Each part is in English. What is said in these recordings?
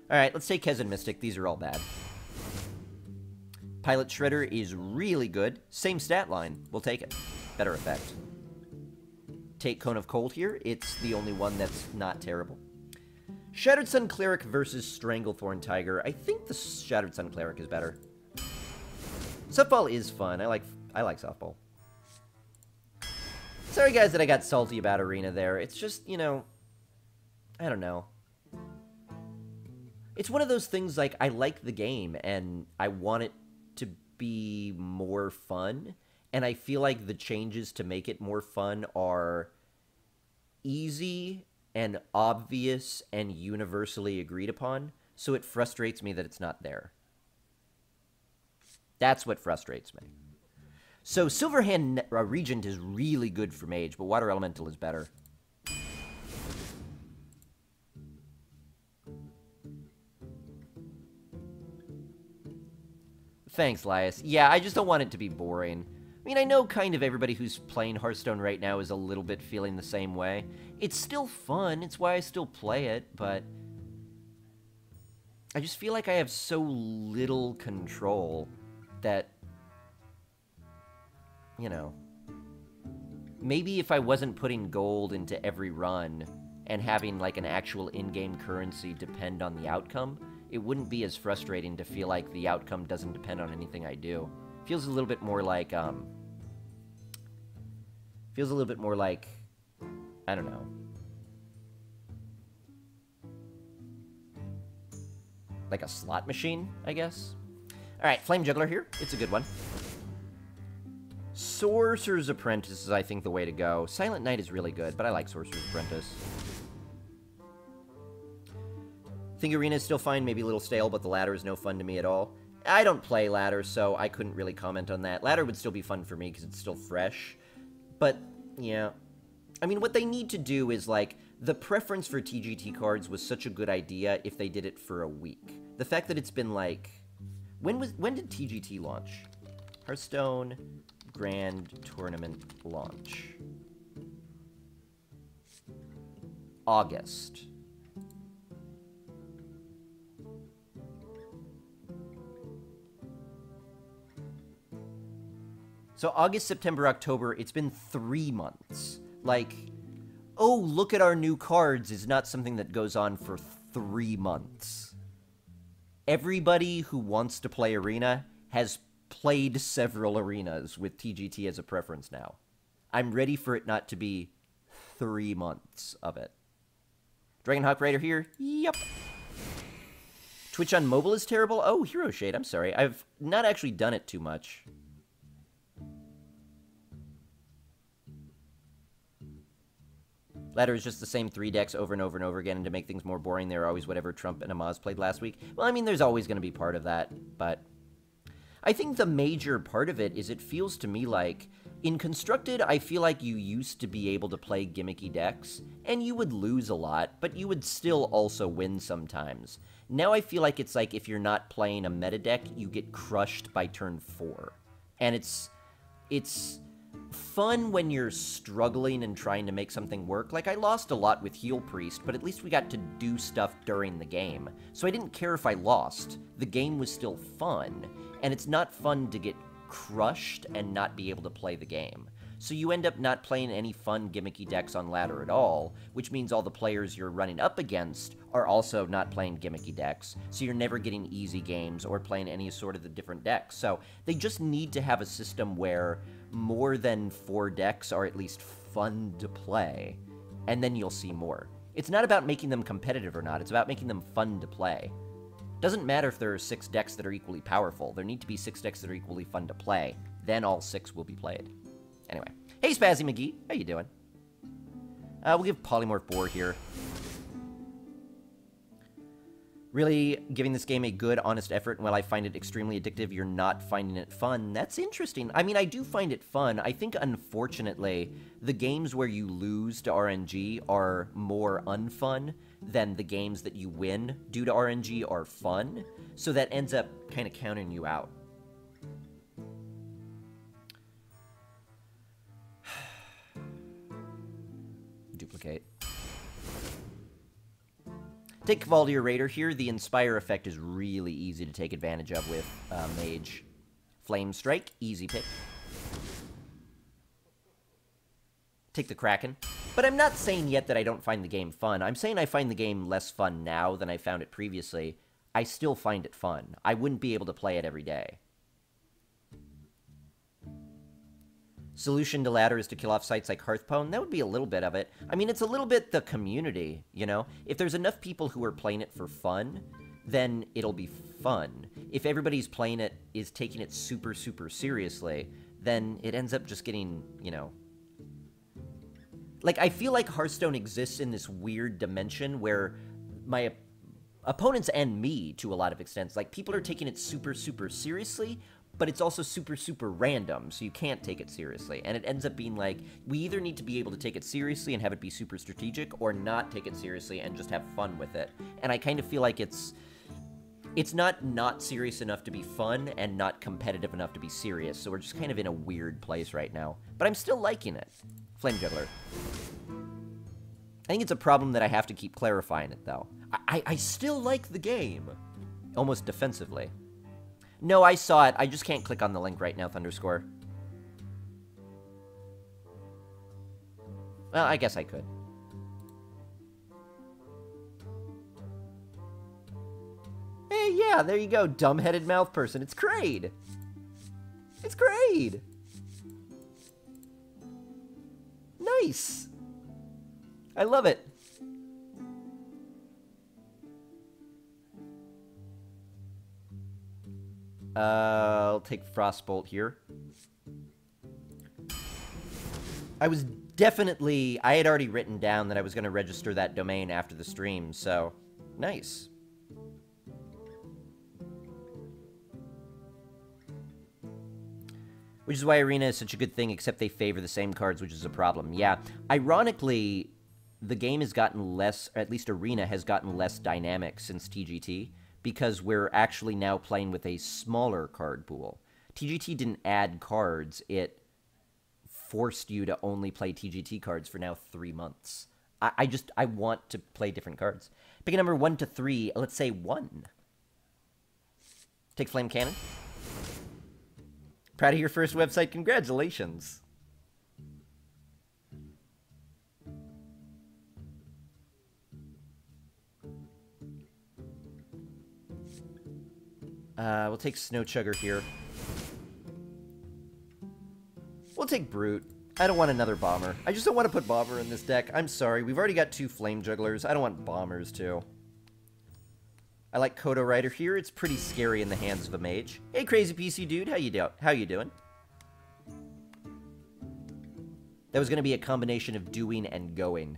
Alright, let's take Kez and Mystic. These are all bad. Pilot Shredder is really good. Same stat line. We'll take it. Better effect. Take Cone of Cold here. It's the only one that's not terrible. Shattered Sun Cleric versus Stranglethorn Tiger. I think the Shattered Sun Cleric is better. Softball is fun. I like softball. Sorry, guys, that I got salty about Arena there. It's just, you know, I don't know. It's one of those things, like, I like the game, and I want it to be more fun, and I feel like the changes to make it more fun are easy and obvious and universally agreed upon, so it frustrates me that it's not there. That's what frustrates me. So Silverhand Regent is really good for Mage, but Water Elemental is better. Thanks, Lias. Yeah, I just don't want it to be boring. I mean, I know kind of everybody who's playing Hearthstone right now is a little bit feeling the same way. It's still fun, it's why I still play it, but I just feel like I have so little control that, you know, maybe if I wasn't putting gold into every run and having like an actual in-game currency depend on the outcome, it wouldn't be as frustrating to feel like the outcome doesn't depend on anything I do. Feels a little bit more like, I don't know. Like a slot machine, I guess? Alright, Flame Juggler here. It's a good one. Sorcerer's Apprentice is, I think, the way to go. Silent Knight is really good, but I like Sorcerer's Apprentice. Think Arena is still fine, maybe a little stale, but the ladder is no fun to me at all. I don't play ladder, so I couldn't really comment on that. Ladder would still be fun for me because it's still fresh. But, yeah. I mean, what they need to do is, like, the preference for TGT cards was such a good idea if they did it for a week. The fact that it's been, like... When did TGT launch? Hearthstone Grand Tournament launch. August. So August, September, October, it's been 3 months. Like, oh, look at our new cards is not something that goes on for 3 months. Everybody who wants to play Arena has played several arenas with TGT as a preference now. I'm ready for it not to be 3 months of it. Dragonhawk Raider here? Yep. Twitch on mobile is terrible? Oh, Hero Shade, I'm sorry. I've not actually done it too much. Ladder is just the same 3 decks over and over and over again, and to make things more boring, they're always whatever Trump and Amaz played last week. Well, I mean, there's always going to be part of that, but I think the major part of it is it feels to me like, in Constructed, I feel like you used to be able to play gimmicky decks, and you would lose a lot, but you would still also win sometimes. Now I feel like it's like if you're not playing a meta deck, you get crushed by turn 4. And it's fun when you're struggling and trying to make something work. Like, I lost a lot with Heal Priest, but at least we got to do stuff during the game. So I didn't care if I lost. The game was still fun. And it's not fun to get crushed and not be able to play the game. So you end up not playing any fun gimmicky decks on ladder at all, which means all the players you're running up against are also not playing gimmicky decks, so you're never getting easy games or playing any sort of the different decks. So they just need to have a system where more than 4 decks are at least fun to play, and then you'll see more. It's not about making them competitive or not, it's about making them fun to play. Doesn't matter if there are 6 decks that are equally powerful, there need to be 6 decks that are equally fun to play. Then all 6 will be played. Anyway. Hey, Spazzy McGee. How you doing? We'll give Polymorphed Boar here. Really giving this game a good, honest effort, and while I find it extremely addictive, you're not finding it fun. That's interesting. I mean, I do find it fun. I think, unfortunately, the games where you lose to RNG are more unfun than the games that you win due to RNG are fun. So that ends up kind of counting you out. Duplicate. Take Cavaldier Raider here. The Inspire effect is really easy to take advantage of with Mage. Flame Strike, easy pick. Take the Kraken. But I'm not saying yet that I don't find the game fun. I'm saying I find the game less fun now than I found it previously. I still find it fun. I wouldn't be able to play it every day. Solution to ladder is to kill off sites like Hearthstone. That would be a little bit of it. I mean, it's a little bit the community, you know? If there's enough people who are playing it for fun, then it'll be fun. If everybody's playing it is taking it super, super seriously, then it ends up just getting, you know... Like, I feel like Hearthstone exists in this weird dimension where my opponents and me, to a lot of extents, like, people are taking it super, super seriously, but it's also super, super random, so you can't take it seriously. And it ends up being like, we either need to be able to take it seriously and have it be super strategic, or not take it seriously and just have fun with it. And I kind of feel like it's not serious enough to be fun, and not competitive enough to be serious, so we're just kind of in a weird place right now. But I'm still liking it. Flame Juggler. I think it's a problem that I have to keep clarifying it, though. I still like the game. Almost defensively. No, I saw it. I just can't click on the link right now, Thunderscore. Well, I guess I could. Hey, yeah, there you go, dumb-headed mouth person. It's Kraid. It's Kraid. Nice. I love it. I'll take Frostbolt here. I had already written down that I was going to register that domain after the stream, so nice. Which is why Arena is such a good thing, except they favor the same cards, which is a problem. Yeah, ironically, the game has gotten less, or at least Arena has gotten less dynamic since TGT, because we're actually now playing with a smaller card pool. TGT didn't add cards, it forced you to only play TGT cards for now 3 months. I want to play different cards. Pick a number 1 to 3, let's say 1. Take Flame Cannon. Proud of your first website, congratulations. We'll take Snow Chugger here. We'll take Brute. I don't want another Bomber. I just don't want to put Bomber in this deck. I'm sorry. We've already got 2 Flame Jugglers. I don't want Bombers, too. I like Kodo Rider here. It's pretty scary in the hands of a Mage. Hey, Crazy PC Dude. How you doing? That was going to be a combination of doing and going.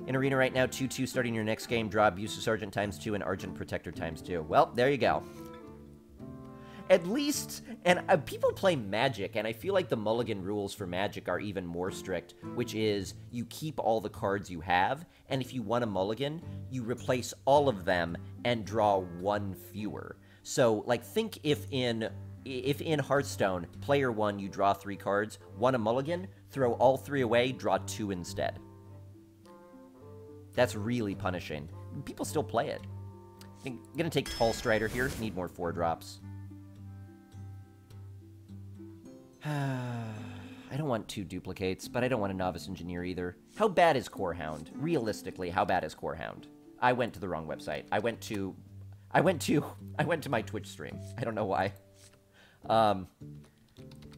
In Arena right now, 2-2 starting your next game. Draw Abusive Sergeant ×2 and Argent Protector ×2. Well, there you go. At least, and people play Magic, and I feel like the mulligan rules for Magic are even more strict, which is you keep all the cards you have, and if you want a mulligan, you replace all of them and draw 1 fewer. So, like, think if in Hearthstone, player 1, you draw 3 cards, want a mulligan, throw all 3 away, draw 2 instead. That's really punishing. People still play it. I'm gonna take Tall Strider here. Need more 4-drops. I don't want 2 duplicates, but I don't want a Novice Engineer either. How bad is Core Hound? Realistically, how bad is Core Hound? I went to the wrong website. I went to my Twitch stream. I don't know why.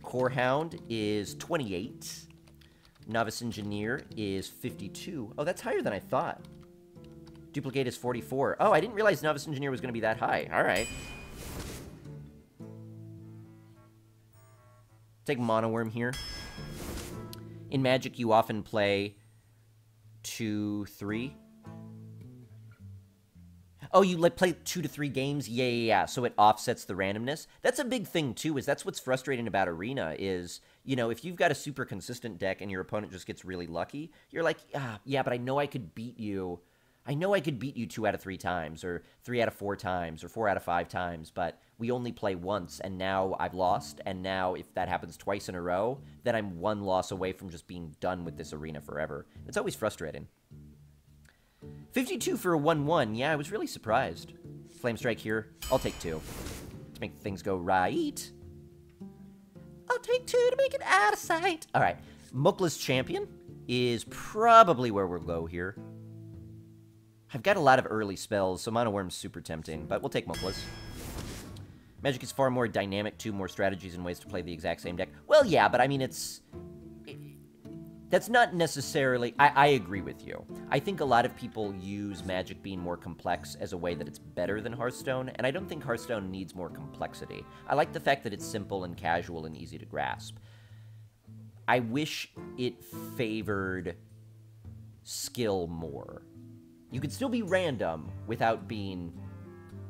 Core Hound is 28. Novice Engineer is 52. Oh, that's higher than I thought. Duplicate is 44. Oh, I didn't realize Novice Engineer was going to be that high. All right. Take Mono Worm here. In Magic, you often play 2, 3. Oh, you play 2 to 3 games? Yeah. So it offsets the randomness. That's a big thing, too, is that's what's frustrating about Arena is, you know, if you've got a super consistent deck and your opponent just gets really lucky, you're like, yeah, but I know I could beat you. I know I could beat you 2 out of 3 times, or 3 out of 4 times, or 4 out of 5 times, but we only play once, and now I've lost, and now if that happens twice in a row, then I'm 1 loss away from just being done with this Arena forever. It's always frustrating. 52 for a 1/1. Yeah, I was really surprised. Flame Strike here. I'll take 2 to make things go right. I'll take 2 to make it out of sight. All right. Mukla's Champion is probably where we'll go here. I've got a lot of early spells, so Mono Worm's super tempting, but we'll take Mukla's. Magic is far more dynamic, too, more strategies and ways to play the exact same deck. Well, yeah, but I mean, that's not necessarily... I agree with you. I think a lot of people use Magic being more complex as a way that it's better than Hearthstone, and I don't think Hearthstone needs more complexity. I like the fact that it's simple and casual and easy to grasp. I wish it favored skill more. You could still be random without being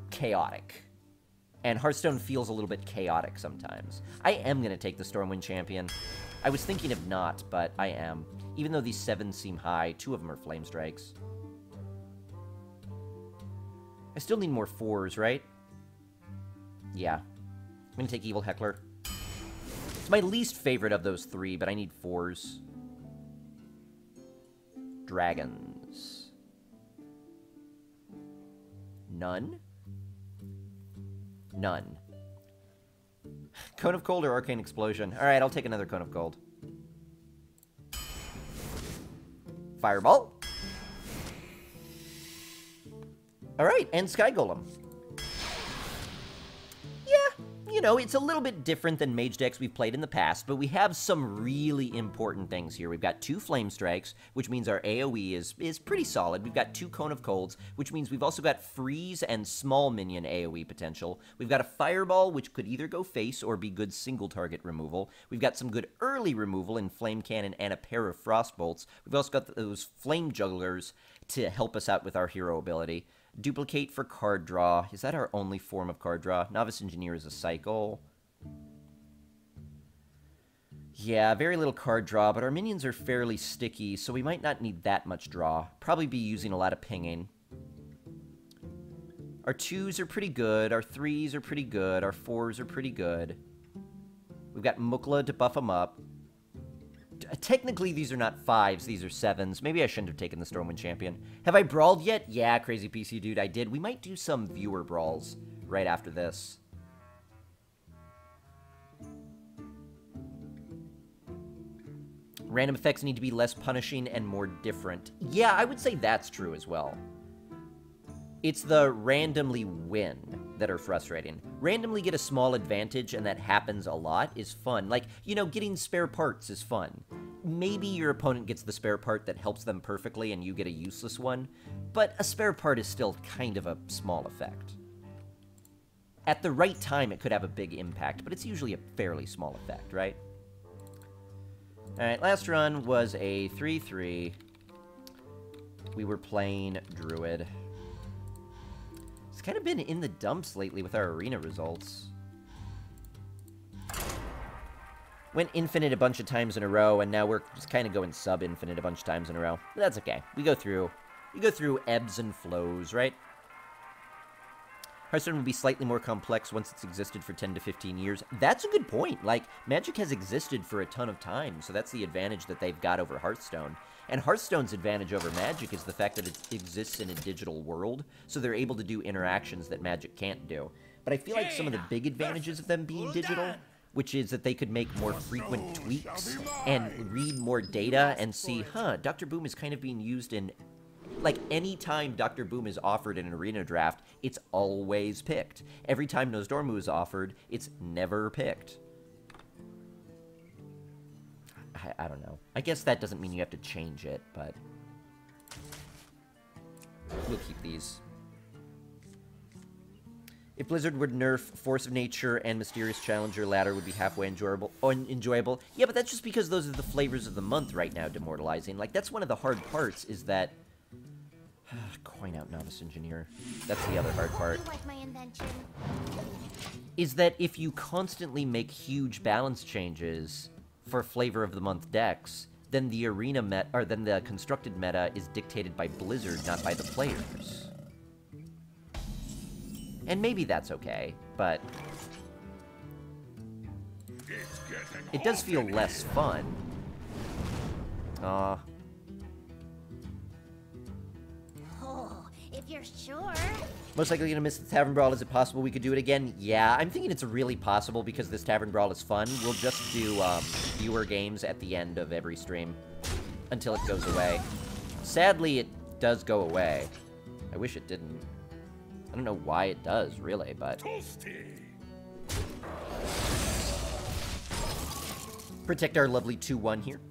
chaotic. And Hearthstone feels a little bit chaotic sometimes. I am going to take the Stormwind Champion. I was thinking of not, but I am. Even though these 7s seem high, 2 of them are Flame Strikes. I still need more 4s, right? Yeah. I'm going to take Evil Heckler. It's my least favorite of those 3, but I need 4s. Dragons. None? None. Cone of Cold or Arcane Explosion? Alright, I'll take another Cone of Cold. Fireball. Alright, and Sky Golem. Yeah, you know, it's a little bit different than Mage decks we've played in the past, but we have some really important things here. We've got 2 Flame Strikes, which means our AoE is pretty solid. We've got 2 Cone of Colds, which means we've also got Freeze and small minion AoE potential. We've got a Fireball, which could either go face or be good single-target removal. We've got some good early removal in Flame Cannon and a pair of Frostbolts. We've also got those Flame Jugglers to help us out with our hero ability. Duplicate for card draw. Is that our only form of card draw? Novice Engineer is a cycle. Yeah, very little card draw, but our minions are fairly sticky, so we might not need that much draw. Probably be using a lot of pinging. Our 2s are pretty good. Our 3s are pretty good. Our 4s are pretty good. We've got Mukla to buff them up. Technically, these are not 5s, these are 7s. Maybe I shouldn't have taken the Stormwind Champion. Have I brawled yet? Yeah, Crazy PC Dude, I did. We might do some viewer brawls right after this. Random effects need to be less punishing and more different. Yeah, I would say that's true as well. It's the randomly win that are frustrating. Randomly get a small advantage, and that happens a lot, is fun. Like, you know, getting spare parts is fun. Maybe your opponent gets the spare part that helps them perfectly, and you get a useless one, but a spare part is still kind of a small effect. At the right time, it could have a big impact, but it's usually a fairly small effect, right? Alright, last run was a 3-3. We were playing Druid. It's kind of been in the dumps lately with our arena results. Went infinite a bunch of times in a row, and now we're just kind of going sub-infinite a bunch of times in a row. But that's okay. We go through ebbs and flows, right? Hearthstone will be slightly more complex once it's existed for 10 to 15 years. That's a good point. Like, Magic has existed for a ton of time, so that's the advantage that they've got over Hearthstone. And Hearthstone's advantage over Magic is the fact that it exists in a digital world, so they're able to do interactions that Magic can't do. But I feel like some of the big advantages of them being digital, which is that they could make more frequent tweaks and read more data and see, huh, Dr. Boom is kind of being used in... Like, any time Dr. Boom is offered in an arena draft, it's always picked. Every time Nozdormu is offered, it's never picked. I don't know. I guess that doesn't mean you have to change it, but... We'll keep these. If Blizzard would nerf Force of Nature and Mysterious Challenger ladder would be halfway enjoyable. Yeah, but that's just because those are the flavors of the month right now, Demoralizing. Like, that's one of the hard parts, is that... Coin out Novice Engineer. That's the other hard part. Like my invention. Is that if you constantly make huge balance changes for flavor of the month decks, then the arena meta, or then the constructed meta is dictated by Blizzard, not by the players. And maybe that's okay, but it does feel less fun. you're sure. Most likely gonna miss the Tavern Brawl. Is it possible we could do it again? Yeah, I'm thinking it's really possible because this Tavern Brawl is fun. We'll just do viewer games at the end of every stream until it goes away. Sadly, it does go away. I wish it didn't. I don't know why it does, really, but... Protect our lovely 2-1 here.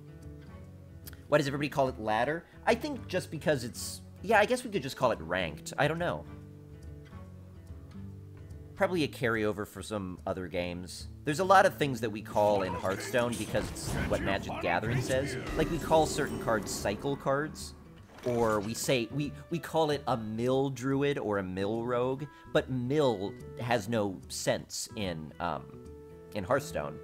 Why does everybody call it ladder? I think just because it's... Yeah, I guess we could just call it ranked. I don't know. Probably a carryover for some other games. There's a lot of things that we call in Hearthstone because it's what Magic the Gathering says. Like, we call certain cards cycle cards. Or we say, we call it a mill druid or a mill rogue. But mill has no sense in Hearthstone.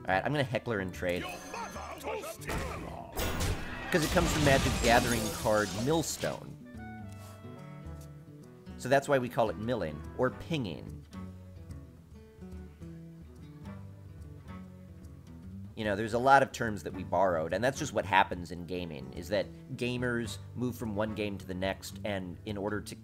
Alright, I'm gonna Heckler and trade. Because it comes from Magic the Gathering card Millstone. So that's why we call it milling, or pinging. You know, there's a lot of terms that we borrowed, and that's just what happens in gaming, is that gamers move from one game to the next, and in order to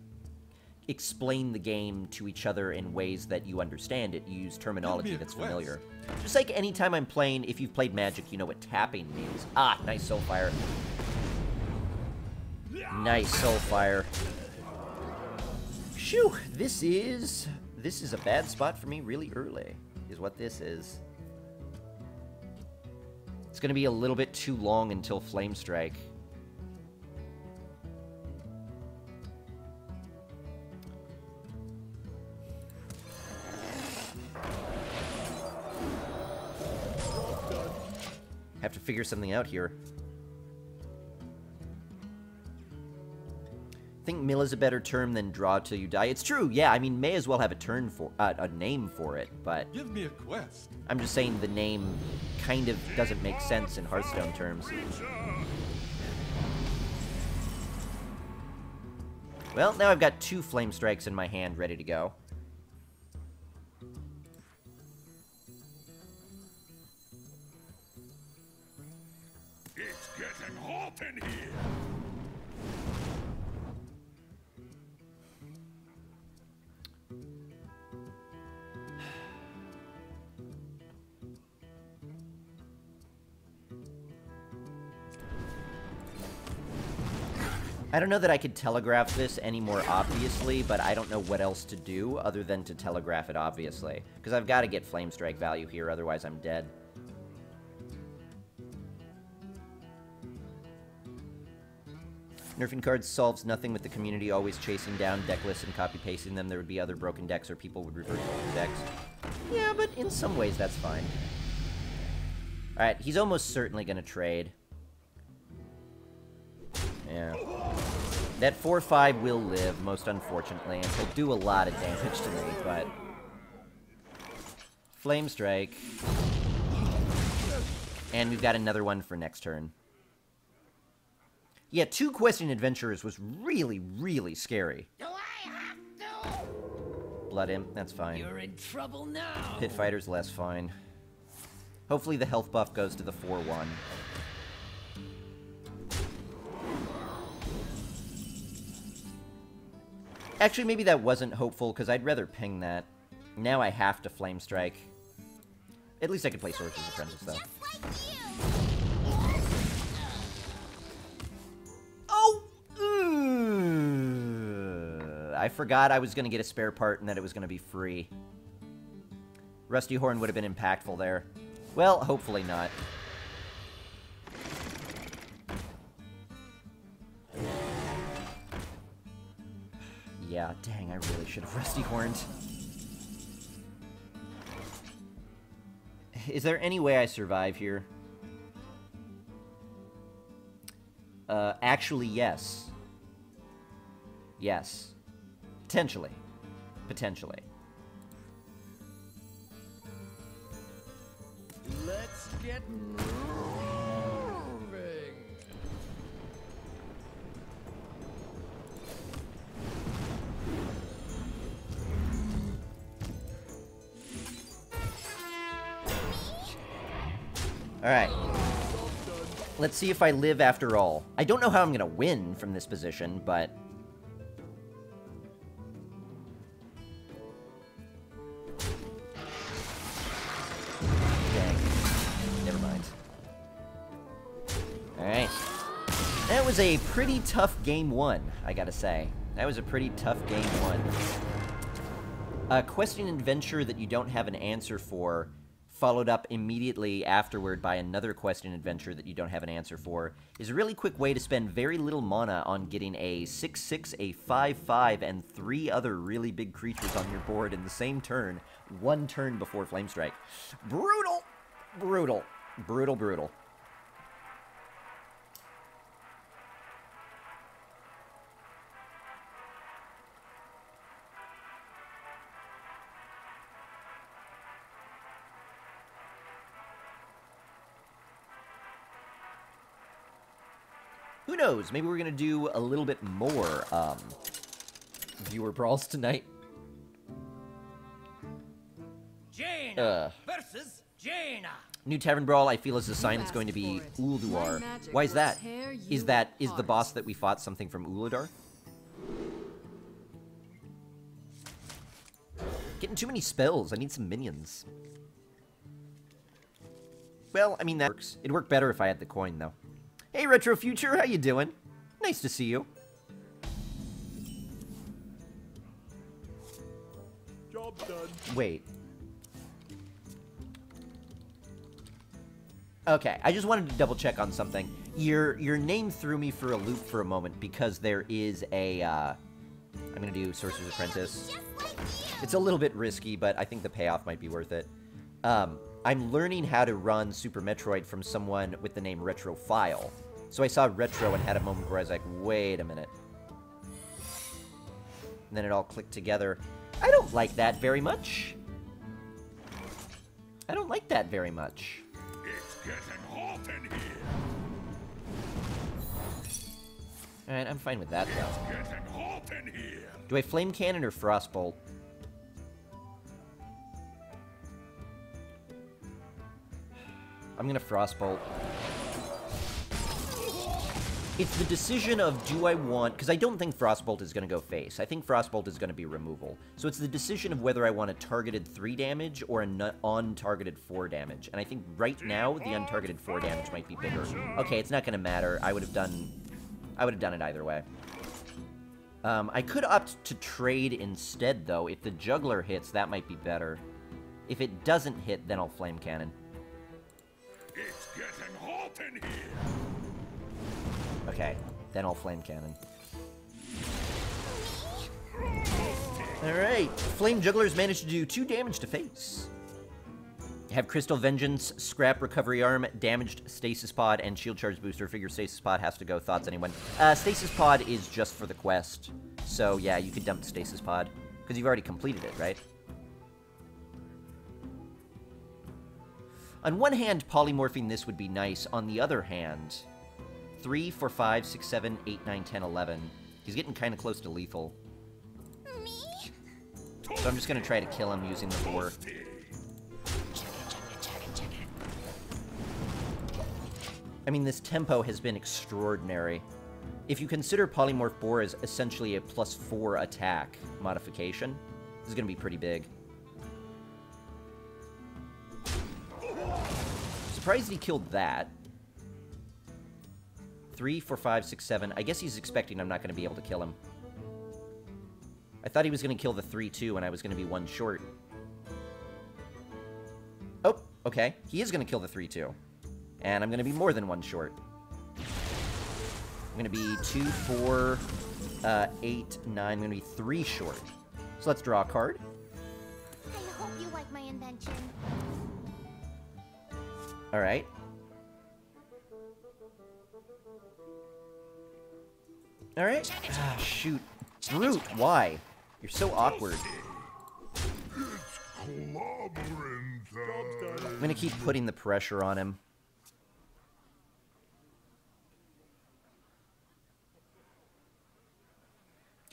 explain the game to each other in ways that you understand it, you use terminology that's familiar. Just like anytime I'm playing, if you've played Magic, you know what tapping means. Ah, nice Soulfire. Nice Soulfire. Phew, this is a bad spot for me really early, is what this is. It's gonna be a little bit too long until Flame Strike. Have to figure something out here. I think mill is a better term than draw till you die. It's true, yeah. I mean, may as well have a name for it, but give me a quest. I'm just saying the name kind of doesn't make sense in Hearthstone terms. Well, now I've got 2 Flame Strikes in my hand ready to go. It's getting hot in here. I don't know that I could telegraph this any more obviously, but I don't know what else to do other than to telegraph it obviously. Because I've got to get Flame Strike value here, otherwise I'm dead. Nerfing cards solves nothing with the community always chasing down deck lists and copy-pasting them. There would be other broken decks or people would revert to broken decks. Yeah, but in some ways that's fine. Alright, he's almost certainly going to trade. Yeah. That 4-5 will live, most unfortunately, and he'll do a lot of damage to me, but... Flame Strike. And we've got another one for next turn. Yeah, 2 Questing Adventurers was really, really scary. Do I have to? Blood Imp, that's fine. You're in trouble now. Pit Fighter's less fine. Hopefully the health buff goes to the 4-1. Actually, maybe that wasn't hopeful, because I'd rather ping that. Now I have to Flame Strike. At least I could play Sorcerer's Apprentice, though. Oh! I forgot I was going to get a spare part and that it was going to be free. Rusty Horn would have been impactful there. Well, hopefully not. Yeah, dang, I really should have Rusty Horned. Is there any way I survive here? Actually, yes. Yes. Potentially. Potentially. Let's get moving. Alright. Let's see if I live after all. I don't know how I'm gonna win from this position, but... Dang. Never mind. Alright. That was a pretty tough game one, I gotta say. That was a pretty tough game one. A question and adventure that you don't have an answer for, followed up immediately afterward by another question adventure that you don't have an answer for, is a really quick way to spend very little mana on getting a 6/6, a 5/5, and 3 other really big creatures on your board in the same turn, one turn before Flamestrike. Brutal! Brutal. Brutal, brutal. Who knows? Maybe we're gonna do a little bit more, viewer brawls tonight. Jaina versus Jaina. New Tavern Brawl, I feel, is a sign it's going to be Ulduar. Why is that? Is the boss that we fought something from Uladar? Getting too many spells. I need some minions. Well, I mean, that works. It'd work better if I had the coin, though. Hey, Retro Future, how you doing? Nice to see you. Job done. Wait. Okay, I just wanted to double check on something. Your name threw me for a loop for a moment because there is a, I'm gonna do Sorcerer's Apprentice. It's a little bit risky, but I think the payoff might be worth it. I'm learning how to run Super Metroid from someone with the name Retrophile. So I saw Retro and had a moment where I was like, wait a minute. And then it all clicked together. I don't like that very much. I don't like that very much. It's getting hot in here. Alright, I'm fine with that, though. It's getting hot in here. Do I Flame Cannon or Frostbolt? I'm gonna Frostbolt. It's the decision of, do I want... Because I don't think Frostbolt is going to go face. I think Frostbolt is going to be removal. So it's the decision of whether I want a targeted 3 damage or an untargeted 4 damage. And I think right now, the untargeted 4 damage might be bigger. Okay, it's not going to matter. I would have done it either way. I could opt to trade instead, though. If the Juggler hits, that might be better. If it doesn't hit, then I'll Flame Cannon. It's getting hot in here. Okay, then I'll Flame Cannon. Alright, Flame Jugglers managed to do 2 damage to face. Have Crystal Vengeance, Scrap Recovery Arm, Damaged Stasis Pod, and Shield Charge Booster. Figure Stasis Pod has to go. Thoughts, anyone? Stasis Pod is just for the quest. So, yeah, you could dump Stasis Pod. Because you've already completed it, right? On one hand, polymorphing this would be nice. On the other hand... 3, 4, 5, 6, 7, 8, 9, 10, 11. He's getting kind of close to lethal. Me? So I'm just going to try to kill him using the boar. I mean, this tempo has been extraordinary. If you consider Polymorphed Boar as essentially a +4 attack modification, this is going to be pretty big. Surprised he killed that. 3, 4, 5, 6, 7. I guess he's expecting I'm not going to be able to kill him. I thought he was going to kill the 3-2 and I was going to be 1 short. Oh, okay. He is going to kill the 3-2. And I'm going to be more than 1 short. I'm going to be 2, 4, 8, 9. I'm going to be 3 short. So let's draw a card. I hope you like my invention. Alright. Alright. Ah, shoot. Brute, why? You're so awkward. I'm gonna keep putting the pressure on him.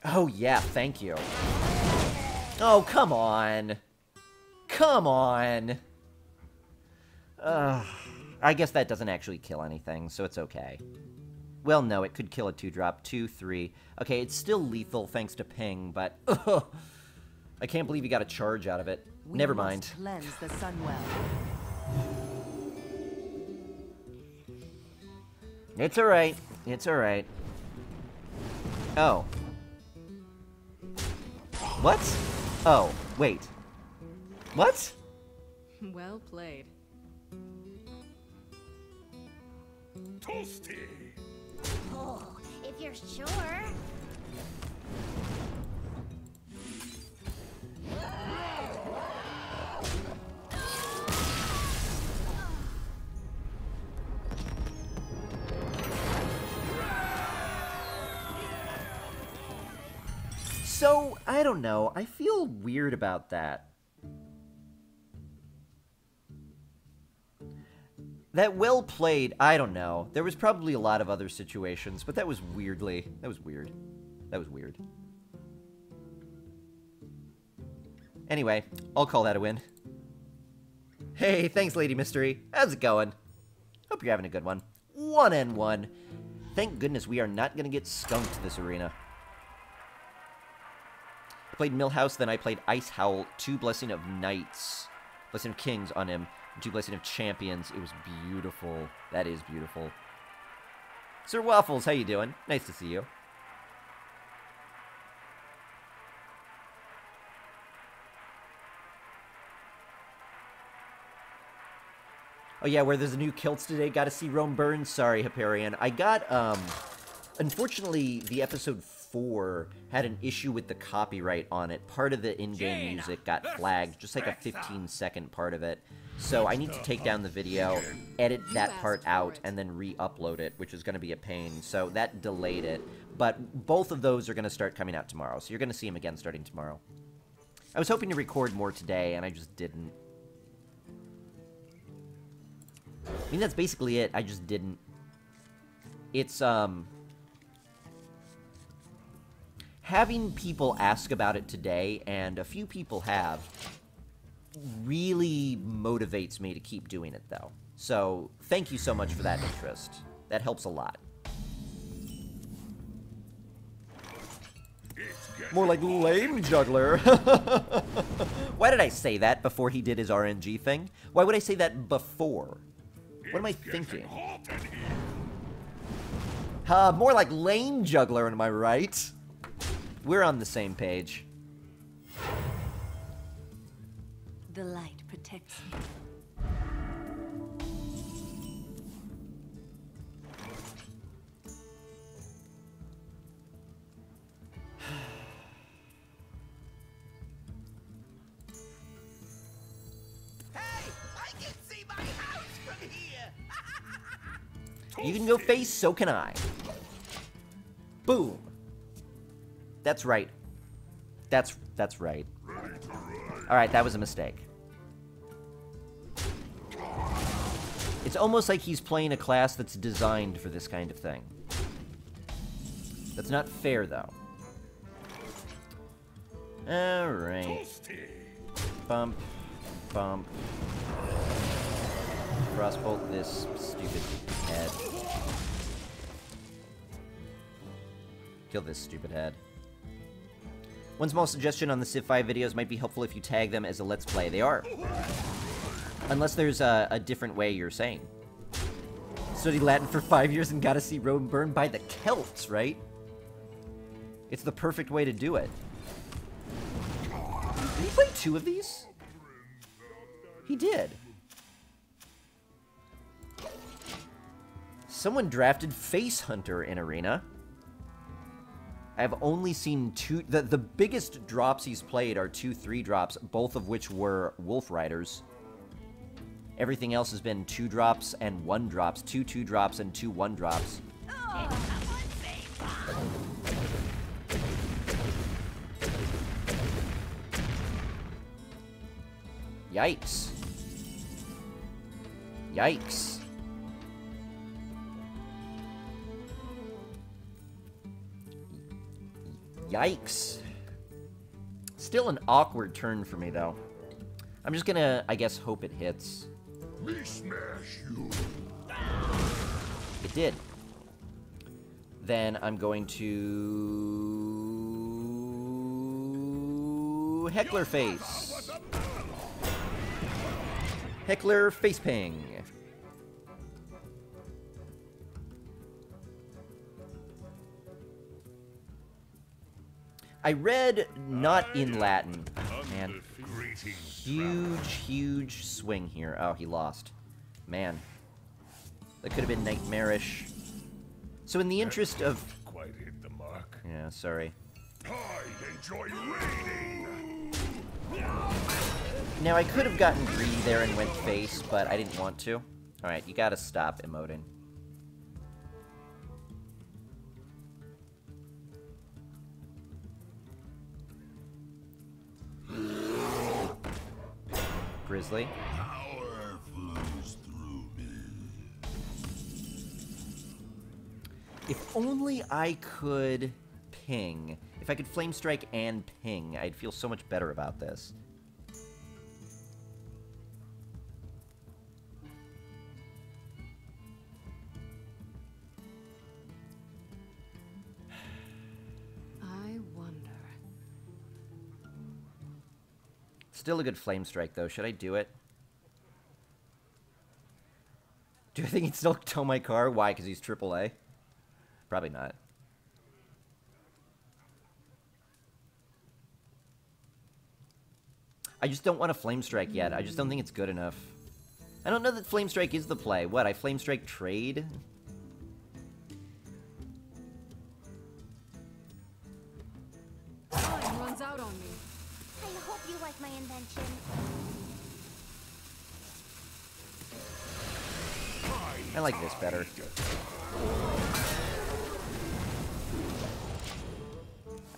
Oh, yeah, thank you. Oh, come on. Come on. I I guess that doesn't actually kill anything, so it's okay. Well, no, it could kill a 2-drop. 2, 3. Okay, it's still lethal thanks to ping, but... Ugh, I can't believe you got a charge out of it. Never mind. Cleanse the Sunwell. It's alright. It's alright. Oh. What? Oh, wait. What? Well played. Toasty! Oh, if you're sure. So, I don't know. I feel weird about that. That well played, I don't know. There was probably a lot of other situations, but that was weirdly... That was weird. That was weird. Anyway, I'll call that a win. Hey, thanks, Lady Mystery. How's it going? Hope you're having a good one. 1-1. Thank goodness we are not going to get skunked this arena. I played Millhouse, then I played Ice Howl, 2 Blessing of Knights, Blessing of Kings on him, and 2 Blessing of Champions. It was beautiful. That is beautiful. Sir Waffles, how you doing? Nice to see you. Oh yeah, where there's a new kilts today, gotta see Rome burn. Sorry, Hyperion. I got, unfortunately, the episode 4 had an issue with the copyright on it. Part of the in-game music got flagged, just like a 15-second part of it. So I need to take down the video, edit that part out, and then re-upload it, which is going to be a pain. So that delayed it. But both of those are going to start coming out tomorrow, so you're going to see them again starting tomorrow. I was hoping to record more today, and I just didn't. I mean, that's basically it. I just didn't. It's, having people ask about it today, and a few people have, really motivates me to keep doing it, though. So, thank you so much for that interest. That helps a lot. More like lame juggler. Why did I say that before he did his RNG thing? Why would I say that before? What am I thinking? More like lame juggler, am I right? We're on the same page. The light protects me. Hey, I can see my house from here. You can go face, so can I. Boom. That's right. That's right. Alright, that was a mistake. It's almost like he's playing a class that's designed for this kind of thing. That's not fair, though. Alright. Bump. Bump. Frostbolt this stupid head. Kill this stupid head. One small suggestion on the Civ 5 videos might be helpful if you tag them as a Let's Play. They are. Unless there's a different way you're saying. Studied Latin for 5 years and gotta see Rome burned by the Celts, right? It's the perfect way to do it. Did he play 2 of these? He did. Someone drafted Face Hunter in Arena. I've only seen 2... The biggest drops he's played are 2 3-drops, both of which were Wolf Riders. Everything else has been 2-drops and 1-drops. 2 2-drops and 2 1-drops. Yikes. Yikes. Yikes. Still an awkward turn for me, though. I'm just gonna, I guess, hope it hits. Me smash you. It did. Then I'm going to... Heckler face. Heckler face ping. I read not in Latin. Man. Huge swing here. Oh, he lost. Man. That could have been nightmarish. So in the interest of... Quite hit the mark. Yeah, sorry. I enjoy raiding. Now, I could have gotten greedy there and went face, but I didn't want to. Alright, you gotta stop emoting. Grizzly. Power flows through me. If only I could ping. If I could flame strike and ping, I'd feel so much better about this. I wonder. Still a good flame strike, though. Should I do it? Do I think he'd still tow my car? Why? Because he's AAA? Probably not. I just don't want a flame strike yet. I just don't think it's good enough. I don't know that flame strike is the play. What, I flame strike trade? Time runs out on me. I hope you like my invention. I like this better.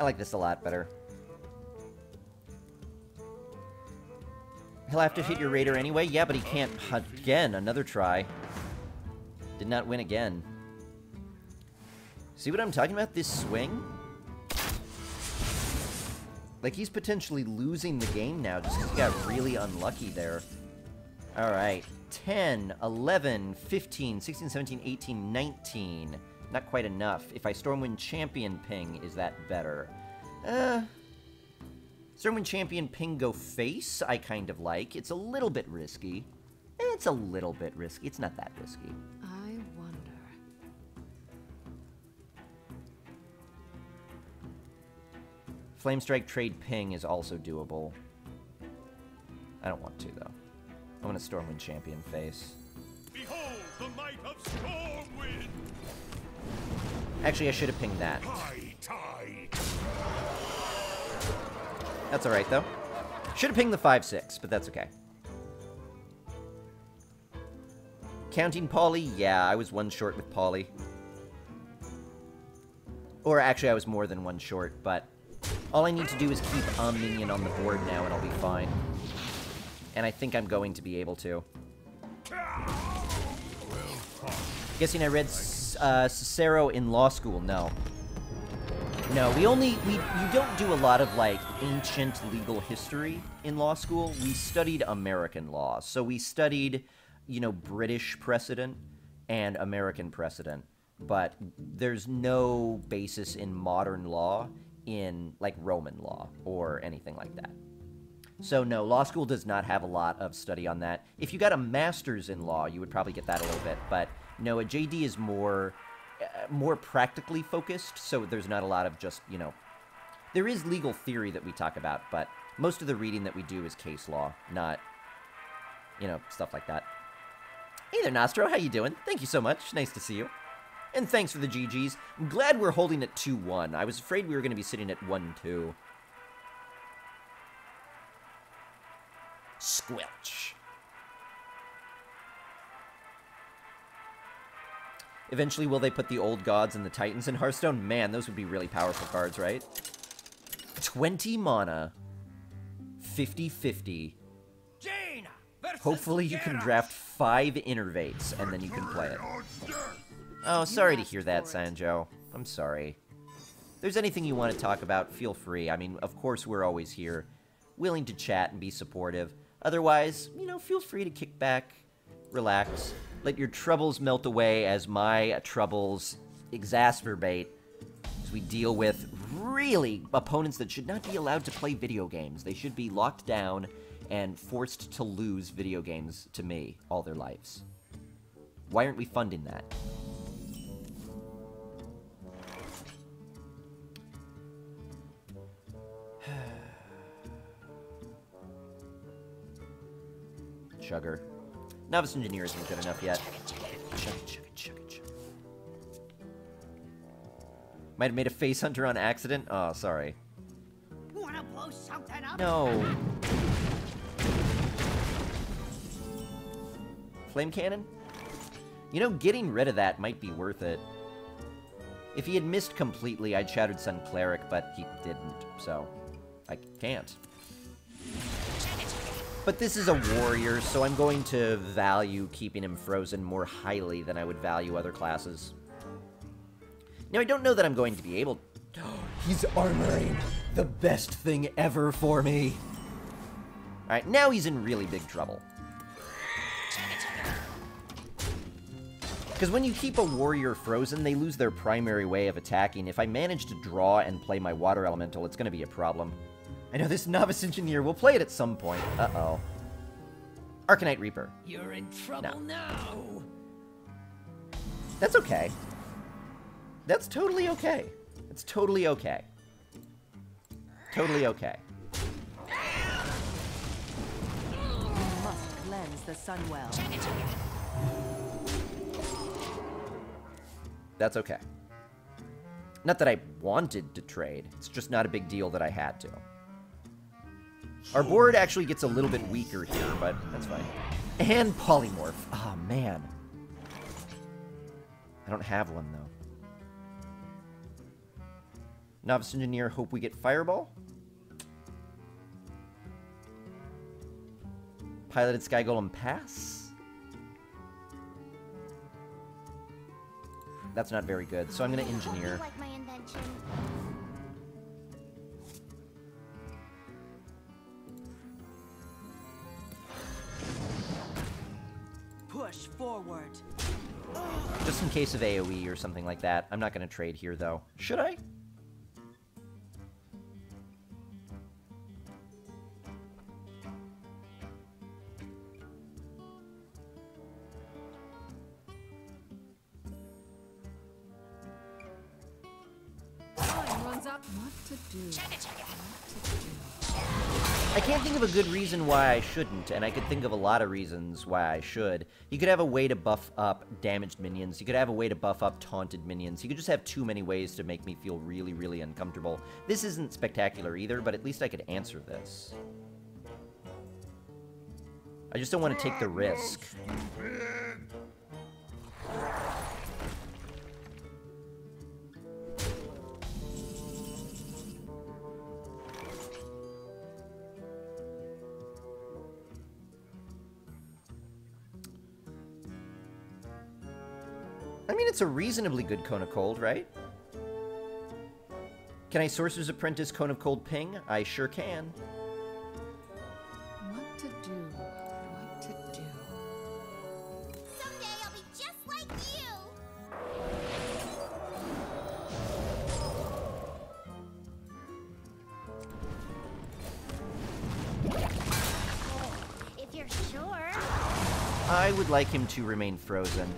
I like this a lot better. He'll have to hit your raider anyway? Yeah, but he can't. Again, another try. Did not win again. See what I'm talking about? This swing? Like, he's potentially losing the game now just because he got really unlucky there. Alright. 10, 11, 15, 16, 17, 18, 19. Not quite enough. If I Stormwind Champion ping, is that better? Stormwind Champion ping go face, I kind of like. It's a little bit risky. It's a little bit risky. It's not that risky. I wonder. Flame Strike trade ping is also doable. I don't want to, though. I want to Stormwind Champion face. Behold the might of Stormwind. Actually, I should have pinged that. High tide. That's alright, though. Should have pinged the 5-6, but that's okay. Counting Polly? Yeah, I was one short with Polly. Or actually, I was more than one short, but all I need to do is keep a minion on the board now, and I'll be fine. And I think I'm going to be able to. Guessing I read Cicero in law school? No. No, you don't do a lot of, like, ancient legal history in law school. We studied American law. So we studied, you know, British precedent and American precedent. But there's no basis in modern law in, like, Roman law or anything like that. So, no, law school does not have a lot of study on that. If you got a master's in law, you would probably get that a little bit. But, no, a JD is more practically focused, so there's not a lot of just, you know... There is legal theory that we talk about, but most of the reading that we do is case law, not, you know, stuff like that. Hey there, Nostro, how you doing? Thank you so much. Nice to see you. And thanks for the GGs. I'm glad we're holding at 2-1. I was afraid we were going to be sitting at 1-2. Squelch. Eventually, will they put the old gods and the titans in Hearthstone? Man, those would be really powerful cards, right? 20 mana. 50-50. Jaina Hopefully you can draft 5 Innervates, and then you can play it. Oh, sorry to hear that, Sanjo. I'm sorry. If there's anything you want to talk about, feel free. I mean, of course, we're always here, willing to chat and be supportive. Otherwise, you know, feel free to kick back, Relax. Let your troubles melt away as my troubles exacerbate as we deal with really opponents that should not be allowed to play video games. They should be locked down and forced to lose video games to me all their lives. Why aren't we funding that? Sugar. Novice Engineer isn't good enough yet. Chug. Might have made a face hunter on accident. Oh, sorry. Wanna blow something up? No. Flame cannon? You know, getting rid of that might be worth it. If he had missed completely, I'd Shattered Sun Cleric, but he didn't, so I can't. But this is a warrior, so I'm going to value keeping him frozen more highly than I would value other classes. Now, I don't know that I'm going to be able... He's armoring! The best thing ever for me! Alright, now he's in really big trouble. Because when you keep a warrior frozen, they lose their primary way of attacking. If I manage to draw and play my water elemental, it's going to be a problem. I know this Novice Engineer will play it at some point. Uh-oh. Arcanite Reaper. You're in trouble now. That's okay. That's totally okay. It's totally okay. Totally okay. You must cleanse the Sunwell. That's okay. Not that I wanted to trade. It's just not a big deal that I had to. Our board actually gets a little bit weaker here, but that's fine. And Polymorph. Oh, man. I don't have one, though. Novice Engineer, hope we get Fireball. Piloted Sky Golem, pass. That's not very good, so I'm going to Engineer. Like my invention. Push forward. Just in case of AoE or something like that. I'm not going to trade here, though. Should I? Time runs out. What to do? I can't think of a good reason why I shouldn't, and I could think of a lot of reasons why I should. You could have a way to buff up damaged minions. You could have a way to buff up taunted minions. You could just have too many ways to make me feel really, really uncomfortable. This isn't spectacular either, but at least I could answer this. I just don't want to take the risk. I mean, it's a reasonably good Cone of Cold, right? Can I Sorcerer's Apprentice Cone of Cold ping? I sure can. What to do? What to do? Someday I'll be just like you. If you're sure. I would like him to remain frozen.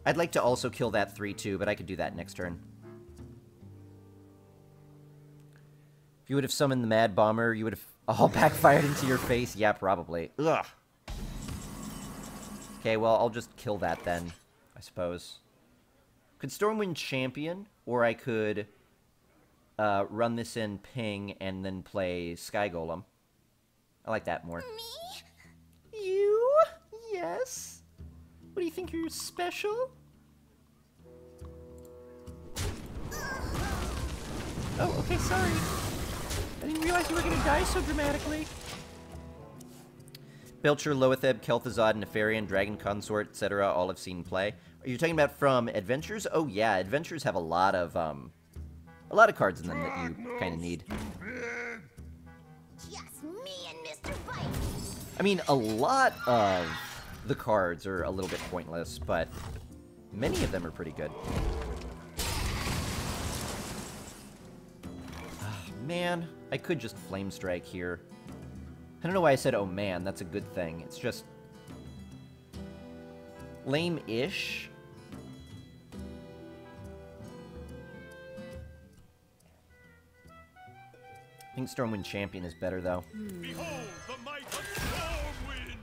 I'd like to also kill that 3-2, but I could do that next turn. If you would have summoned the Mad Bomber, you would have all backfired into your face. Yeah, probably. Ugh. Okay, well, I'll just kill that then, I suppose. Could Stormwind Champion, or I could run this in ping and then play Sky Golem. I like that more. Me? You? Yes? What do you think, you're special? Oh, okay, sorry. I didn't realize you were gonna die so dramatically. Belcher, Loetheb, Kel'Thuzad, Nefarian, Dragon Consort, etc. all have seen play. Are you talking about from Adventures? Oh yeah, Adventures have a lot of cards in them that you kind of need. Just me and Mr. Bite. I mean, a lot of the cards are a little bit pointless, but many of them are pretty good. Man, I could just Flame Strike here. I don't know why I said, oh man, that's a good thing. It's just lame-ish. I think Stormwind Champion is better, though. Behold the might of Stormwind!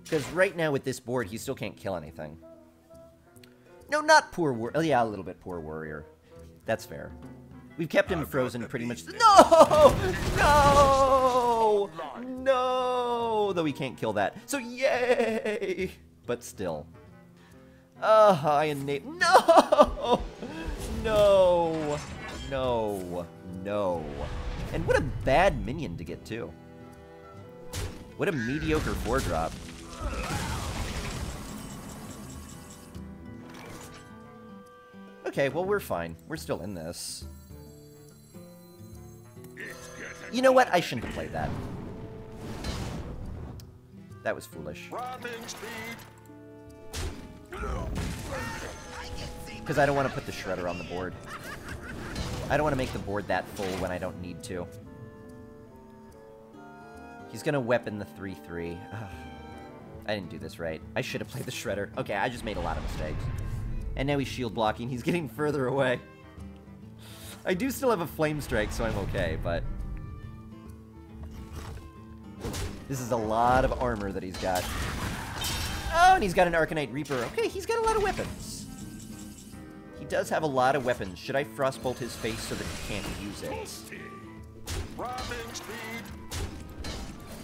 Because right now with this board, he still can't kill anything. No, not Poor Warrior. Oh, yeah, a little bit Poor Warrior. That's fair. We've kept him frozen pretty much. No! No! No! Though he can't kill that. So, yay! But still. I innate. No! No! No! No! And what a bad minion to get, too. What a mediocre 4-drop. Okay, well, we're fine. We're still in this. You know what? I shouldn't have played that. That was foolish. Because I don't want to put the Shredder on the board. I don't want to make the board that full when I don't need to. He's going to weapon the 3/3. I didn't do this right. I should have played the Shredder. Okay, I just made a lot of mistakes. And now he's shield blocking. He's getting further away. I do still have a Flame Strike, so I'm okay, but... This is a lot of armor that he's got. Oh, and he's got an Arcanite Reaper. Okay, he's got a lot of weapons. He does have a lot of weapons. Should I Frostbolt his face so that he can't use it?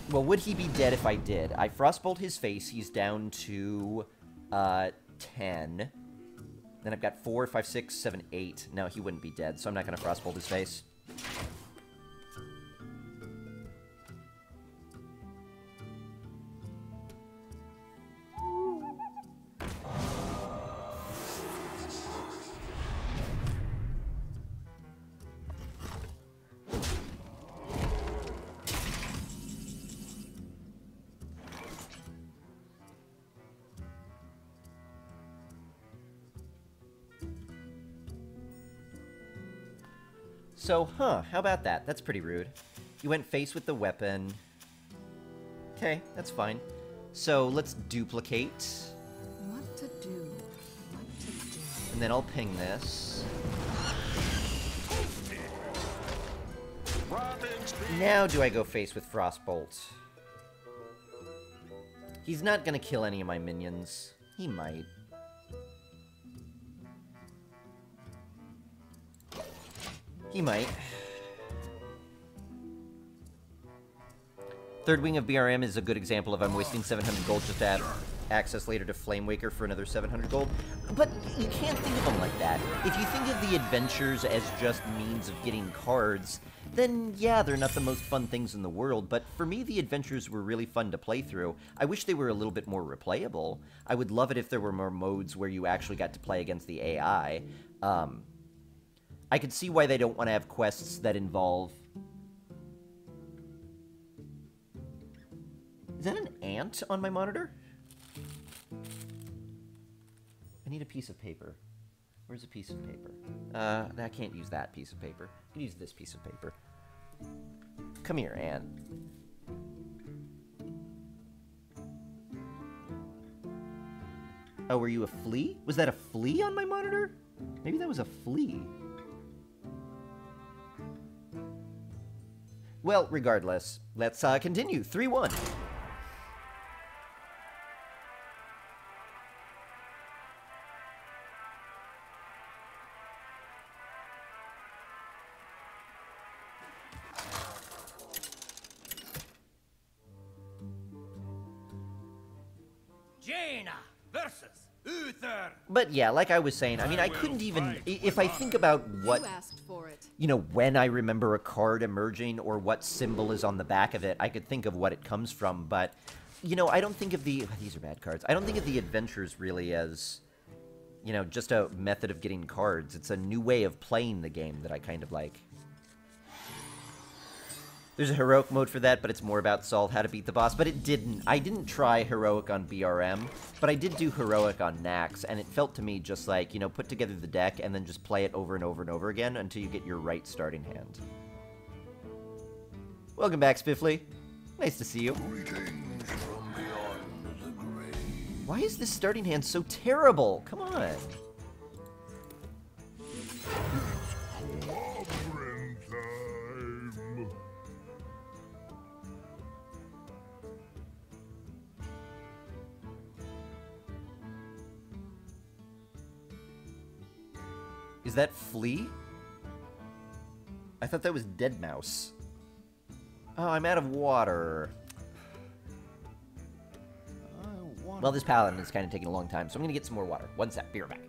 Well, would he be dead if I did? I Frostbolt his face. He's down to 10. Then I've got 4, 5, 6, 7, 8. No, he wouldn't be dead, so I'm not going to Frostbolt his face. So, how about that? That's pretty rude. You went face with the weapon. Okay, that's fine. So, let's duplicate. What to do? What to do? And then I'll ping this. Now do I go face with Frostbolt? He's not gonna kill any of my minions. He might. He might. Third Wing of BRM is a good example of I'm wasting 700 gold just to have access later to Flamewaker for another 700 gold. But you can't think of them like that. If you think of the adventures as just means of getting cards, then yeah, they're not the most fun things in the world, but for me the adventures were really fun to play through. I wish they were a little bit more replayable. I would love it if there were more modes where you actually got to play against the AI. I could see why they don't want to have quests that involve... Is that an ant on my monitor? I need a piece of paper. Where's a piece of paper? I can't use that piece of paper. I can use this piece of paper. Come here, ant. Oh, were you a flea? Was that a flea on my monitor? Maybe that was a flea. Well, regardless, let's continue. 3-1. Jaina versus Uther. But yeah, like I was saying, I mean, I couldn't even... If I think about what... You asked for it. You know, when I remember a card emerging or what symbol is on the back of it, I could think of what it comes from, but, you know, I don't think of the... These are bad cards. I don't think of the adventures really as, you know, just a method of getting cards. It's a new way of playing the game that I kind of like. There's a heroic mode for that, but it's more about solve how to beat the boss. But it didn't. I didn't try heroic on BRM, but I did do heroic on Nax, and it felt to me just like, you know, put together the deck and then just play it over and over and over again until you get your right starting hand. Welcome back, Spiffly. Nice to see you. Why is this starting hand so terrible? Come on. Is that Flea? I thought that was Dead Mouse. Oh, I'm out of water. Well, this paladin is kind of taking a long time, so I'm going to get some more water. One sec, be right back.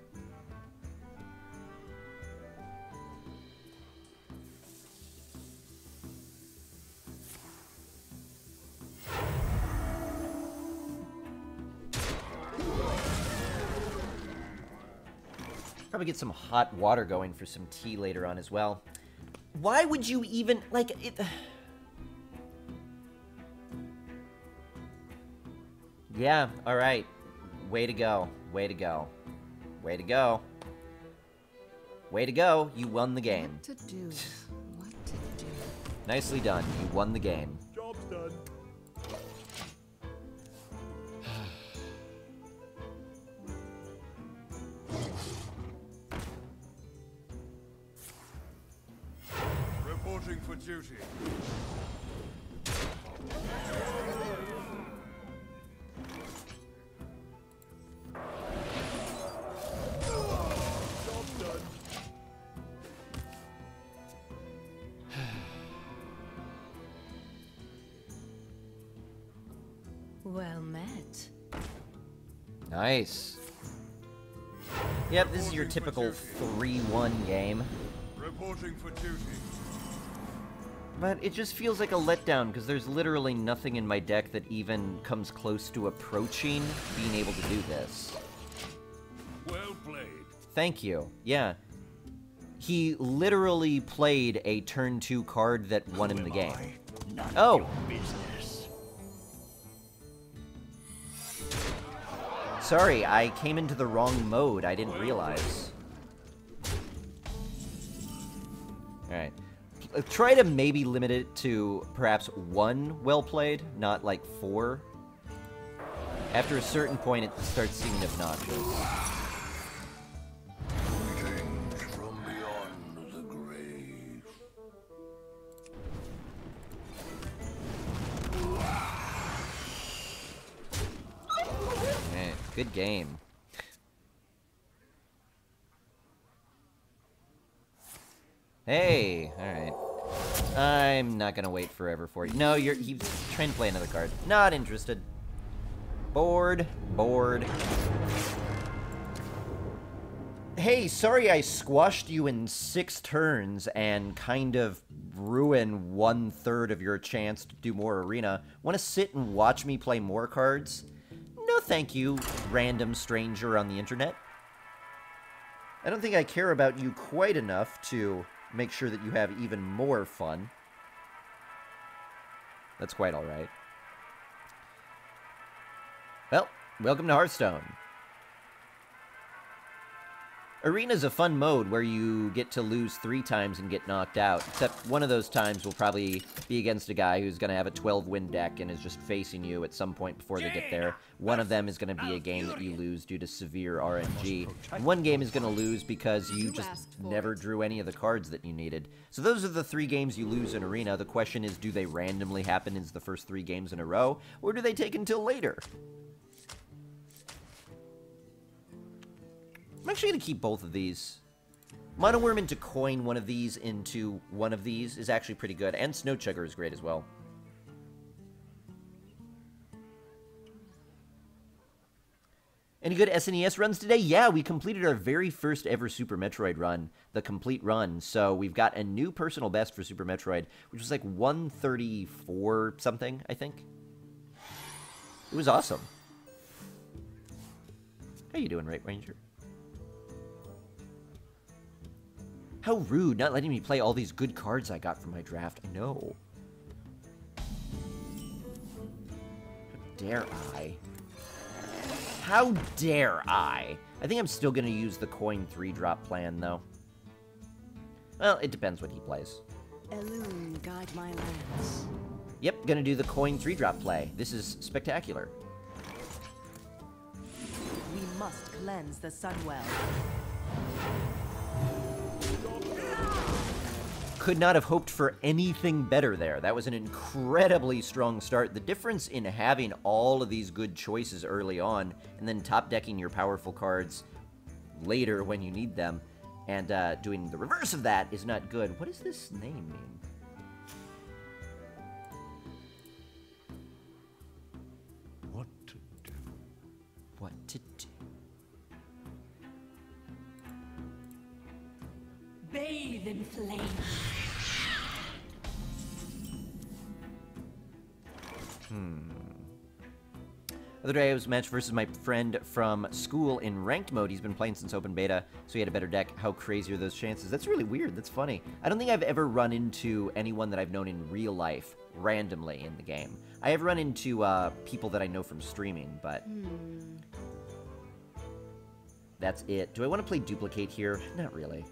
Probably get some hot water going for some tea later on as well. Why would you even, like, it... Yeah, alright. Way to go. Way to go. Way to go. Way to go. You won the game. What to do? What to do? Nicely done. You won the game. Job's done. Reporting for duty. Well met. Nice. Yep, this is your typical 3-1 game. Reporting for duty. But it just feels like a letdown, because there's literally nothing in my deck that even comes close to approaching being able to do this. Well played. Thank you. Yeah. He literally played a turn 2 card that won him the game. Oh! Sorry, I came into the wrong mode. I didn't realize. Alright. Try to maybe limit it to perhaps 1 well played, not like 4. After a certain point, it starts seeming obnoxious. From beyond the grave. Alright, good game. Hey, alright. I'm not gonna wait forever for you. No, he's trying to play another card. Not interested. Bored. Bored. Hey, sorry I squashed you in 6 turns and kind of ruin 1/3 of your chance to do more arena. Want to sit and watch me play more cards? No thank you, random stranger on the internet. I don't think I care about you quite enough to make sure that you have even more fun. That's quite alright. Well, welcome to Hearthstone. Arena's a fun mode where you get to lose 3 times and get knocked out, except one of those times will probably be against a guy who's going to have a 12-win deck and is just facing you at some point before they get there. One of them is going to be a game that you lose due to severe RNG. And one game is going to lose because you just never drew any of the cards that you needed. So those are the 3 games you lose in Arena. The question is, do they randomly happen in the first 3 games in a row, or do they take until later? I'm actually going to keep both of these. Monoworm into coin one of these into one of these is actually pretty good. And Snow Chugger is great as well. Any good SNES runs today? Yeah, we completed our very first ever Super Metroid run, the complete run. So we've got a new personal best for Super Metroid, which was like 134 something, I think. It was awesome. How you doing, Right Ranger? How rude, not letting me play all these good cards I got from my draft. I know. dare I? How dare I? I think I'm still going to use the coin 3-drop plan, though. Well, it depends what he plays. Elune, guide my lands. Yep, gonna do the coin 3-drop play. This is spectacular. We must cleanse the Sunwell. Could not have hoped for anything better there. That was an incredibly strong start. The difference in having all of these good choices early on and then top-decking your powerful cards later when you need them and doing the reverse of that is not good. What does this name mean? What to do? What to do? Bathe in flame. The other day I was matched versus my friend from school in ranked mode. He's been playing since open beta, so he had a better deck. How crazy are those chances? That's really weird. That's funny. I don't think I've ever run into anyone that I've known in real life randomly in the game. I have run into people that I know from streaming, but that's it. Do I want to play duplicate here? Not really.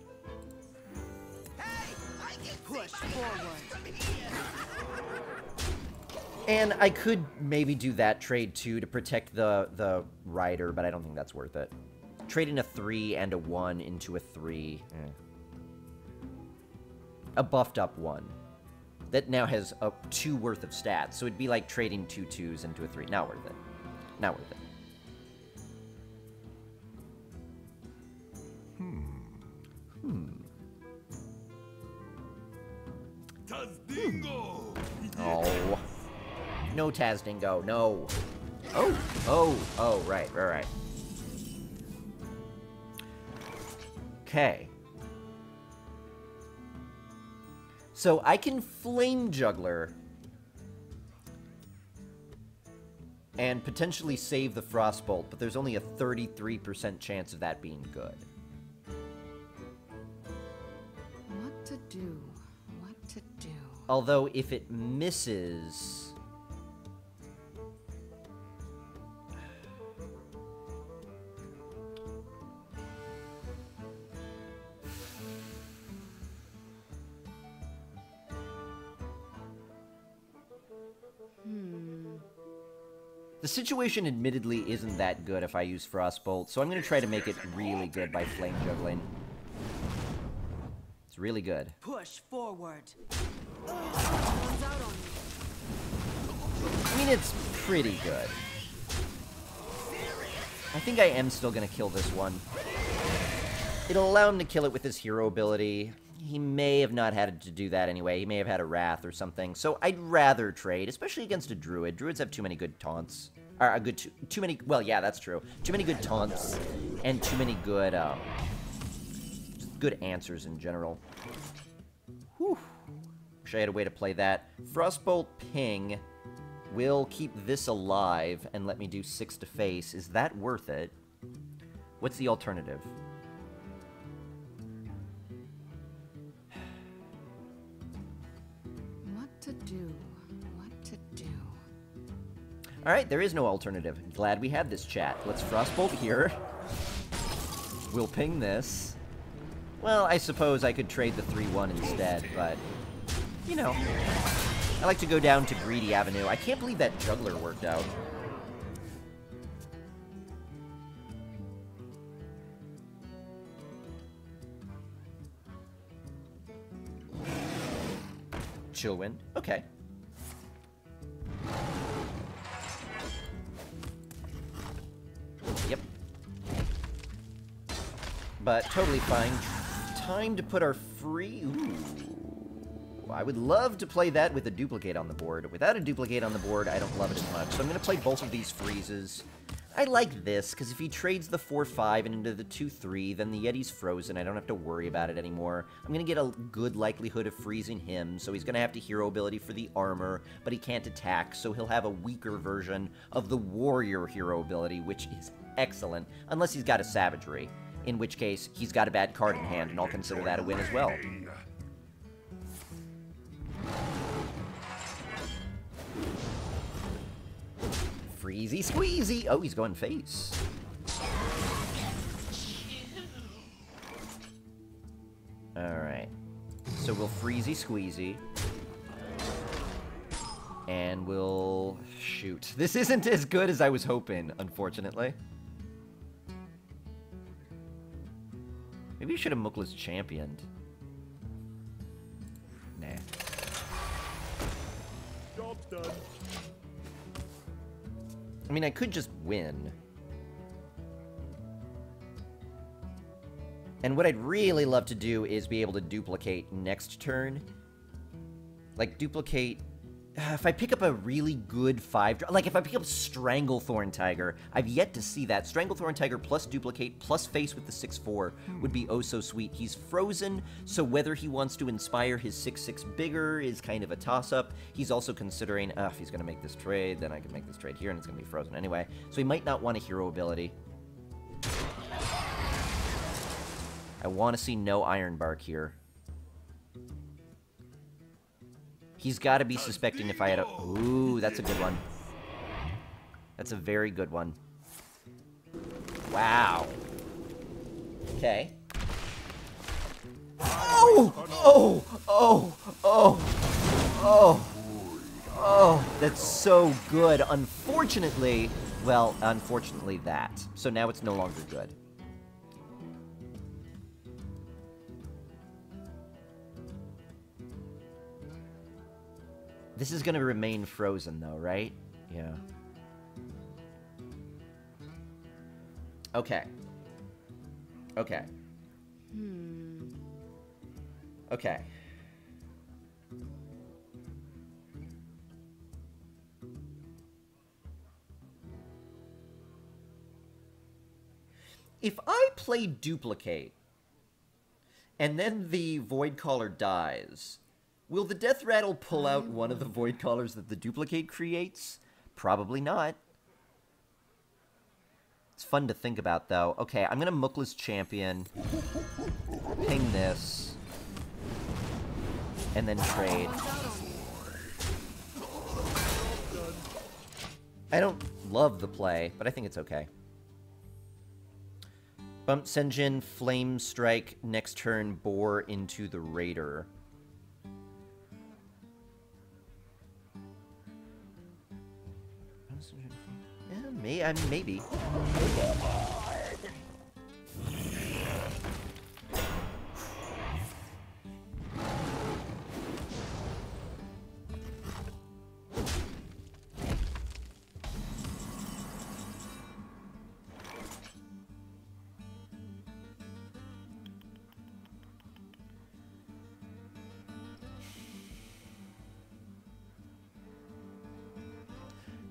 Hey, I can Push see my forward. house from here. And I could maybe do that trade too to protect the rider, but I don't think that's worth it. Trading a 3 and a 1 into a 3. A buffed up 1. That now has a 2 worth of stats, so it'd be like trading 2 2s into a 3. Not worth it. Not worth it. Tazdingo! Oh. No Tazdingo, no. Oh, right. Okay. So I can Flame Juggler and potentially save the Frostbolt, but there's only a 33% chance of that being good. What to do? What to do? Although, if it misses... The situation admittedly isn't that good if I use Frostbolt, so I'm going to try to make it really good by Flame Juggling. It's really good. Push forward. Runs out on me. I mean, it's pretty good. I think I am still going to kill this one. It'll allow him to kill it with his hero ability. He may have not had to do that anyway. He may have had a Wrath or something. So I'd rather trade, especially against a Druid. Druids have too many good taunts. Or too many... Well, yeah, that's true. Too many good taunts and too many good... just good answers in general. Whew. Wish I had a way to play that. Frostbolt Ping will keep this alive and let me do 6 to face. Is that worth it? What's the alternative? What to do? What to do? Alright, there is no alternative. Glad we had this chat. Let's Frostbolt here. We'll ping this. Well, I suppose I could trade the 3-1 instead, but... You know. I like to go down to Greedy Avenue. I can't believe that Juggler worked out. Chillwind. Okay. Yep. But totally fine. Time to put our free... Ooh. I would love to play that with a duplicate on the board. Without a duplicate on the board, I don't love it as much. So I'm going to play both of these freezes. I like this, because if he trades the 4-5 and into the 2-3, then the Yeti's frozen. I don't have to worry about it anymore. I'm going to get a good likelihood of freezing him, so he's going to have to hero ability for the armor, but he can't attack, so he'll have a weaker version of the warrior hero ability, which is excellent, unless he's got a savagery, in which case he's got a bad card in hand, and I'll consider that a win as well. Freezy squeezy! Oh, he's going face. Alright. So we'll freezy squeezy. And we'll... Shoot. This isn't as good as I was hoping, unfortunately. Maybe you should have Mookla's championed. Nah. Job's done. I mean, I could just win. And what I'd really love to do is be able to duplicate next turn. Like, duplicate... if I pick up a really good 5... Like, if I pick up Stranglethorn Tiger, I've yet to see that. Stranglethorn Tiger plus duplicate plus face with the 6/4 would be oh so sweet. He's frozen, so whether he wants to inspire his 6/6 bigger is kind of a toss-up. He's also considering, if he's going to make this trade, then I can make this trade here, and it's going to be frozen anyway. So he might not want a hero ability. I want to see no Ironbark here. He's got to be suspecting if I had a... Ooh, that's a good one. That's a very good one. Wow. Okay. Oh! Oh! Oh! Oh! Oh! Oh! That's so good. Unfortunately... Well, unfortunately that. So now it's no longer good. This is going to remain frozen, though, right? Yeah. Okay. Okay. Okay. If I play Duplicate, and then the Voidcaller dies... Will the Death Rattle pull out one of the Void Callers that the Duplicate creates? Probably not. It's fun to think about, though. Okay, I'm gonna Mookla's Champion. Ping this. And then trade. I don't love the play, but I think it's okay. Bump Senjin, Flame Strike, next turn, Boar into the Raider. Yeah, maybe.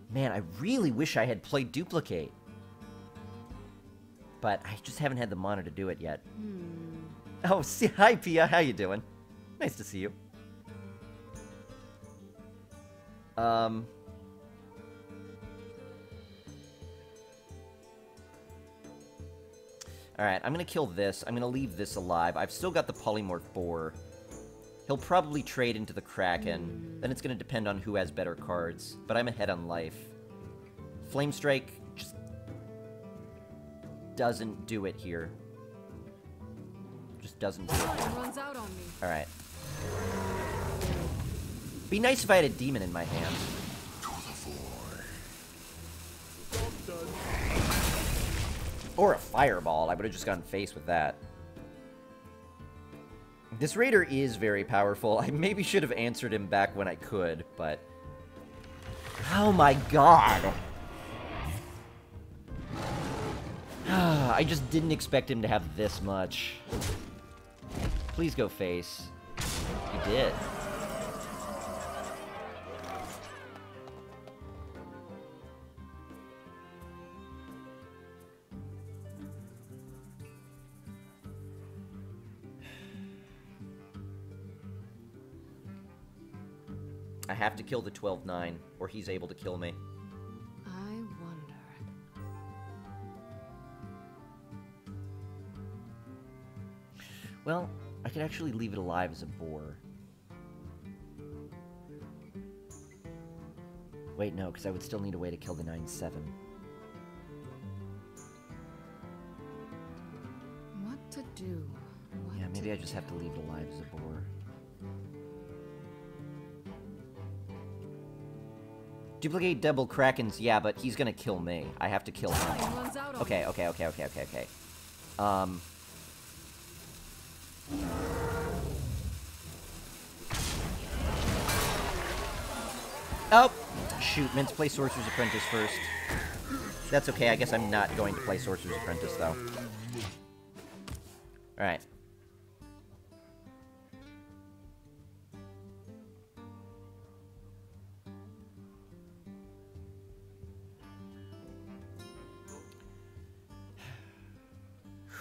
Man, I really wish I had played Duplicate. But I just haven't had the mana to do it yet. Oh, hi, Pia. How you doing? Nice to see you. Alright, I'm gonna kill this. I'm gonna leave this alive. I've still got the Polymorphed Boar. He'll probably trade into the Kraken. Then it's gonna depend on who has better cards. But I'm ahead on life. Flame Strike just doesn't do it here. Just doesn't do it here. Runs out on me. Alright. Be nice if I had a demon in my hand. Or a fireball. I would have just gone face with that. This Raider is very powerful. I maybe should have answered him back when I could, but... Oh my god! I just didn't expect him to have this much. Please go face. He did. I have to kill the 12-9, or he's able to kill me. I wonder. Well, I could actually leave it alive as a boar. Wait, no, because I would still need a way to kill the 9/7. What to do? What Yeah, maybe to I just have to leave it alive as a boar. Duplicate double Krakens, yeah, but he's gonna kill me. I have to kill him. Time runs out on Okay. Oh! Shoot, meant to play Sorcerer's Apprentice first. That's okay, I guess I'm not going to play Sorcerer's Apprentice, though. Alright.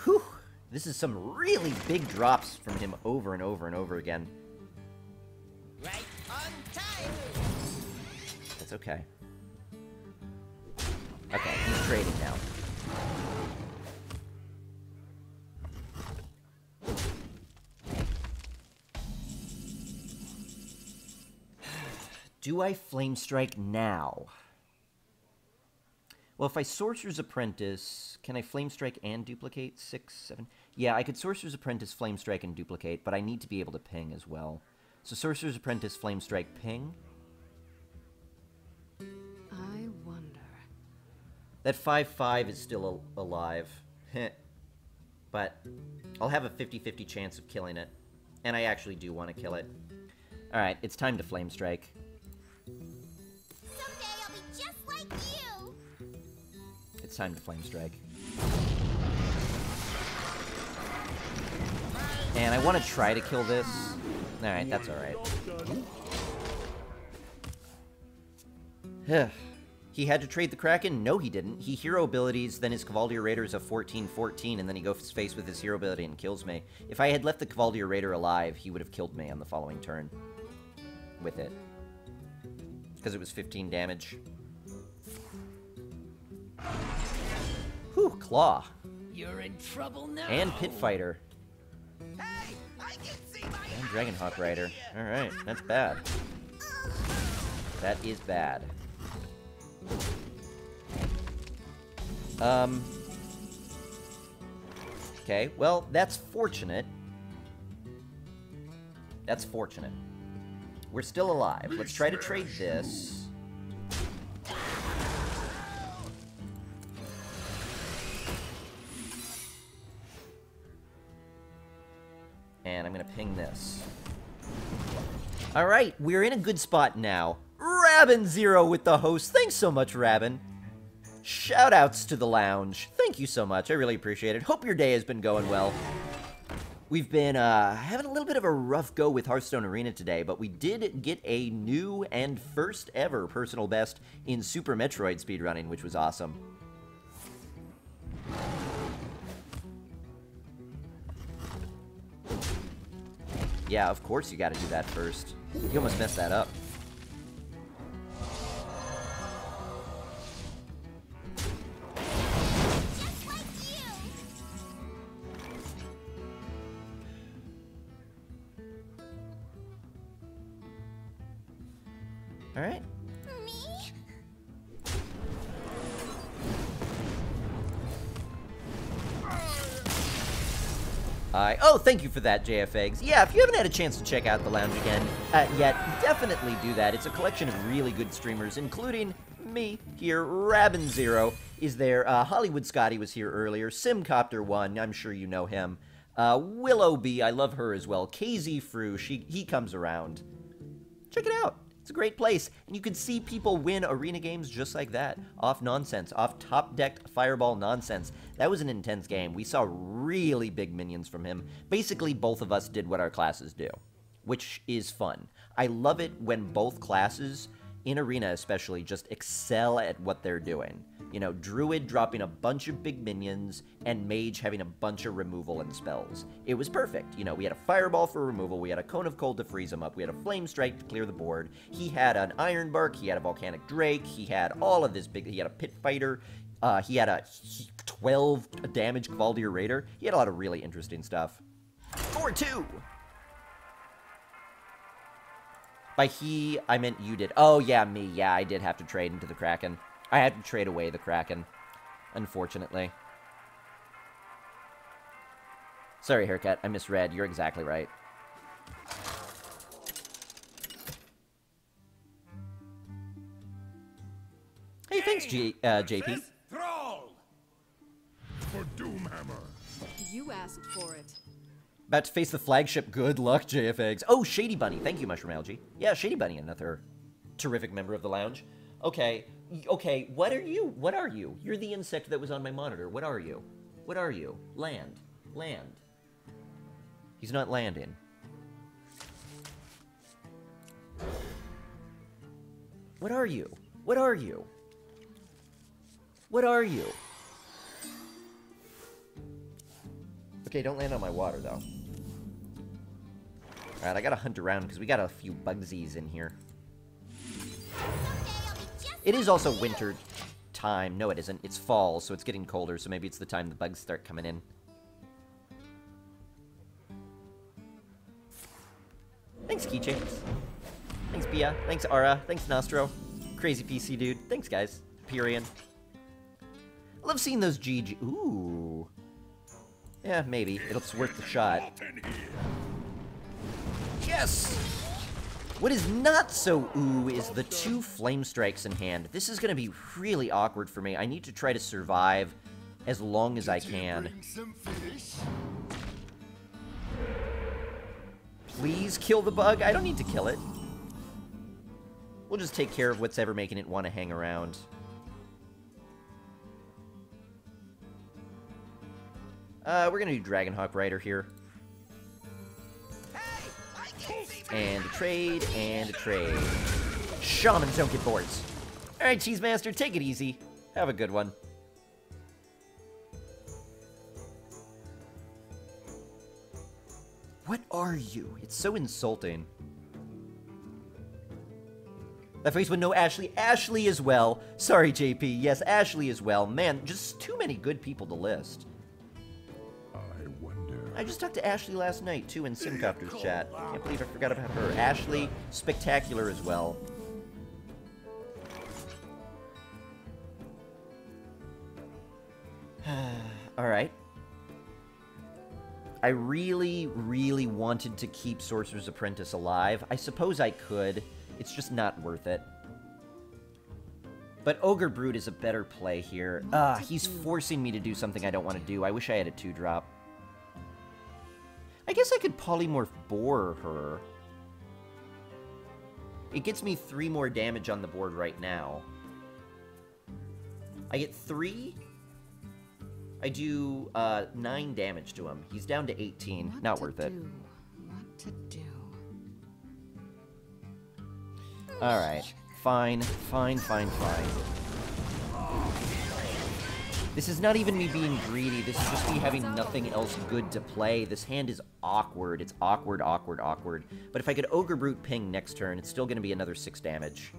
Whew! This is some really big drops from him over and over and over again. Right on time. That's okay. Okay, he's trading now. Do I Flame Strike now? Well, if I Sorcerer's Apprentice, can I Flame Strike and duplicate? 6, 7... Yeah, I could Sorcerer's Apprentice, Flame Strike, and duplicate, but I need to be able to ping as well. So Sorcerer's Apprentice, Flame Strike, ping. I wonder. That 5/5 is still alive. But I'll have a 50-50 chance of killing it. And I actually do want to kill it. Alright, it's time to Flame Strike. Someday I'll be just like you. It's time to Flame Strike. And I want to try to kill this. Alright, that's alright. He had to trade the Kraken? No, he didn't. He hero abilities, then his Cavalier Raider is a 14/14, and then he goes face with his hero ability and kills me. If I had left the Cavalier Raider alive, he would have killed me on the following turn. With it. Because it was 15 damage. Whew, Claw. You're in trouble now. And Pit Fighter. Hey, I can see my And house Dragonhawk from Rider. here. Alright, that's bad. That is bad. Okay, well, that's fortunate. That's fortunate. We're still alive. Let's try to trade this. And I'm gonna ping this. Alright, we're in a good spot now. Rabin0 with the host. Thanks so much, Rabin. Shoutouts to the lounge. Thank you so much. I really appreciate it. Hope your day has been going well. We've been having a little bit of a rough go with Hearthstone Arena today, but we did get a new and first ever personal best in Super Metroid speedrunning, which was awesome. Yeah, of course you gotta do that first. You almost messed that up. Just like you. Alright. Me? Oh, thank you for that, JFEggs. Yeah, if you haven't had a chance to check out the lounge again yet, definitely do that. It's a collection of really good streamers, including me here. Rabin0 is there. Hollywood Scotty was here earlier. Simcopter1, I'm sure you know him. Willow B, I love her as well. KZ Fru, he comes around. Check it out. It's a great place, and you can see people win arena games just like that. Off nonsense, off top-decked fireball nonsense. That was an intense game. We saw really big minions from him. Basically, both of us did what our classes do, which is fun. I love it when both classes, in arena especially, just excel at what they're doing. You know, Druid dropping a bunch of big minions, and Mage having a bunch of removal and spells. It was perfect. You know, we had a Fireball for removal, we had a Cone of Cold to freeze him up, we had a Flame Strike to clear the board, he had an Iron Bark, he had a Volcanic Drake, he had all of this big, he had a Pit Fighter, he had a 12 damage Cavalier Raider, he had a lot of really interesting stuff. 4-2! By he, I meant you did. Oh, yeah, me. Yeah, I did have to trade into the Kraken. I had to trade away the Kraken, unfortunately. Sorry, Haircut. I misread. You're exactly right. Hey, thanks, JP. Thrall! For Doomhammer. You asked for it. About to face the flagship. Good luck, JFX. Oh, Shady Bunny. Thank you, Mushroom Algae. Yeah, Shady Bunny, another terrific member of the lounge. Okay, okay, what are you? What are you? You're the insect that was on my monitor. What are you? What are you? Land. Land. He's not landing. What are you? What are you? What are you? Okay, don't land on my water, though. Alright, I gotta hunt around, because we got a few bugsies in here. It is also winter time. No, it isn't. It's fall, so it's getting colder, so maybe it's the time the bugs start coming in. Thanks, Keychains. Thanks, Bia. Thanks, Ara. Thanks, Nostro. Crazy PC dude. Thanks, guys. Pyrian. I love seeing those GG. Ooh. Yeah, maybe. It's worth the shot. Yes! What is not so ooh is the 2 flame strikes in hand. This is going to be really awkward for me. I need to try to survive as long as I can. Please kill the bug. I don't need to kill it. We'll just take care of what's ever making it want to hang around. We're gonna do Dragonhawk Rider here. And a trade, and a trade. Shamans don't get boards. Alright, Cheese Master, take it easy. Have a good one. What are you? It's so insulting. That face with no Ashley. Ashley as well. Sorry, JP. Yes, Ashley as well. Man, just too many good people to list. I just talked to Ashley last night, too, in Simcopter's chat. Can't believe I forgot about her. Ashley, spectacular as well. Alright. I really, really wanted to keep Sorcerer's Apprentice alive. I suppose I could. It's just not worth it. But Ogre Brood is a better play here. He's forcing me to do something I don't want to do. I wish I had a 2-drop. I guess I could Polymorphed Boar her. It gets me 3 more damage on the board right now. I get 3. I do 9 damage to him. He's down to 18. Not worth it. What to do? Alright. Fine. Fine, fine, fine. This is not even me being greedy. This is just me having nothing else good to play. This hand is awkward. It's awkward, awkward, awkward. But if I could Ogre Brute ping next turn, it's still going to be another 6 damage.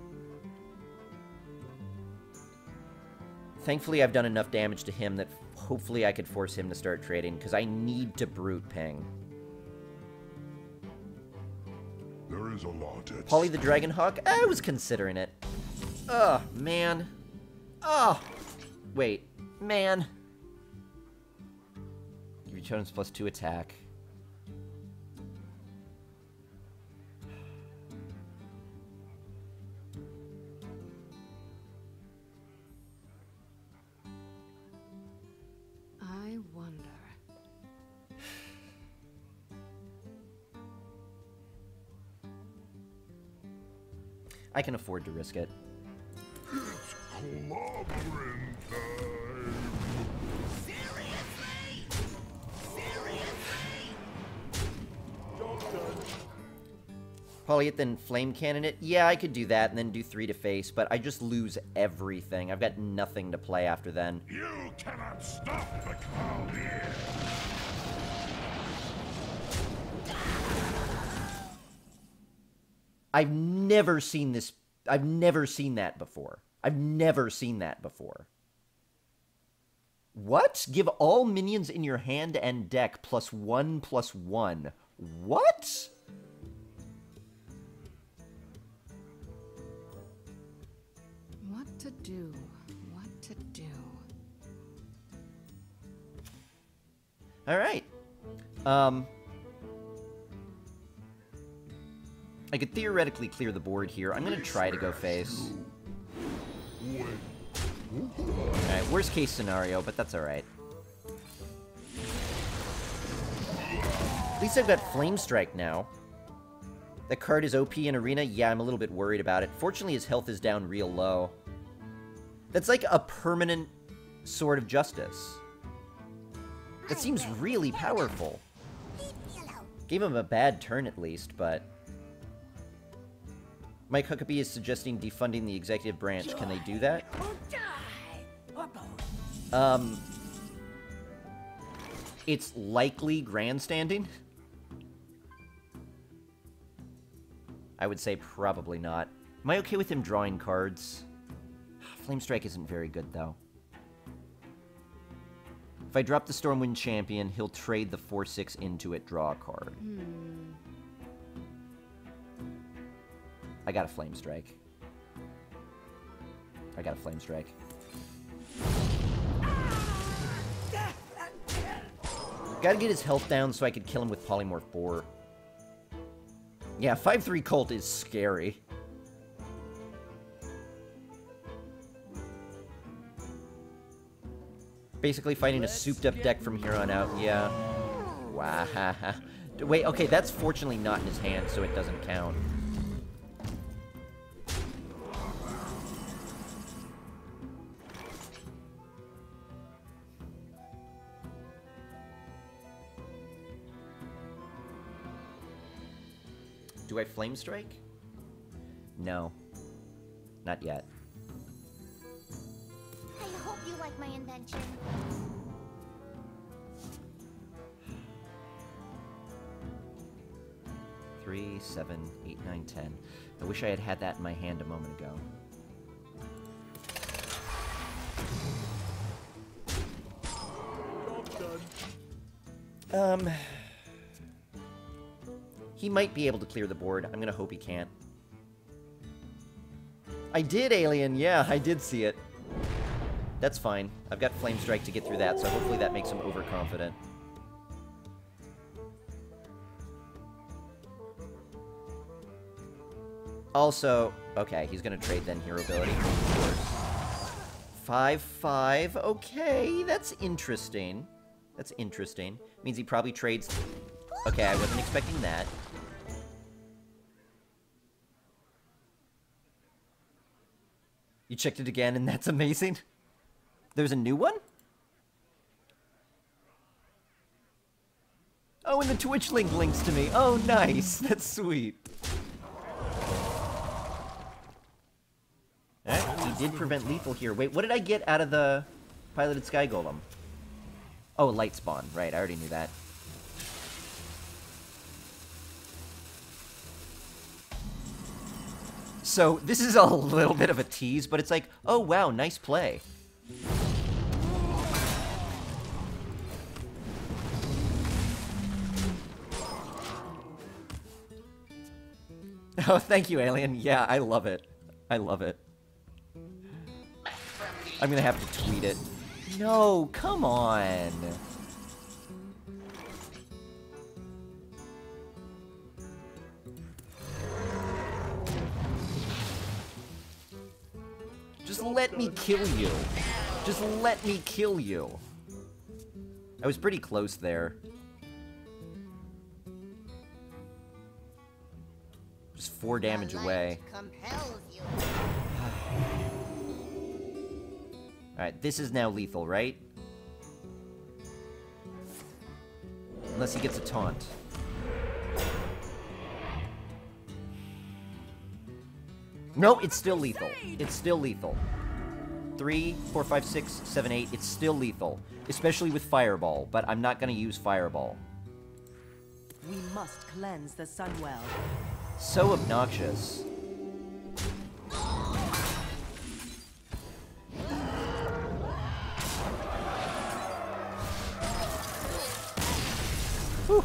Thankfully, I've done enough damage to him that hopefully I could force him to start trading, because I need to Brute ping. There is a lot at Polly the Dragonhawk? I was considering it. Ugh, man. Ugh. Wait. Man. Returns +2 attack. I wonder. I can afford to risk it. It's clobbering time. Seriously? Seriously? Polly it, then Flame Cannon it? Yeah, I could do that and then do 3 to face, but I just lose everything. I've got nothing to play after then. You cannot stop the cloud here. I've never seen this. I've never seen that before. I've never seen that before. What? Give all minions in your hand and deck +1/+1. What? do? What to do? All right. I could theoretically clear the board here. I'm gonna try to go face. Alright, worst case scenario, but that's alright. At least I've got Flame Strike now. That card is OP in Arena? Yeah, I'm a little bit worried about it. Fortunately, his health is down real low. That's like a permanent Sword of Justice. That seems really powerful. Gave him a bad turn at least, but... Mike Huckabee is suggesting defunding the executive branch. Can they do that? It's likely grandstanding. I would say probably not. Am I okay with him drawing cards? Flame Strike isn't very good, though. If I drop the Stormwind Champion, he'll trade the 4/6 into it, draw a card. I got a Flame Strike. I got a Flame Strike. Gotta get his health down so I could kill him with Polymorphed Boar. Yeah, 5/3 Cult is scary. Basically fighting a souped-up deck from here on out, yeah. Wow. Wait, okay, that's fortunately not in his hand, so it doesn't count. Do I Flame Strike? No. Not yet. I hope you like my invention. Three, 7, 8, 9, 10. I wish I had had that in my hand a moment ago. He might be able to clear the board. I'm gonna hope he can't. I did, Alien! Yeah, I did see it. That's fine. I've got Flame Strike to get through that, so hopefully that makes him overconfident. Also, okay, he's gonna trade then Hero Ability. 5/5. Okay, that's interesting. That's interesting. Means he probably trades... Okay, I wasn't expecting that. You checked it again, and that's amazing. There's a new one? Oh, and the Twitch link links to me. Oh, nice. That's sweet. Alright, he did prevent lethal here. Wait, what did I get out of the Piloted Sky Golem? Oh, Light Spawn. Right, I already knew that. So, this is a little bit of a tease, but it's like, oh wow, nice play. Oh, thank you, Alien. Yeah, I love it. I love it. I'm gonna have to tweet it. No, come on. Just let me kill you. Just let me kill you. I was pretty close there. Just 4 damage away. Alright, this is now lethal, right? Unless he gets a taunt. No, it's still lethal. It's still lethal. 3, 4, 5, 6, 7, 8. It's still lethal. Especially with Fireball, but I'm not going to use Fireball. We must cleanse the Sunwell. So obnoxious. Whew.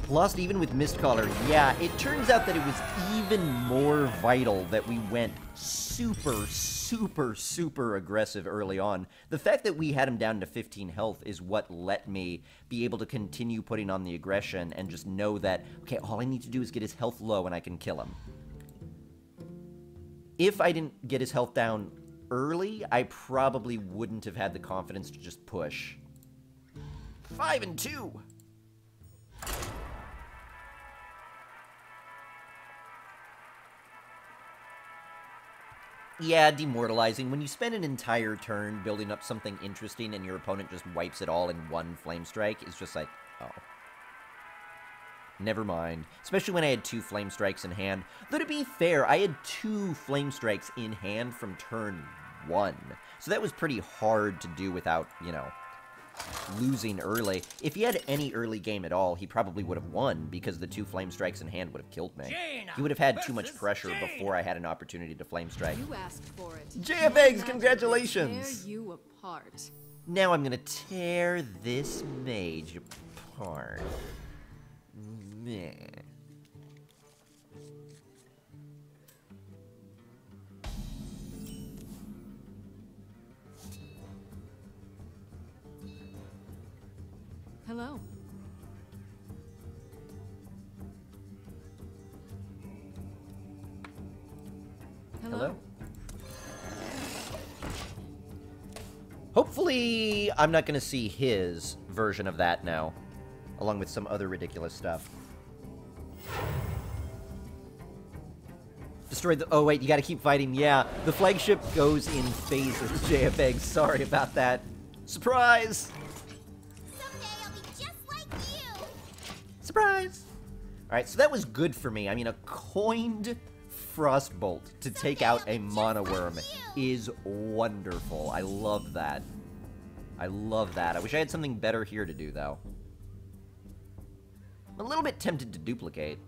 Lost even with Mistcaller. Yeah, it turns out that it was even more vital that we went super aggressive early on. The fact that we had him down to 15 health is what let me be able to continue putting on the aggression and just know that, okay, all I need to do is get his health low and I can kill him. If I didn't get his health down early, I probably wouldn't have had the confidence to just push. 5 and 2! Yeah, demoralizing. When you spend an entire turn building up something interesting and your opponent just wipes it all in one flame strike, it's just like, oh. Never mind. Especially when I had 2 flame strikes in hand. Though to be fair, I had 2 flame strikes in hand from turn 1. So that was pretty hard to do without, you know, losing early. If he had any early game at all, he probably would have won because the 2 flame strikes in hand would have killed me. Jaina He would have had too much versus pressure Jaina. before I had an opportunity to flame strike. You asked for it. JFX, congratulations! Tear you apart. Now I'm gonna tear this mage apart. Meh. Hello. Hello? Hopefully, I'm not gonna see his version of that now, along with some other ridiculous stuff. Destroy the... Oh, wait, you gotta keep fighting. Yeah, the flagship goes in phases, JFX. Sorry about that. Surprise! Someday I'll be just like you. Surprise! Alright, so that was good for me. I mean, a coined Frostbolt to take out a Mana Worm is wonderful. I love that. I love that. I wish I had something better here to do, though. I'm a little bit tempted to duplicate.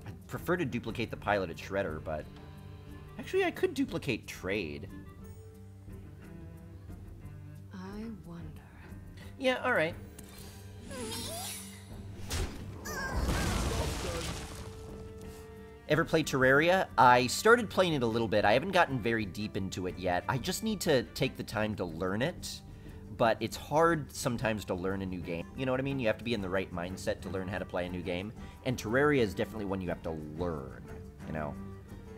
I'd prefer to duplicate the piloted Shredder, but... Actually, I could duplicate Trade. I wonder. Yeah, alright. Ever play Terraria? I started playing it a little bit. I haven't gotten very deep into it yet. I just need to take the time to learn it. But it's hard sometimes to learn a new game. You know what I mean? You have to be in the right mindset to learn how to play a new game. And Terraria is definitely one you have to learn, you know?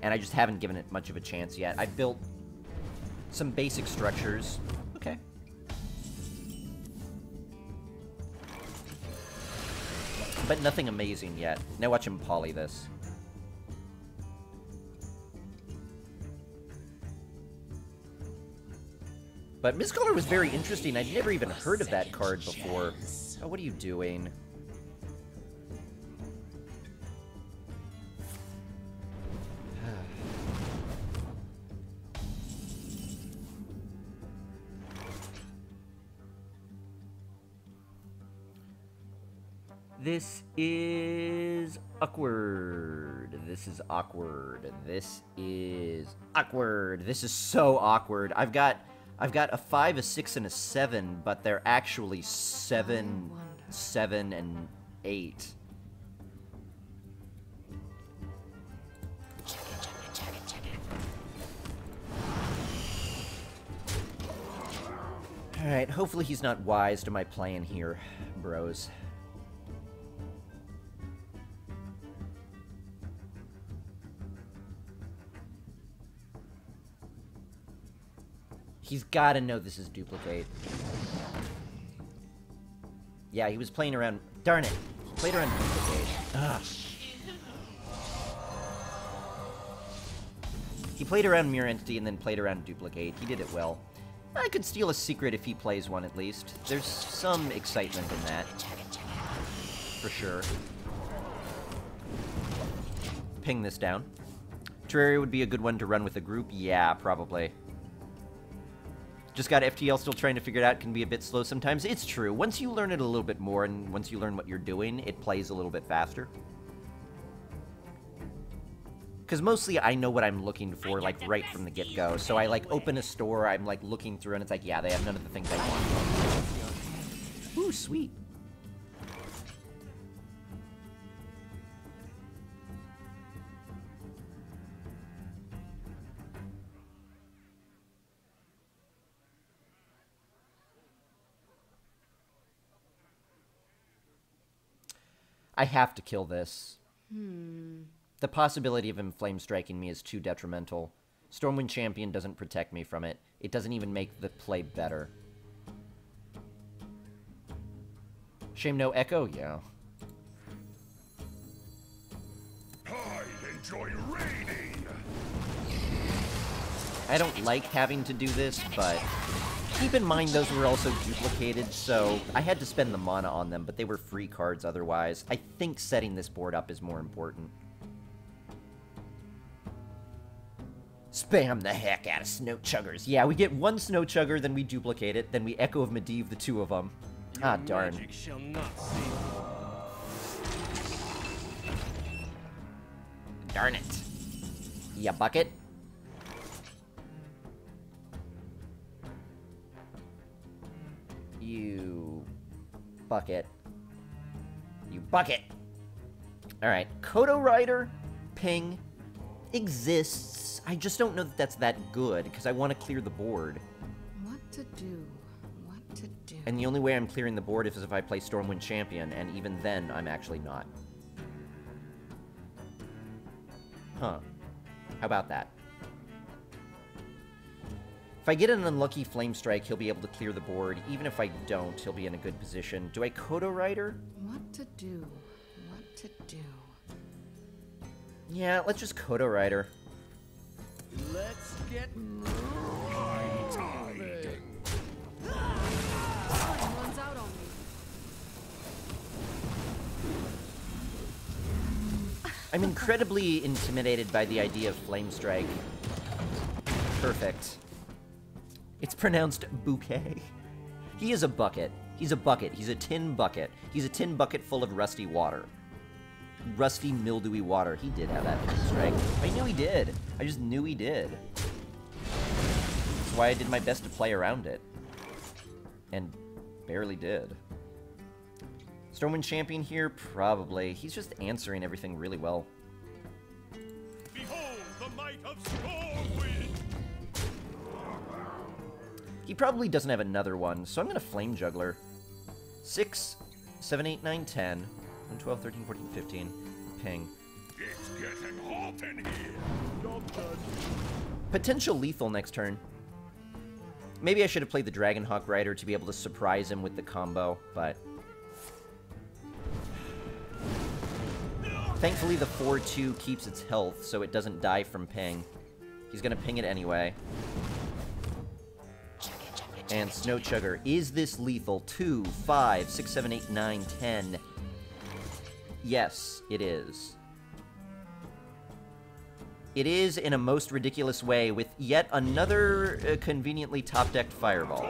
And I just haven't given it much of a chance yet. I've built some basic structures. Okay. But nothing amazing yet. Now watch him poly this. But Mistcaller was very interesting. I'd never even heard of that card before. Oh, what are you doing? This is awkward. This is awkward. This is awkward. This is so awkward. I've got a 5, a 6, and a 7, but they're actually 7, 7, and 8. Alright, hopefully he's not wise to my plan here, bros. He's gotta know this is duplicate. Yeah, he was playing around... Darn it! He played around duplicate. Ugh. He played around Mirror Entity and then played around duplicate. He did it well. I could steal a secret if he plays one, at least. There's some excitement in that. For sure. Ping this down. Terraria would be a good one to run with a group? Yeah, probably. Just got FTL, still trying to figure it out, can be a bit slow sometimes. It's true. Once you learn it a little bit more, and once you learn what you're doing, it plays a little bit faster. Because mostly I know what I'm looking for, like, right from the get-go. So I, like, open a store, I'm, like, looking through, and it's like, yeah, they have none of the things I want. Ooh, sweet. I have to kill this. The possibility of him flame striking me is too detrimental. Stormwind Champion doesn't protect me from it. It doesn't even make the play better. Shame no echo? Yeah. I enjoy raiding. I don't like having to do this, but keep in mind those were also duplicated, so I had to spend the mana on them, but they were free cards otherwise. I think setting this board up is more important. Spam the heck out of Snow Chuggers. Yeah, we get one Snow Chugger, then we duplicate it, then we Echo of Medivh the two of them. Ah, darn. Magic shall not save. Darn it. Ya bucket. You bucket. You bucket. Alright, Kodo Rider, ping, exists. I just don't know that that's that good, because I want to clear the board. What to do? What to do? And the only way I'm clearing the board is if I play Stormwind Champion, and even then, I'm actually not. Huh. How about that? If I get an unlucky Flame Strike, he'll be able to clear the board. Even if I don't, he'll be in a good position. Do I Kodo Rider? What to do? What to do? Yeah, let's just Kodo Rider. Let's get High-tide. Time runs out on me. I'm incredibly intimidated by the idea of Flame Strike. Perfect. It's pronounced bouquet. He is a bucket. He's a bucket. He's a tin bucket. He's a tin bucket full of rusty water. Rusty, mildewy water. He did have that Flame Strike. I knew he did. I just knew he did. That's why I did my best to play around it. And barely did. Stormwind Champion here? Probably. He's just answering everything really well. Behold the might of Stormwind. He probably doesn't have another one, so I'm going to Flame Juggler. 6, 7, 8, 9, 10, 11, 12, 13, 14, 15. Ping. It's getting hot in here. Potential lethal next turn. Maybe I should have played the Dragonhawk Rider to be able to surprise him with the combo, but... Thankfully, the 4-2 keeps its health, so it doesn't die from ping. He's going to ping it anyway. And Snow Chugger. Is this lethal? 2, 5, 6, 7, 8, 9, 10. Yes, it is. It is in a most ridiculous way with yet another conveniently top-decked Fireball.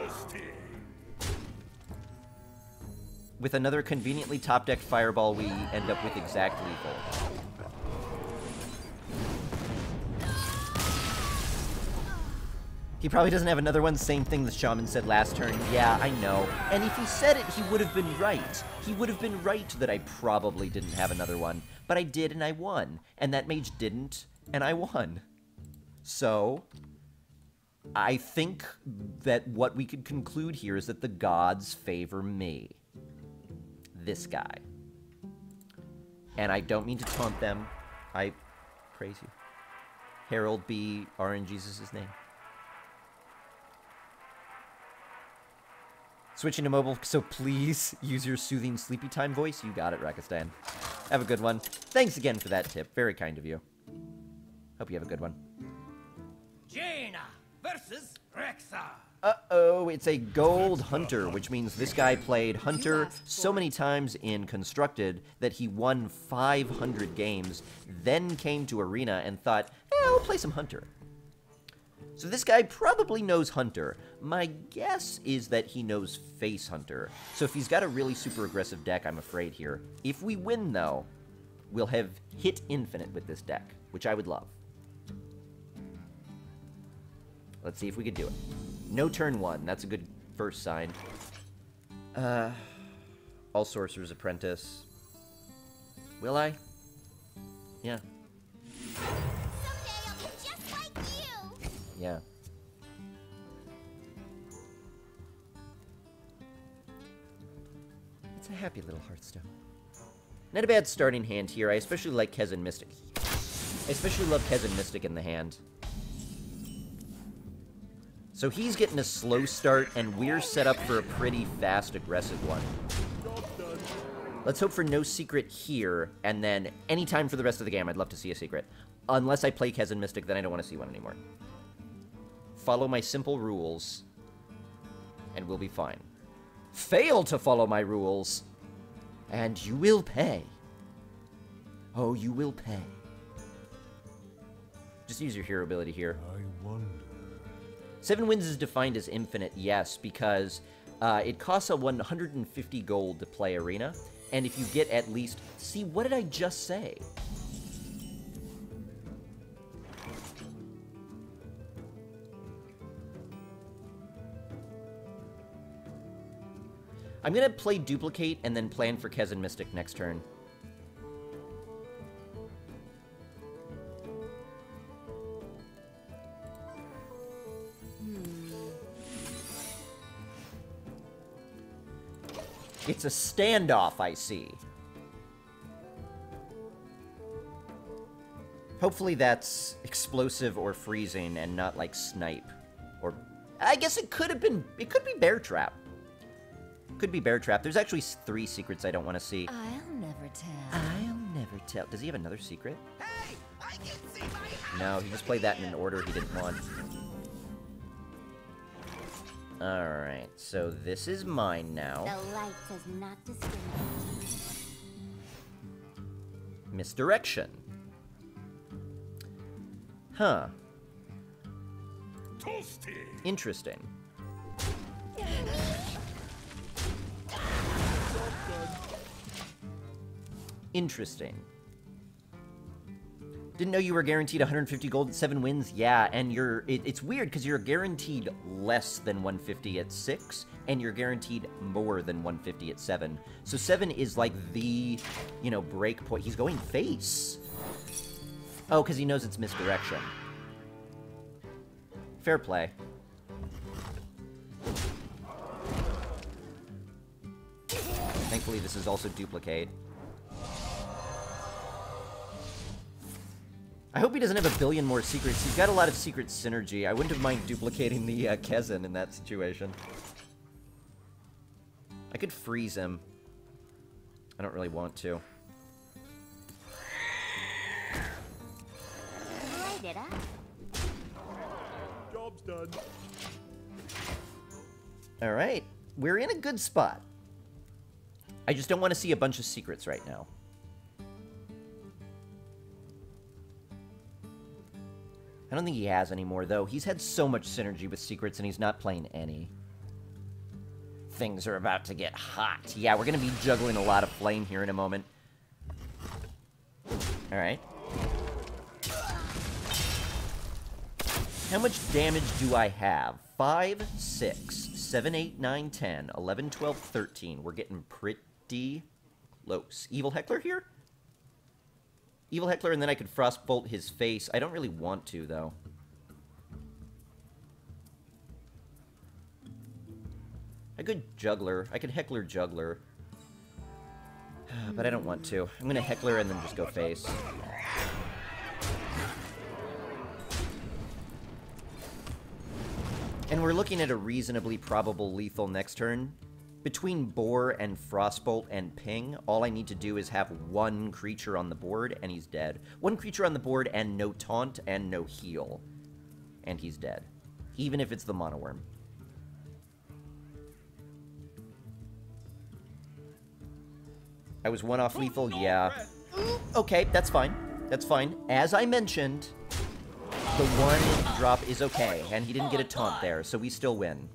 With another conveniently top-decked Fireball, we end up with exact lethal. He probably doesn't have another one. Same thing the Shaman said last turn. Yeah, I know. And if he said it, he would have been right. He would have been right that I probably didn't have another one. But I did, and I won. And that mage didn't, and I won. So, I think that what we could conclude here is that the gods favor me. This guy. And I don't mean to taunt them. I praise you. Harold B. RNG's is his name. Switching to mobile, so please use your soothing sleepy time voice. You got it, Rakistan. Have a good one. Thanks again for that tip. Very kind of you. Hope you have a good one. Jaina versus Rexa. Uh-oh, it's a gold hunter, which means this guy played hunter so many times in Constructed that he won 500 games, then came to Arena and thought, I'll play some hunter. So this guy probably knows Hunter. My guess is that he knows Face Hunter. So if he's got a really super aggressive deck, I'm afraid here. If we win, though, we'll have hit infinite with this deck, which I would love. Let's see if we could do it. No turn one. That's a good first sign. All Sorcerer's Apprentice. Will I? Yeah. Someday I'll be just like you. Yeah. It's a happy little Hearthstone. Not a bad starting hand here. I especially like Kez and Mystic. I especially love Kez and Mystic in the hand. So he's getting a slow start, and we're set up for a pretty fast, aggressive one. Let's hope for no secret here, and then anytime for the rest of the game, I'd love to see a secret. Unless I play Kez and Mystic, then I don't want to see one anymore. Follow my simple rules, and we'll be fine. Fail to follow my rules, and you will pay. Oh, you will pay. Just use your hero ability here. I wonder. 7 Winds is defined as infinite, yes, because it costs a 150 gold to play Arena, and if you get at least... See, what did I just say? I'm gonna play Duplicate and then plan for Kez and Mystic next turn. It's a standoff, I see. Hopefully that's explosive or freezing and not like snipe. Or, I guess it could have been, it could be Bear Trap. Could be Bear Trap. There's actually 3 secrets I don't want to see. I'll never tell. I'll never tell. Does he have another secret? Hey, I can see my house. No, he just played that in an order he didn't want. Alright, so this is mine now. The light does not discriminate. Misdirection. Huh. Toasty. Interesting. Interesting. Didn't know you were guaranteed 150 gold at 7 wins. Yeah, and it's weird because you're guaranteed less than 150 at 6, and you're guaranteed more than 150 at 7. So 7 is like the, you know, break point. He's going face. Oh, because he knows it's misdirection. Fair play. Thankfully, this is also Duplicate. I hope he doesn't have a billion more secrets. He's got a lot of secret synergy. I wouldn't have mind duplicating the Kezin in that situation. I could freeze him. I don't really want to. Light it up. Job's done. Alright. We're in a good spot. I just don't want to see a bunch of secrets right now. I don't think he has any more, though. He's had so much synergy with secrets, and he's not playing any. Things are about to get hot. Yeah, we're going to be juggling a lot of flame here in a moment. Alright. How much damage do I have? 5, 6, 7, 8, 9, 10, 11, 12, 13. We're getting pretty close. Evil Heckler here? Evil Heckler, and then I could Frostbolt his face. I don't really want to, though. I could Juggler. I could Heckler Juggler. But I don't want to. I'm gonna Heckler and then just go face. And we're looking at a reasonably probable lethal next turn. Between Boar and Frostbolt and Ping, all I need to do is have 1 creature on the board, and he's dead. 1 creature on the board and no taunt and no heal. And he's dead. Even if it's the Mono Worm. I was 1 off lethal, yeah. Okay, that's fine. That's fine. As I mentioned, the 1 drop is okay, and he didn't get a taunt there, so we still win.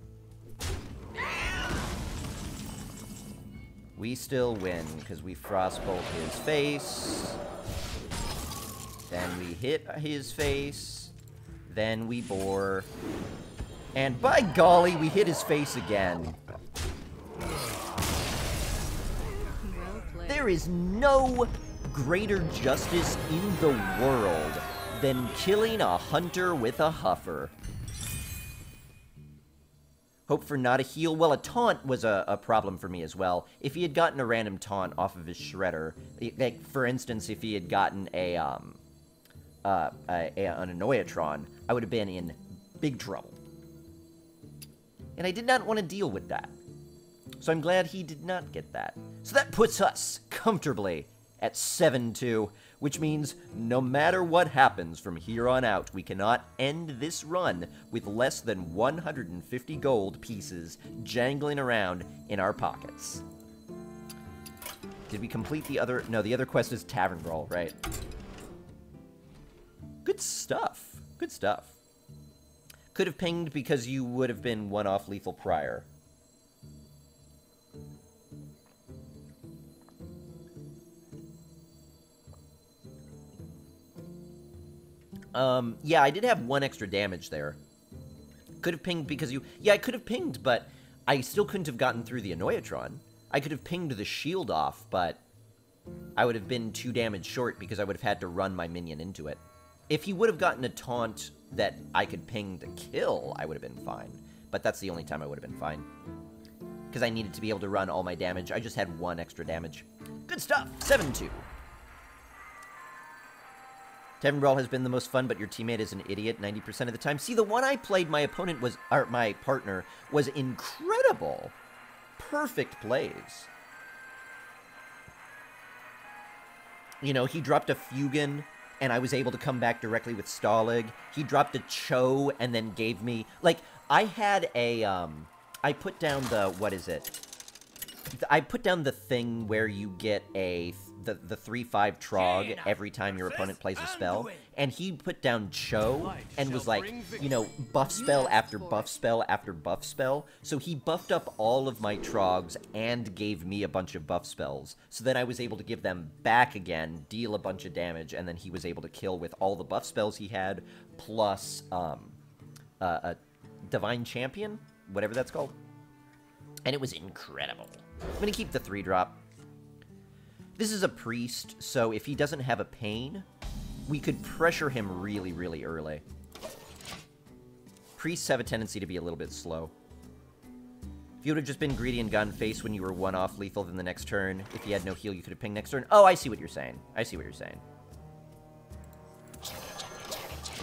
We still win, because we Frostbolt his face. Then we hit his face. Then we Boar. And by golly, we hit his face again. There is no greater justice in the world than killing a hunter with a huffer. Hope for not a heal. Well, a taunt was a problem for me as well. If he had gotten a random taunt off of his shredder, like, for instance, if he had gotten an Annoyatron, I would have been in big trouble. And I did not want to deal with that. So I'm glad he did not get that. So that puts us comfortably at 7-2, which means no matter what happens from here on out, we cannot end this run with less than 150 gold pieces jangling around in our pockets. Did we complete the other... No, the other quest is Tavern Brawl, right? Good stuff. Good stuff. Could have pinged because you would have been one off lethal prior. Yeah, I did have 1 extra damage there. Could have pinged because you... Yeah, I could have pinged, but I still couldn't have gotten through the Annoyatron. I could have pinged the shield off, but I would have been 2 damage short because I would have had to run my minion into it. If he would have gotten a taunt that I could ping to kill, I would have been fine. But that's the only time I would have been fine. Because I needed to be able to run all my damage. I just had 1 extra damage. Good stuff! 7-2. Tavern Brawl has been the most fun, but your teammate is an idiot 90% of the time. See, the one I played, my opponent was... Or my partner was incredible. Perfect plays. You know, he dropped a Fugan, and I was able to come back directly with Stalag. He dropped a Cho, and then gave me... Like, I had a, I put down the... What is it? I put down the thing where you get a... The 3/5 Trog every time your opponent plays a spell. And he put down Cho, and was like, you know, buff spell after buff spell after buff spell. So he buffed up all of my Trogs, and gave me a bunch of buff spells. So then I was able to give them back again, deal a bunch of damage, and then he was able to kill with all the buff spells he had, plus, a Divine Champion? Whatever that's called. And it was incredible. I'm gonna keep the 3-drop. This is a priest, so if he doesn't have a pain, we could pressure him really, really early. Priests have a tendency to be a little bit slow. If you would have just been greedy and gone face when you were 1 off lethal, then the next turn, if he had no heal, you could have pinged next turn. Oh, I see what you're saying. I see what you're saying.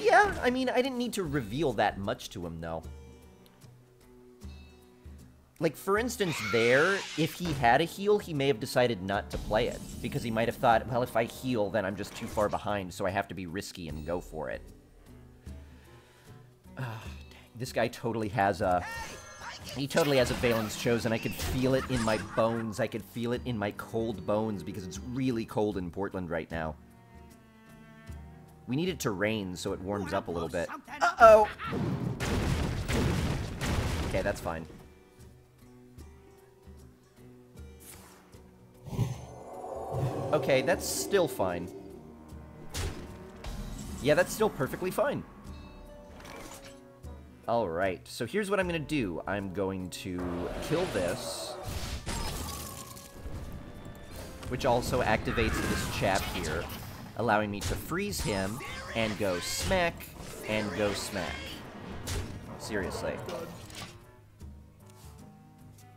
Yeah, I mean, I didn't need to reveal that much to him, though. Like, for instance, there, if he had a heal, he may have decided not to play it. Because he might have thought, well, if I heal, then I'm just too far behind, so I have to be risky and go for it. Dang. This guy totally has a... He totally has a Valen's Chosen. I could feel it in my bones. I could feel it in my cold bones, because it's really cold in Portland right now. We need it to rain, so it warms up a little bit. Uh-oh! Okay, that's fine. Okay, that's still fine. Yeah, that's still perfectly fine. Alright, so here's what I'm gonna do. I'm going to kill this, which also activates this chap here, allowing me to freeze him, and go smack, and go smack. Seriously.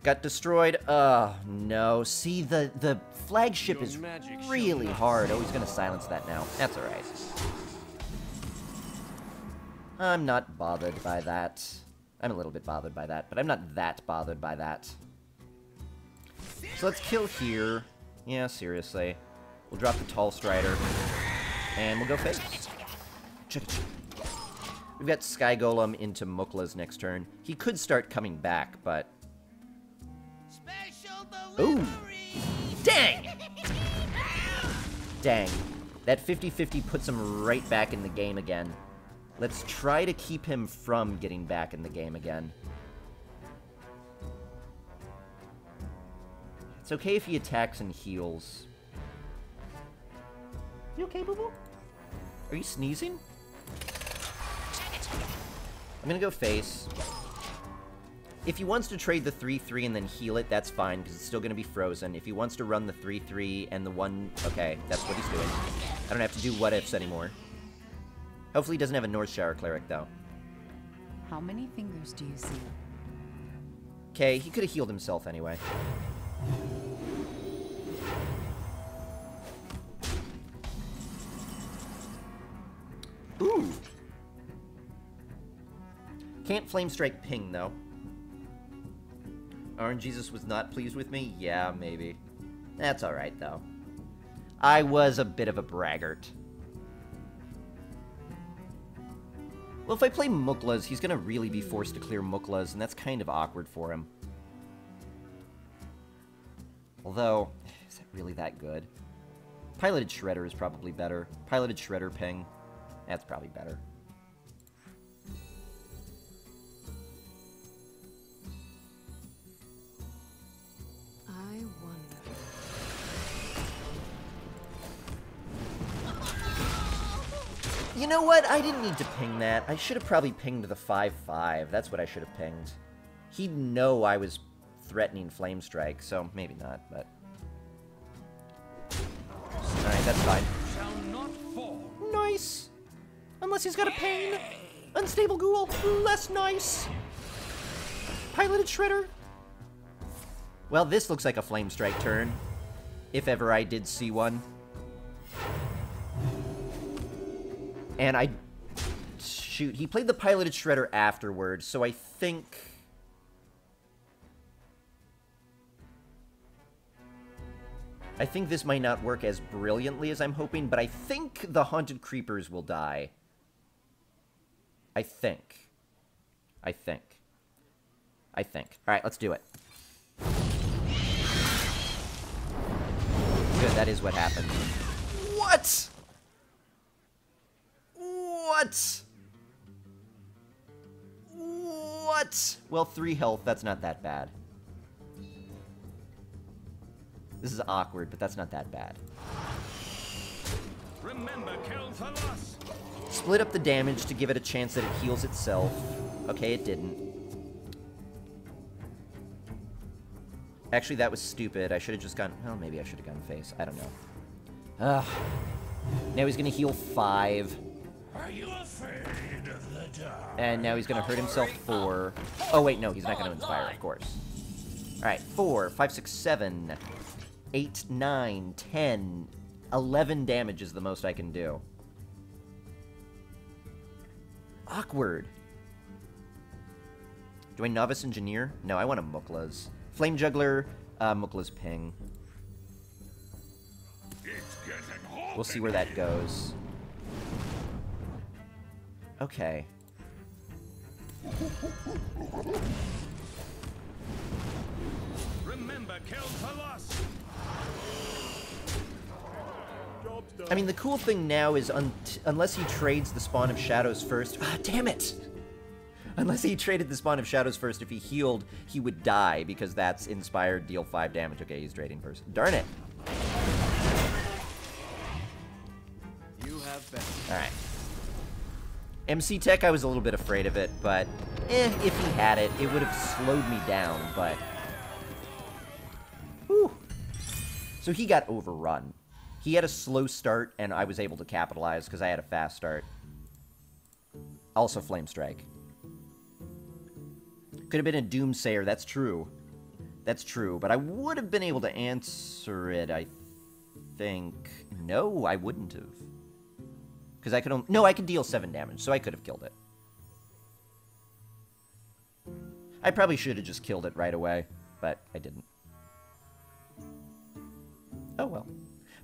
Got destroyed. Oh, no. See, the flagship is really hard. Oh, he's gonna silence that now. That's alright. I'm not bothered by that. I'm a little bit bothered by that, but I'm not that bothered by that. So let's kill here. Yeah, seriously. We'll drop the Tall Strider, and we'll go face. Check it. We've got Sky Golem into Mukla's next turn. He could start coming back, but... Ooh! Dang! Dang. That 50-50 puts him right back in the game again. Let's try to keep him from getting back in the game again. It's okay if he attacks and heals. You okay, boo-boo? Are you sneezing? I'm gonna go face. If he wants to trade the 3-3 and then heal it, that's fine, because it's still going to be frozen. If he wants to run the 3-3 and the 1... Okay, that's what he's doing. I don't have to do what-ifs anymore. Hopefully he doesn't have a North Shower Cleric, though. How many fingers do you see? Okay, he could have healed himself anyway. Ooh! Can't Flame Strike ping, though. Orange Jesus was not pleased with me? Yeah, maybe. That's alright, though. I was a bit of a braggart. Well, if I play Muklas, he's gonna really be forced to clear Muklas, and that's kind of awkward for him. Although, is that really that good? Piloted Shredder is probably better. Piloted Shredder ping. That's probably better. I wonder. You know what? I didn't need to ping that. I should have probably pinged the 5-5. That's what I should have pinged. He'd know I was threatening Flame Strike, so maybe not, but... Alright, that's fine. Nice! Unless he's got a pain. Unstable Ghoul, less nice. Piloted Shredder. Well, this looks like a Flame Strike turn. If ever I did see one. And I... Shoot, he played the Piloted Shredder afterwards, so I think... I think this might not work as brilliantly as I'm hoping, but I think the Haunted Creepers will die. I think. Alright, let's do it. Good, that is what happened. What? What? What? Well, 3 health, that's not that bad. This is awkward, but that's not that bad. Remember, kill for loss. Split up the damage to give it a chance that it heals itself. Okay, it didn't. Actually, that was stupid. I should have just gone... Well, maybe I should have gone face. I don't know. Ugh. Now he's going to heal 5. Are you afraid of the dark? And now he's going to hurt himself 4. Oh, wait, no, he's not going to inspire, of course. Alright, 4, 5, 6, 7, 8, 9, 10, 11 damage is the most I can do. Awkward. Do I Novice Engineer? No, I want a Muklas. Flame Juggler, Muklas ping. We'll see where that goes. Okay. Remember, kill for loss. I mean, the cool thing now is unless he trades the Spawn of Shadows first... Ah, damn it! Unless he traded the Spawn of Shadows first, if he healed, he would die, because that's inspired, deal 5 damage. Okay, he's trading first. Darn it! You have been. Alright. MC Tech, I was a little bit afraid of it, but... if he had it, it would have slowed me down, but... Whew. So he got overrun. He had a slow start, and I was able to capitalize, because I had a fast start. Also Flame Strike. Could have been a Doomsayer, that's true. That's true, but I would have been able to answer it, I think. No, I wouldn't have. Because I could only... No, I could deal 7 damage, so I could have killed it. I probably should have just killed it right away, but I didn't. Oh, well.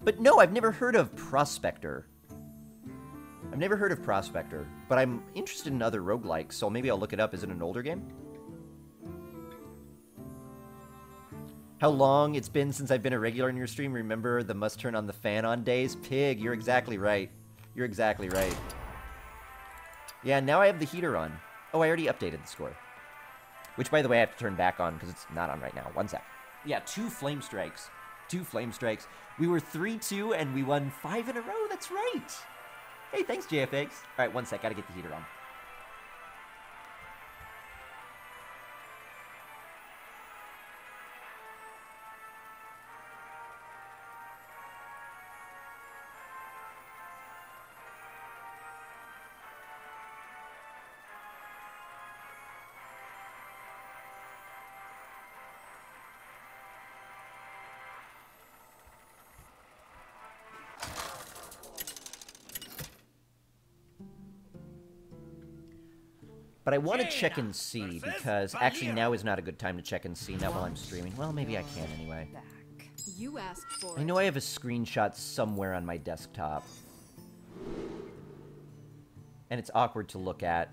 But no, I've never heard of Prospector. I've never heard of Prospector, but I'm interested in other roguelikes, so maybe I'll look it up. Is it an older game? How long it's been since I've been a regular in your stream? Remember the must turn on the fan on days? Pig, you're exactly right. You're exactly right. Yeah, now I have the heater on. Oh, I already updated the score. Which, by the way, I have to turn back on because it's not on right now. 1 sec. Yeah, 2 Flame Strikes. 2 Flame Strikes. We were 3-2 and we won 5 in a row. That's right. Hey, thanks, JFX. All right, 1 sec. Gotta get the heater on. But I want to check and see, because actually now is not a good time to check and see, not while I'm streaming. Well, maybe I can anyway. You asked for I know I have a screenshot somewhere on my desktop. And it's awkward to look at.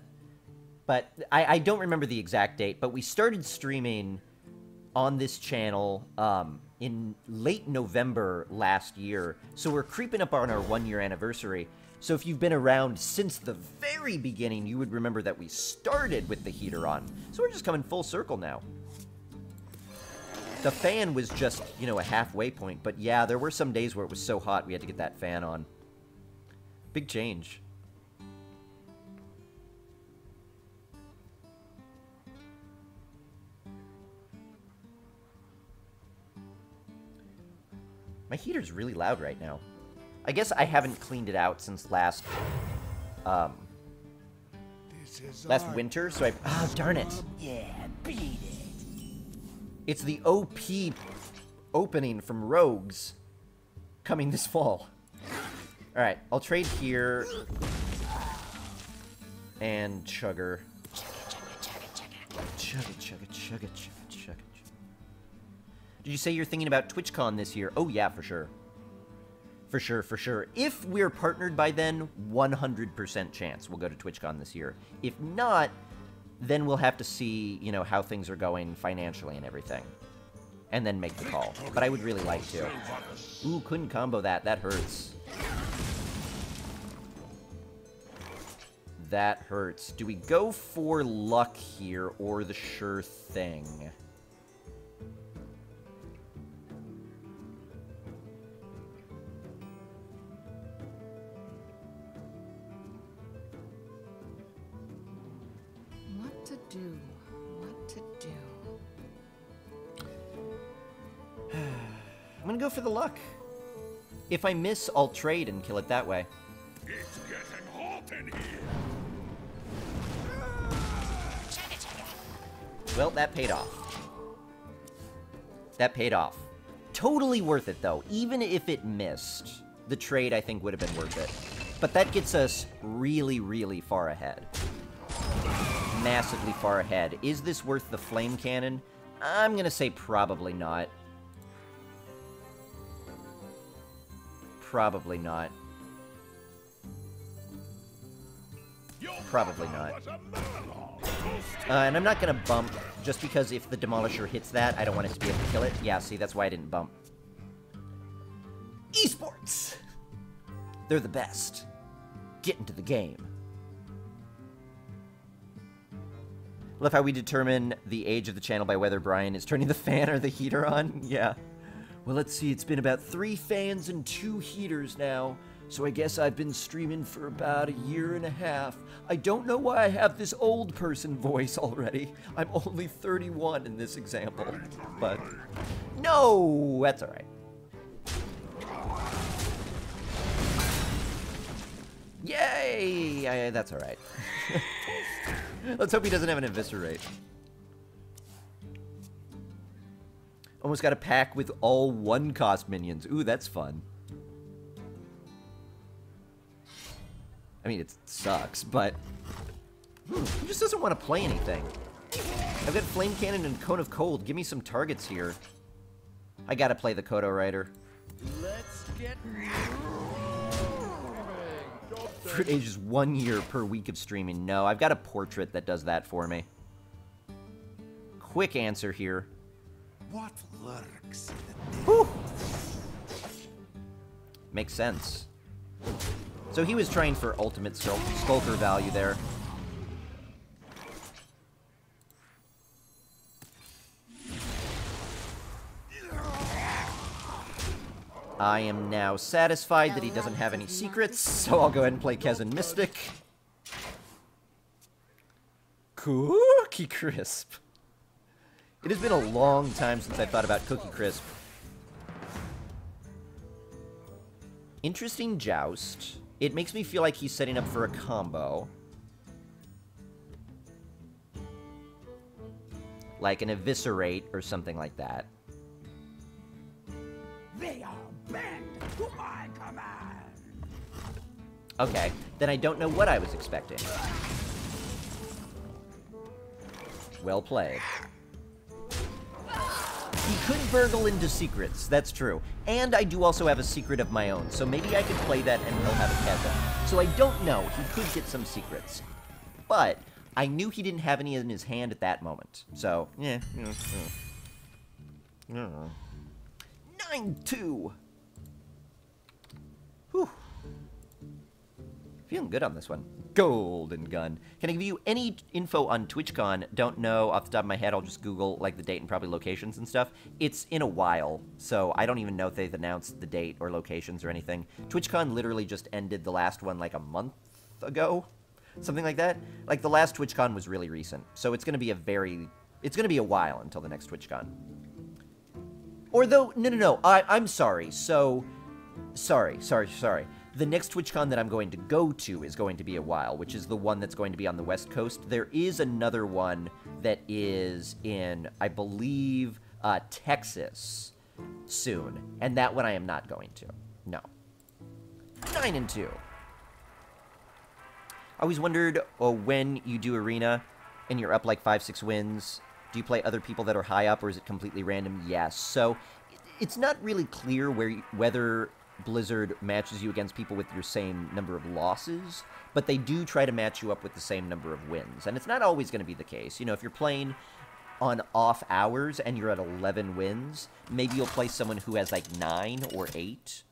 But I don't remember the exact date, but we started streaming on this channel in late November last year. So we're creeping up on our 1-year anniversary. So if you've been around since the very beginning, you would remember that we started with the heater on. So we're just coming full circle now. The fan was just, you know, a halfway point. But yeah, there were some days where it was so hot we had to get that fan on. Big change. My heater's really loud right now. I guess I haven't cleaned it out since last winter, so oh, darn it. Yeah, beat it. It's the OP opening from Rogues coming this fall. Alright, I'll trade here and Chugger. Chugga. Did you say you're thinking about TwitchCon this year? Oh yeah, for sure. For sure. If we're partnered by then, 100% chance we'll go to TwitchCon this year. If not, then we'll have to see, you know, how things are going financially and everything. And then make the call. But I would really like to. Ooh, couldn't combo that. That hurts. That hurts. Do we go for luck here or the sure thing? What to do? I'm gonna go for the luck. If I miss, I'll trade and kill it that way. It's getting hot in here. Well, that paid off. That paid off. Totally worth it, though. Even if it missed, the trade, I think, would have been worth it. But that gets us really, really far ahead. Massively far ahead. Is this worth the flame cannon? I'm gonna say probably not. Probably not. Probably not. And I'm not gonna bump, just because if the Demolisher hits that, I don't want it to be able to kill it. Yeah, see, that's why I didn't bump. Esports! They're the best. Get into the game. Love how we determine the age of the channel by whether Brian is turning the fan or the heater on. Yeah. Well, let's see. It's been about 3 fans and 2 heaters now. So I guess I've been streaming for about 1.5 years. I don't know why I have this old person voice already. I'm only 31 in this example. But no, that's all right. Yay! That's all right. Let's hope he doesn't have an eviscerate. Almost got a pack with all 1-cost minions. Ooh, that's fun. I mean, it sucks, but he just doesn't want to play anything. I've got Flame Cannon and Cone of Cold. Give me some targets here. I gotta play the Kodo Rider. Let's get Fruit Age is 1 year per week of streaming. No, I've got a portrait that does that for me. Quick answer here. What lurks? Whew. Makes sense. So he was trying for ultimate Skulker value there. I am now satisfied that he doesn't have any secrets, so I'll go ahead and play Kezan Mystic. Cookie Crisp. It has been a long time since I thought about Cookie Crisp. Interesting joust. It makes me feel like he's setting up for a combo. Like an Eviscerate or something like that. They are bent to my command. Okay, then I don't know what I was expecting. Well played. He could burgle into secrets, that's true. And I do also have a secret of my own, so maybe I could play that and he'll have a peasant. So I don't know, he could get some secrets. But I knew he didn't have any in his hand at that moment. So, yeah. 9-2! Whew. Feeling good on this one. Golden gun. Can I give you any info on TwitchCon? Don't know off the top of my head. I'll just Google like the date and probably locations and stuff. It's in a while, so I don't even know if they've announced the date or locations or anything. TwitchCon literally just ended the last one like a month ago, something like that. Like the last TwitchCon was really recent, so it's going to be a while until the next TwitchCon. Or though, no, I'm sorry. So, sorry. The next TwitchCon that I'm going to go to is going to be a while, which is the one that's going to be on the West Coast. There is another one that is in, I believe, Texas soon, and that one I am not going to. No. 9-2. I always wondered, when you do Arena and you're up like 5-6 wins, do you play other people that are high up, or is it completely random? Yes. So, it's not really clear whether Blizzard matches you against people with your same number of losses, but they do try to match you up with the same number of wins. And it's not always going to be the case. You know, if you're playing on off hours and you're at 11 wins, maybe you'll play someone who has like 9 or 8.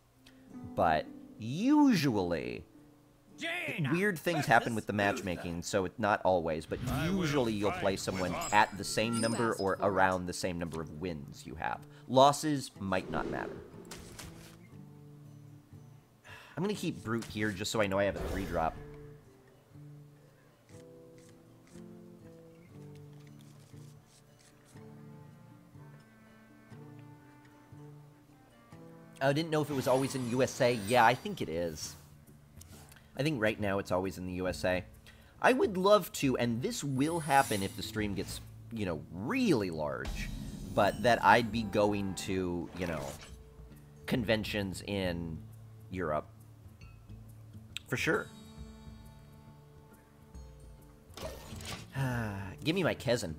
But usually, Jaina, weird things happen with the matchmaking, so it's not always, but usually you'll play someone at the same number or around the same number of wins you have. Losses might not matter. I'm going to keep Brute here just so I know I have a 3-drop. I didn't know if it was always in USA. Yeah, I think it is. I think right now it's always in the USA. I would love to, and this will happen if the stream gets, you know, really large, but that I'd be going to, you know, conventions in Europe. For sure. Give me my Kezin.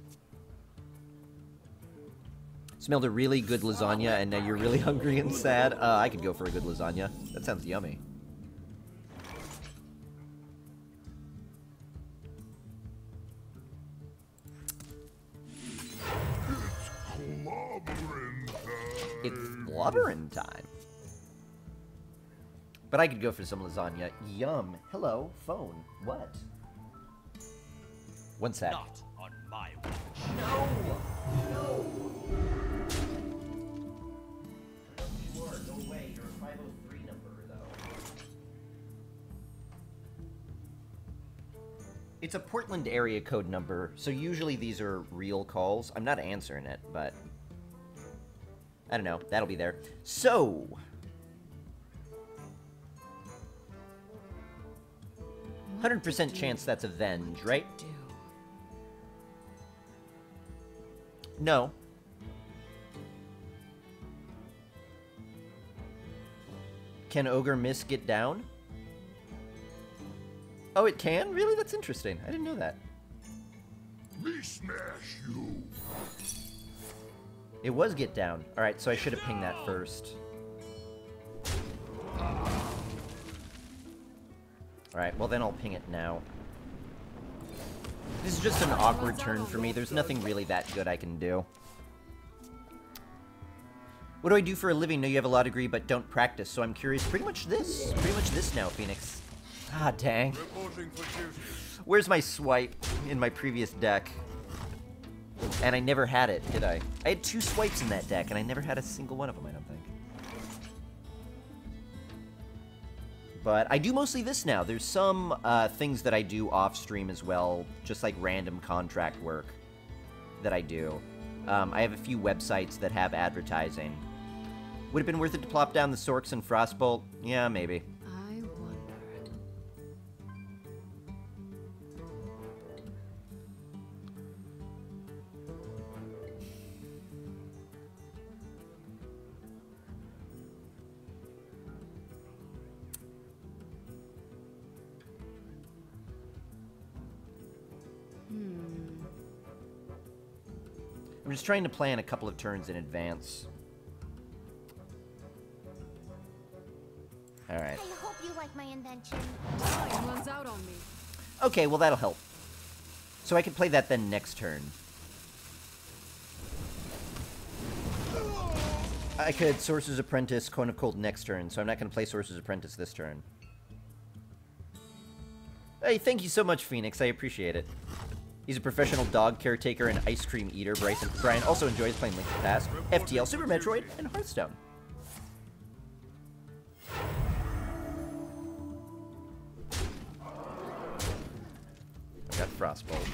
Smelled a really good lasagna, and now you're really hungry and sad. I could go for a good lasagna. That sounds yummy. It's blubbering time. But I could go for some lasagna. Yum. Hello, phone. What? One sec. Not on my watch. No! No! You are. Go away. You're a 503 number, though. It's a Portland area code number, so usually these are real calls. I'm not answering it, but I don't know. That'll be there. So 100% chance that's Avenge, right? No. Can Ogre Miss get down? Oh, it can? Really? That's interesting. I didn't know that. Me smash you. It was get down. Alright, so I should have pinged that first. Alright, well then I'll ping it now. This is just an awkward turn for me. There's nothing really that good I can do. What do I do for a living? Know you have a law degree, but don't practice, so I'm curious. Pretty much this. Pretty much this now, Phoenix. Ah, dang. Where's my swipe in my previous deck? And I never had it, did I? I had 2 swipes in that deck, and I never had a single one of them, I don't think. But I do mostly this now. There's some things that I do off-stream as well, just like random contract work that I do. I have a few websites that have advertising. Would it have been worth it to plop down the Sorks and Frostbolt? Yeah, maybe. I wonder. I'm just trying to plan a couple of turns in advance. Alright. I hope you like my invention. Time runs out on me. Okay, well that'll help. So I can play that then next turn. I could Sorcerer's Apprentice, Cone of Cold next turn, so I'm not going to play Sorcerer's Apprentice this turn. Hey, thank you so much, Phoenix. I appreciate it. He's a professional dog caretaker and ice cream eater. Brian also enjoys playing Link to the Past, FTL, Super Metroid, and Hearthstone. I've got Frostbolt.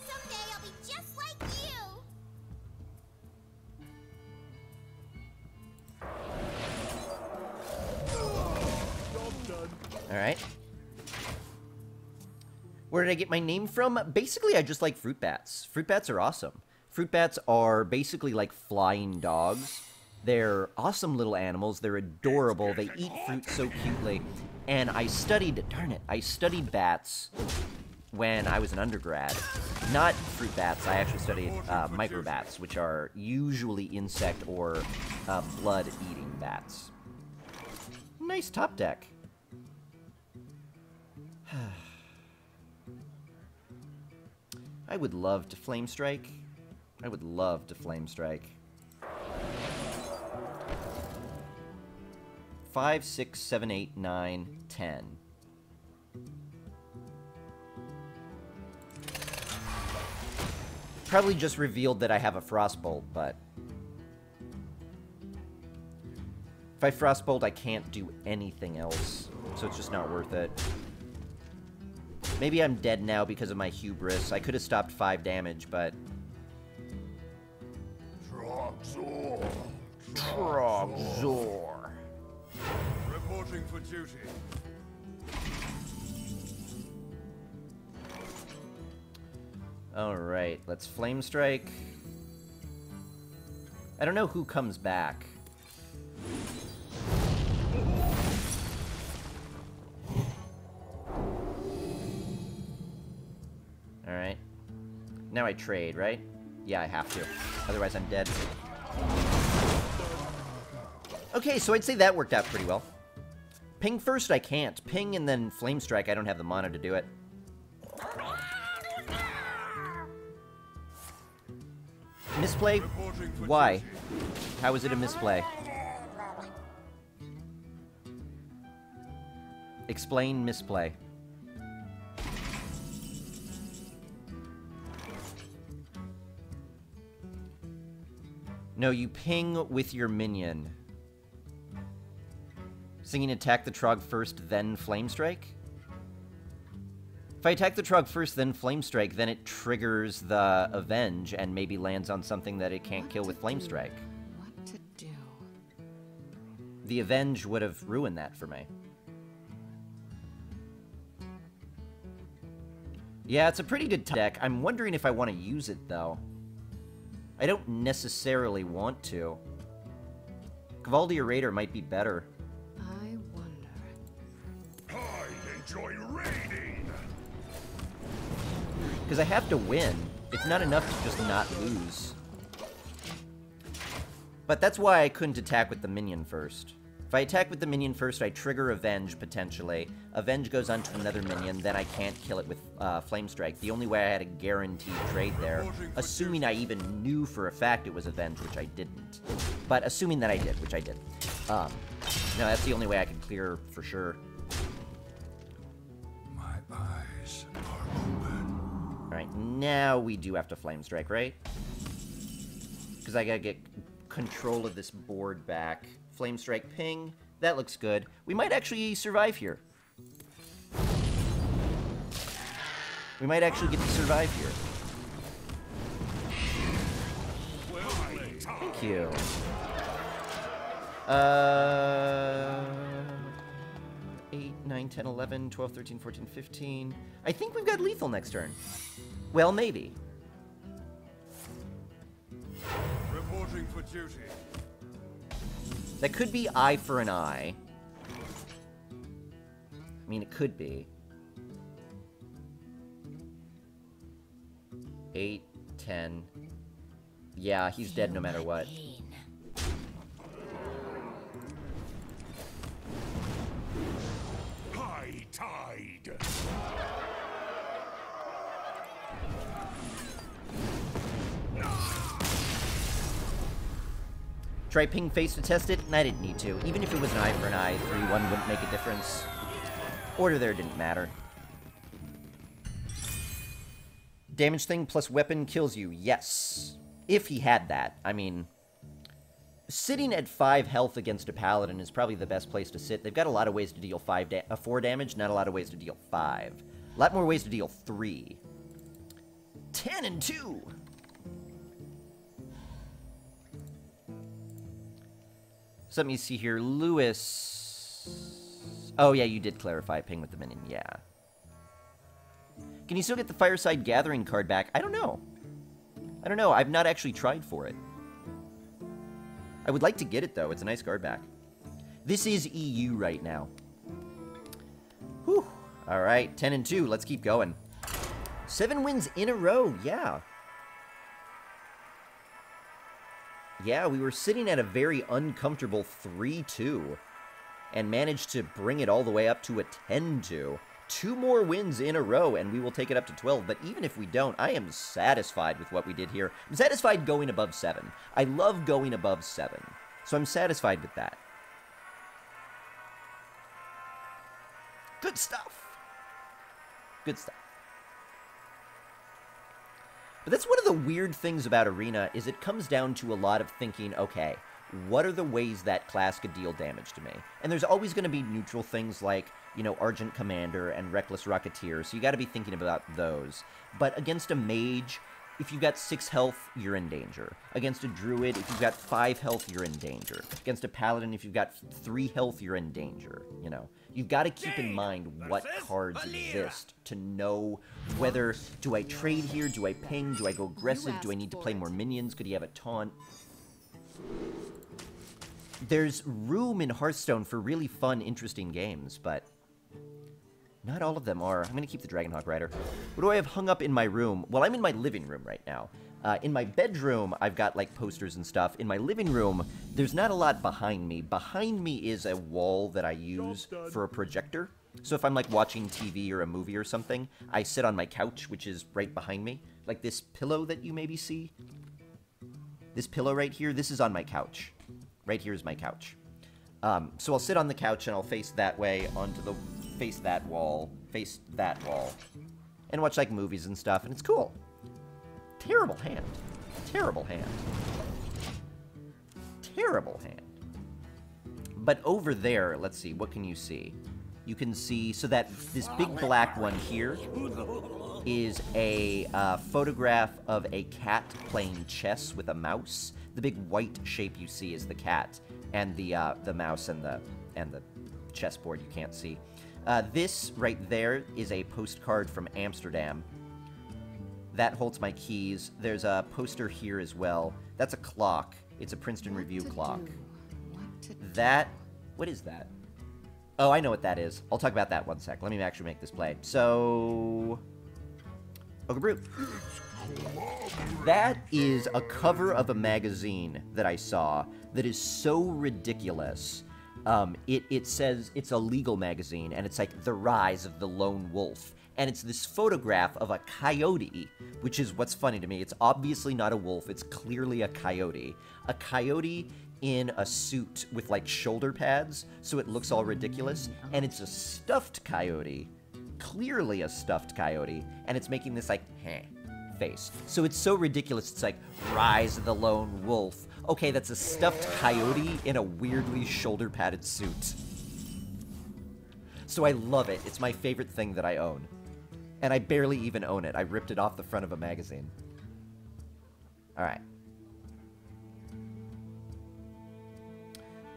Someday I'll be just like you. Alright. Where did I get my name from? Basically, I just like fruit bats. Fruit bats are awesome. Fruit bats are basically like flying dogs. They're awesome little animals. They're adorable. They eat fruit so cutely. And I studied, darn it, I studied bats when I was an undergrad. Not fruit bats, I actually studied microbats, which are usually insect or blood-eating bats. Nice top deck. I would love to Flame Strike. I would love to Flame Strike. 5, 6, 7, 8, 9, 10. Probably just revealed that I have a Frostbolt, but... if I Frostbolt, I can't do anything else, so it's just not worth it. Maybe I'm dead now because of my hubris. I could have stopped 5 damage, but... Trogzor. Reporting for duty. Alright, let's Flame Strike. I don't know who comes back. Alright. Now I trade, right? Yeah, I have to. Otherwise I'm dead. Okay, so I'd say that worked out pretty well. Ping first, I can't. Ping and then Flame Strike, I don't have the mana to do it. Misplay? Why? How is it a misplay? Explain misplay. No, you ping with your minion. Singing attack the Trog first, then Flame Strike? If I attack the Trog first, then Flame Strike, then it triggers the Avenge and maybe lands on something that it can't kill with Flame Strike. What to do? The Avenge would have ruined that for me. Yeah, it's a pretty good deck. I'm wondering if I want to use it, though. I don't necessarily want to. Cavaldi or Raider might be better. I wonder. I enjoy raiding. Because I have to win. It's not enough to just not lose. But that's why I couldn't attack with the minion first. If I attack with the minion first, I trigger Avenge, potentially. Avenge goes onto another minion, then I can't kill it with Flame Strike. The only way I had a guaranteed trade there, assuming I even knew for a fact it was Avenge, which I didn't. But assuming that I did, which I did. No, that's the only way I could clear for sure. My eyes are open. Alright, now we do have to Flame Strike, right? Because I gotta get control of this board back. Flame Strike ping. That looks good. We might actually survive here. We might actually get to survive here. Thank you. 8, 9, 10, 11, 12, 13, 14, 15. I think we've got lethal next turn. Well, maybe. Reporting for duty. That could be eye for an eye. I mean, it could be. 8, 10. Yeah, he's dead no matter what. High tide. Try ping face to test it, and I didn't need to. Even if it was an eye for an eye, 3-1 wouldn't make a difference. Order there didn't matter. Damage thing plus weapon kills you. Yes. If he had that. I mean, sitting at 5 health against a paladin is probably the best place to sit. They've got a lot of ways to deal 4 damage, not a lot of ways to deal 5. A lot more ways to deal 3. 10 and 2. So let me see here. Lewis. Oh, yeah, you did clarify ping with the minion. Yeah. Can you still get the Fireside Gathering card back? I don't know. I don't know. I've not actually tried for it. I would like to get it, though. It's a nice card back. This is EU right now. Whew. All right, 10 and 2. Let's keep going. 7 wins in a row. Yeah. Yeah, we were sitting at a very uncomfortable 3-2 and managed to bring it all the way up to a 10-2. 2 more wins in a row, and we will take it up to 12. But even if we don't, I am satisfied with what we did here. I'm satisfied going above 7. I love going above 7. So I'm satisfied with that. Good stuff. Good stuff. But that's one of the weird things about Arena, is it comes down to a lot of thinking, okay, what are the ways that class could deal damage to me? And there's always going to be neutral things like, you know, Argent Commander and Reckless Rocketeer, so you got to be thinking about those. But against a Mage, if you've got 6 health, you're in danger. Against a Druid, if you've got 5 health, you're in danger. Against a Paladin, if you've got 3 health, you're in danger, you know. You've got to keep in mind what cards exist to know whether, do I trade here, do I ping, do I go aggressive, do I need to play more minions, could he have a taunt? There's room in Hearthstone for really fun, interesting games, but not all of them are. I'm going to keep the Dragonhawk Rider. What do I have hung up in my room? Well, I'm in my living room right now. In my bedroom, I've got, like, posters and stuff. In my living room, there's not a lot behind me. Behind me is a wall that I use for a projector. So if I'm, like, watching TV or a movie or something, I sit on my couch, which is right behind me. Like this pillow that you maybe see. This pillow right here, this is on my couch. Right here is my couch. So I'll sit on the couch and I'll face that way onto the... face that wall, and watch, like, movies and stuff, and it's cool. Terrible hand. Terrible hand. Terrible hand. But over there, let's see, what can you see? You can see, so that this big black one here is a photograph of a cat playing chess with a mouse. The big white shape you see is the cat, and the mouse and the chessboard you can't see. This right there is a postcard from Amsterdam. That holds my keys. There's a poster here as well. That's a clock. It's a Princeton Review clock. What is that? Oh, I know what that is. I'll talk about that one sec. Let me actually make this play. So... Ogre Brute. That is a cover of a magazine that I saw that is so ridiculous. It says it's a legal magazine, and it's like The Rise of the Lone Wolf. And it's this photograph of a coyote, which is what's funny to me. It's obviously not a wolf. It's clearly a coyote. A coyote in a suit with, like, shoulder pads, so it looks all ridiculous. And it's a stuffed coyote. Clearly a stuffed coyote. And it's making this, like, heh face. So it's so ridiculous. It's like, Rise of the Lone Wolf. Okay, that's a stuffed coyote in a weirdly shoulder-padded suit. So I love it. It's my favorite thing that I own. And I barely even own it. I ripped it off the front of a magazine. Alright.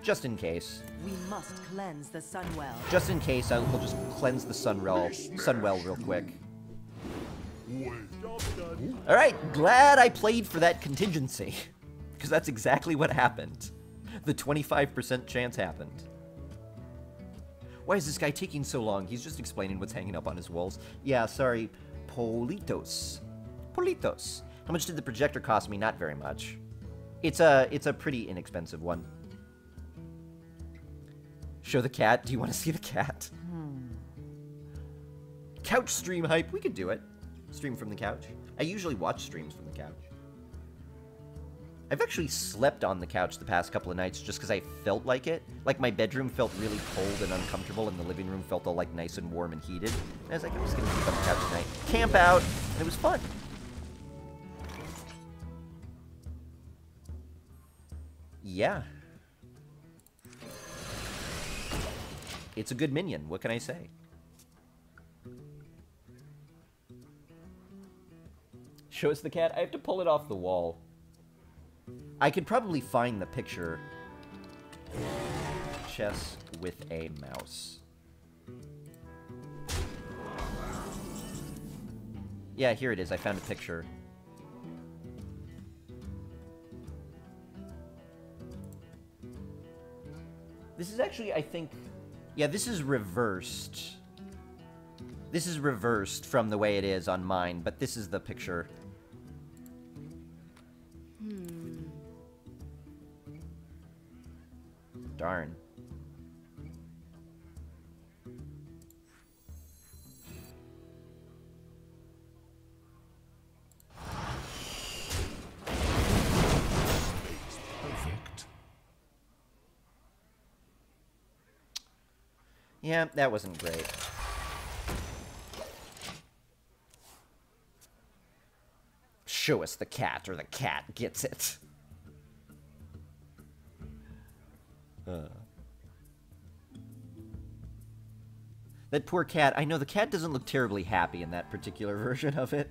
Just in case. We must cleanse the Sunwell. Just in case, we'll just cleanse the Sunwell real quick. Alright, glad I played for that contingency. Because that's exactly what happened. The 25% chance happened. Why is this guy taking so long? He's just explaining what's hanging up on his walls. Yeah, sorry. Politos. Politos. How much did the projector cost me? Not very much. It's a pretty inexpensive one. Show the cat. Do you want to see the cat? Couch stream hype. We could do it. Stream from the couch. I usually watch streams from the couch. I've actually slept on the couch the past couple of nights just because I felt like it. Like, my bedroom felt really cold and uncomfortable, and the living room felt all, like, nice and warm and heated. And I was like, I'm just going to sleep on the couch tonight. Camp out! And it was fun. Yeah. It's a good minion. What can I say? Show us the cat. I have to pull it off the wall. I could probably find the picture. Chess with a mouse. Yeah, here it is. I found a picture. This is actually, I think... Yeah, this is reversed. This is reversed from the way it is on mine, but this is the picture. Darn. Perfect. Yeah, that wasn't great. Show us the cat, or the cat gets it. That poor cat. I know the cat doesn't look terribly happy in that particular version of it.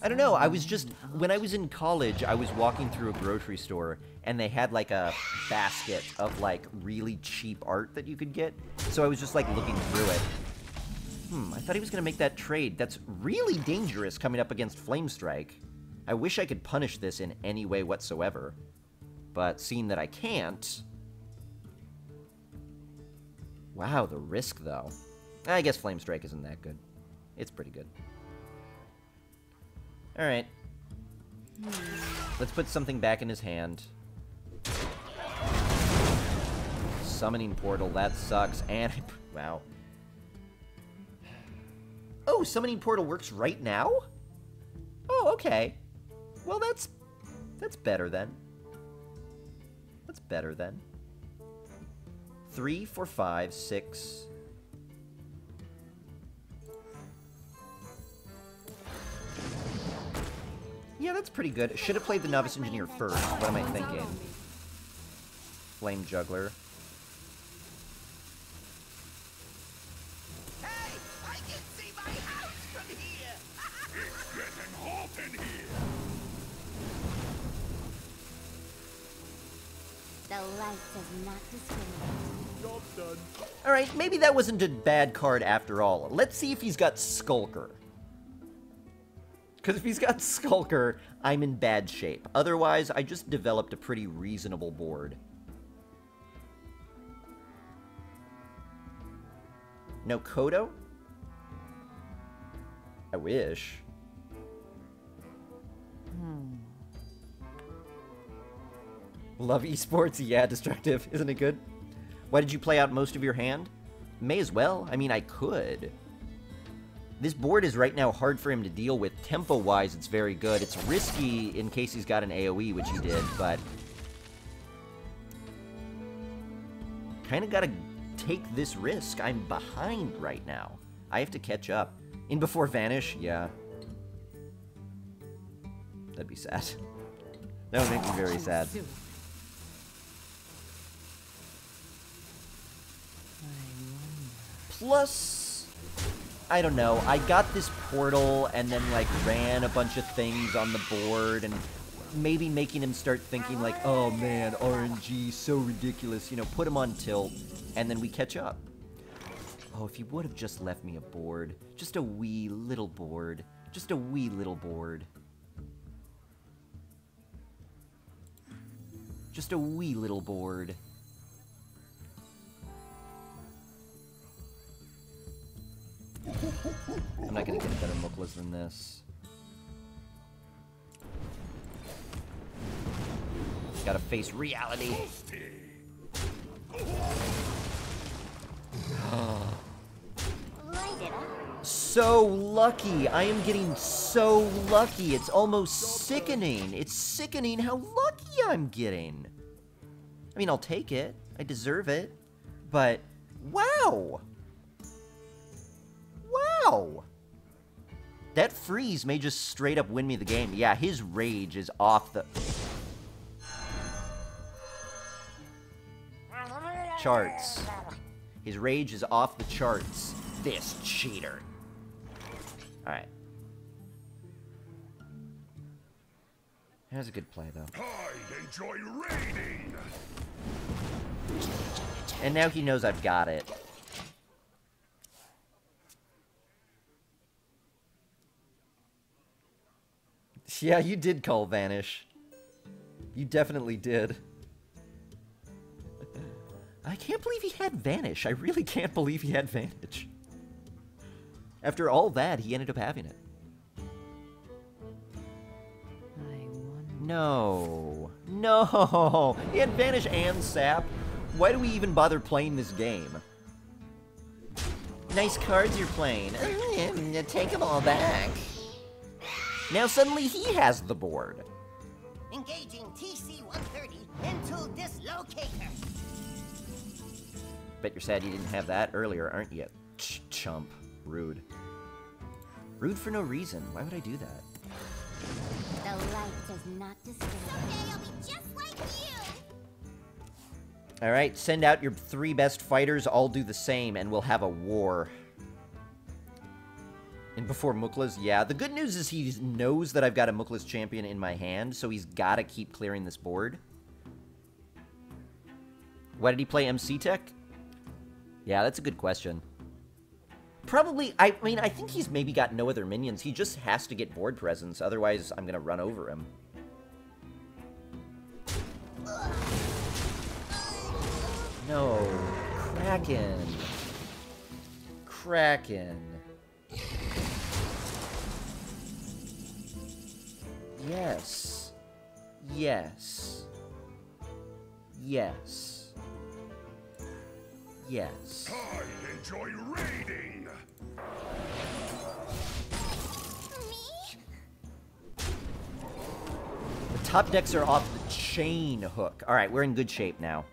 I don't know, I was just... When I was in college, I was walking through a grocery store, and they had, like, a basket of, like, really cheap art that you could get. So I was just, like, looking through it. I thought he was gonna make that trade. That's really dangerous coming up against Flamestrike. I wish I could punish this in any way whatsoever. But seeing that I can't... Wow, the risk, though. I guess Flamestrike isn't that good. It's pretty good. Alright. Let's put something back in his hand. Summoning Portal, that sucks. And... Wow. Oh, Summoning Portal works right now? Oh, okay. Well, that's better then. That's better then. 3, 4, 5, 6. Yeah, that's pretty good. Should have played the Novice Engineer first. What am I thinking? Flame Juggler. Hey, I can see my house from here. It's getting hot in here. The light does not discriminate. Job done. Alright, maybe that wasn't a bad card after all. Let's see if he's got Skulker. Because if he's got Skulker, I'm in bad shape. Otherwise, I just developed a pretty reasonable board. No Kodo? I wish. Love esports? Yeah, Destructive. Isn't it good? Why did you play out most of your hand? May as well. I mean, I could. This board is right now hard for him to deal with. Tempo-wise, it's very good. It's risky in case he's got an AoE, which he did, but... kind of gotta take this risk. I'm behind right now. I have to catch up. In before Vanish? Yeah. That'd be sad. That would make me very sad. Plus, I don't know, I got this portal and then, like, ran a bunch of things on the board and maybe making him start thinking, like, oh man, RNG, so ridiculous, you know, put him on tilt, and then we catch up. Oh, if he would have just left me a board, just a wee little board, Just a wee little board. Just a wee little board. I'm not gonna get better Muklas than this. Gotta face reality. So lucky. I am getting so lucky. It's almost sickening. It's sickening how lucky I'm getting. I mean, I'll take it. I deserve it. But, wow. Wow. That freeze may just straight up win me the game. Yeah, his rage is off the charts. His rage is off the charts. This cheater. Alright. That was a good play, though. I enjoy raiding. And now he knows I've got it. Yeah, you did call Vanish. You definitely did. I can't believe he had Vanish. I really can't believe he had Vanish. After all that, he ended up having it. No. No! He had Vanish and Sap. Why do we even bother playing this game? Nice cards you're playing. Take them all back. Now suddenly he has the board. Engaging TC-130 into dislocator. Bet you're sad you didn't have that earlier, aren't you? Chump. Rude. Rude for no reason. Why would I do that? The light does not disturb. Someday I'll be just like you. Alright, send out your 3 best fighters. I'll do the same, and we'll have a war. And before Mukla's, yeah. The good news is he knows that I've got a Mukla's champion in my hand, so he's got to keep clearing this board. Why did he play MC Tech? Yeah, that's a good question. Probably, I mean, I think he's maybe got no other minions. He just has to get board presence, otherwise I'm gonna run over him. No. Kraken. Kraken. Yes. Yes. Yes. Yes. I enjoy raiding. The top decks are off the chain hook. Alright, we're in good shape now.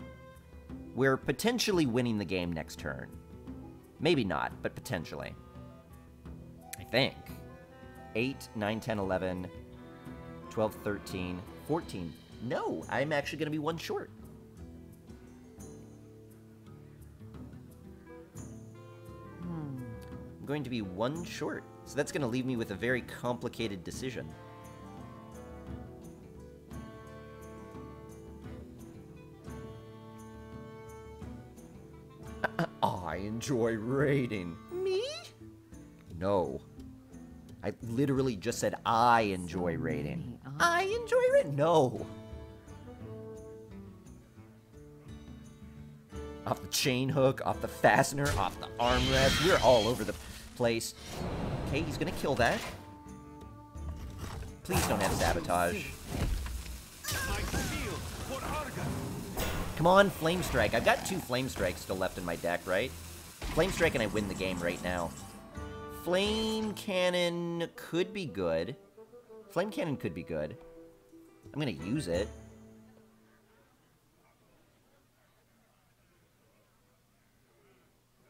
We're potentially winning the game next turn. Maybe not, but potentially. I think. 8, 9, 10, 11, 12, 13, 14. No, I'm actually going to be one short. I'm going to be one short. So that's going to leave me with a very complicated decision. I enjoy raiding. Me? No. I literally just said I enjoy raiding. I enjoy raiding? No. Off the chain hook, off the fastener, off the armrest. We're all over the place. Okay, he's gonna kill that. Please don't have sabotage. Come on, Flame Strike. I've got 2 Flame Strikes still left in my deck, right? Flame Strike and I win the game right now. Flame Cannon could be good. Flame Cannon could be good. I'm gonna use it.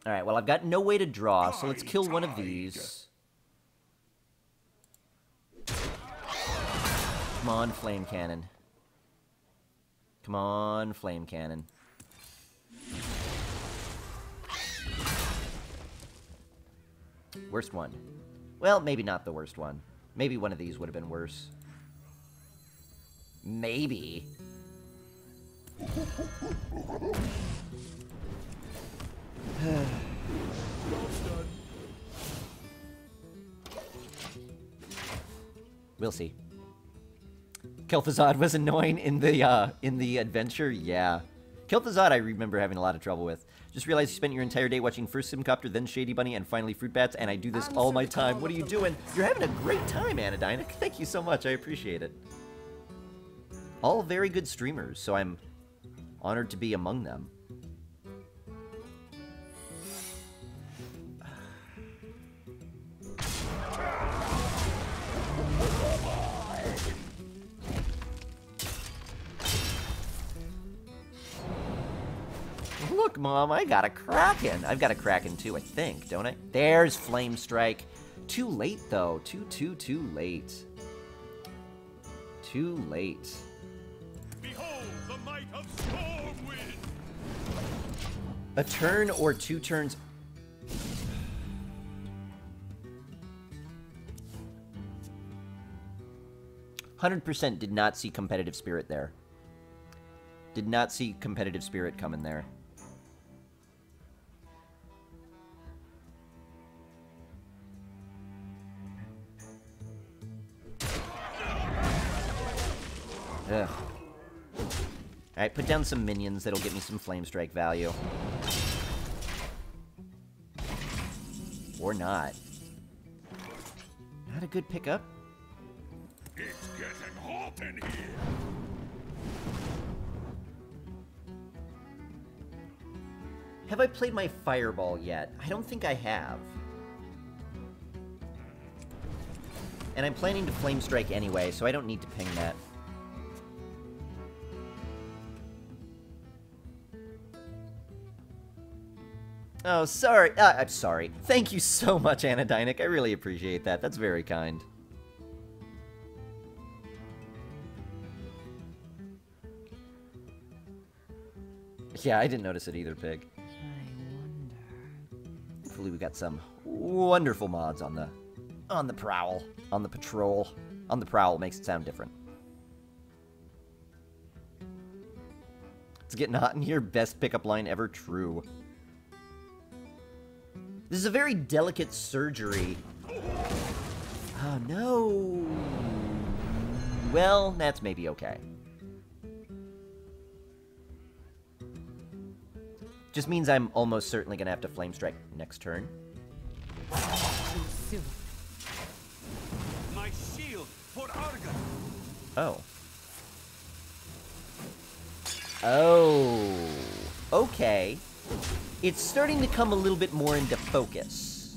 Alright, well, I've got no way to draw, so let's kill one of these. Come on, Flame Cannon. Come on, Flame Cannon. Worst one. Well, maybe not the worst one. Maybe one of these would have been worse. Maybe. We'll see. Kel'Thuzad was annoying in the adventure. Yeah. Kel'Thuzad I remember having a lot of trouble with. Just realized you spent your entire day watching first Simcopter, then Shady Bunny, and finally Fruit Bats, and I do this all my time. What are you doing? You're having a great time, Anodyne. Thank you so much. I appreciate it. All very good streamers, so I'm honored to be among them. Look, Mom, I got a Kraken. I've got a Kraken too, I think, don't I? There's Flame Strike. Too late, though. Too late. Too late. Behold the might of Stormwind! A turn or 2 turns. "100% did not see competitive spirit there. Did not see competitive spirit coming there. Ugh. Alright, put down some minions that'll get me some Flame Strike value. Or not. Not a good pickup. It's getting hot in here! Have I played my Fireball yet? I don't think I have. And I'm planning to Flame Strike anyway, so I don't need to ping that. Oh, sorry. I'm sorry. Thank you so much, Anodynic. I really appreciate that. That's very kind. Yeah, I didn't notice it either, Pig. Hopefully we got some wonderful mods on the prowl, on the patrol. On the prowl makes it sound different. It's getting hot in here. Best pickup line ever. True. This is a very delicate surgery. Oh, no. Well, that's maybe okay. Just means I'm almost certainly going to have to Flame Strike next turn. My shield for Argon! Oh. Oh. Okay. It's starting to come a little bit more into focus.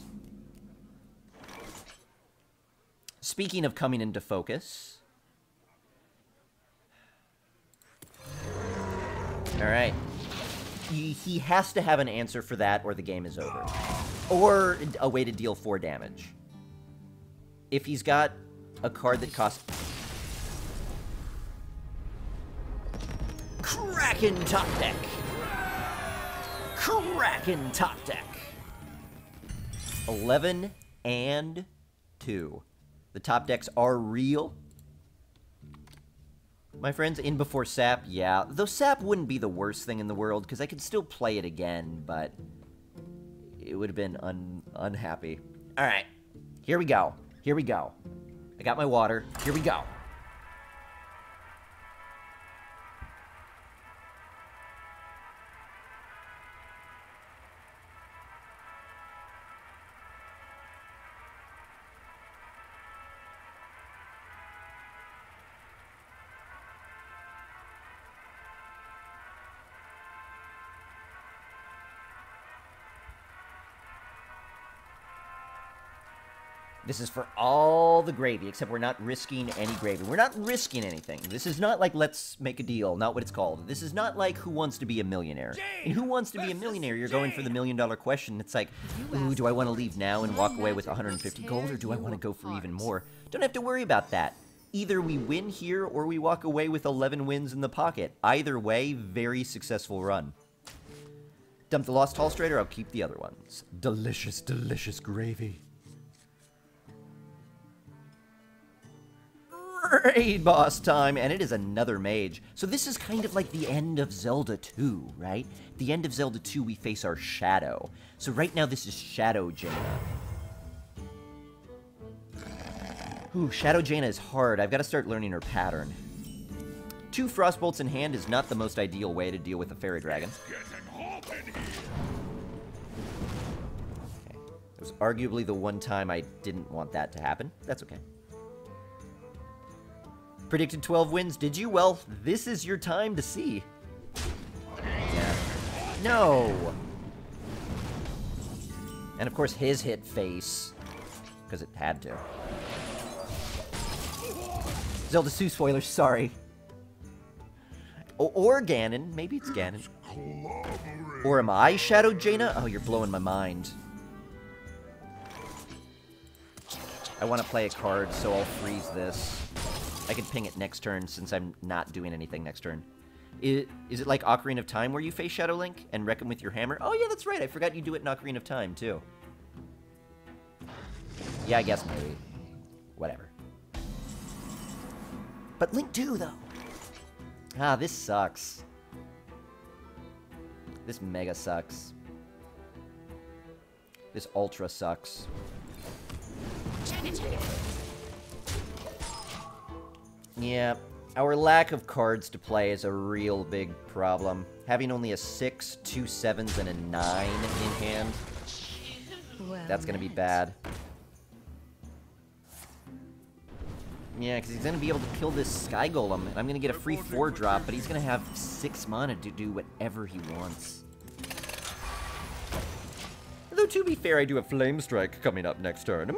Speaking of coming into focus. Alright. He has to have an answer for that or the game is over. Or a way to deal 4 damage. If he's got a card that costs... Kraken top deck! Kraken top deck! 11 and 2. The top decks are real. My friends, in before Sap, yeah. Though Sap wouldn't be the worst thing in the world, because I could still play it again, but it would have been unhappy. Alright, here we go. Here we go. I got my water. Here we go. This is for all the gravy, except we're not risking any gravy. We're not risking anything. This is not like Let's Make a Deal, not what it's called. This is not like Who Wants to Be a Millionaire. In Who Wants to Be a Millionaire, you're going for the $1 million question. It's like, ooh, do I want to leave now and walk away with 150 gold, or do I want to go for even more? Don't have to worry about that. Either we win here, or we walk away with 11 wins in the pocket. Either way, very successful run. Dump the Lost Hall Strider, I'll keep the other ones. Delicious, delicious gravy. Raid boss time, and it is another mage. So this is kind of like the end of Zelda 2, right? The end of Zelda 2, we face our Shadow. So right now, this is Shadow Jaina. Ooh, Shadow Jaina is hard. I've got to start learning her pattern. 2 Frostbolts in hand is not the most ideal way to deal with a Fairy Dragon. Okay. It was arguably the one time I didn't want that to happen. That's okay. Predicted 12 wins, did you? Well, this is your time to see. Yeah. No! And of course his hit face, because it had to. Zelda Sue spoilers, sorry. Or Ganon, maybe it's Ganon. Or am I Shadow Jaina? Oh, you're blowing my mind. I want to play a card, so I'll freeze this. I could ping it next turn, since I'm not doing anything next turn. Is it like Ocarina of Time, where you face Shadow Link and wreck him with your hammer? Oh yeah, that's right, I forgot you do it in Ocarina of Time, too. Yeah, I guess maybe. Whatever. But Link 2, though. Ah, this sucks. This mega sucks. This ultra sucks. Yeah, our lack of cards to play is a real big problem. Having only a 6, 2 7s, and a 9 in hand, that's gonna be bad. Yeah, because he's gonna be able to kill this Sky Golem, and I'm gonna get a free 4-drop, but he's gonna have 6 mana to do whatever he wants. Though, to be fair, I do have Flame Strike coming up next turn.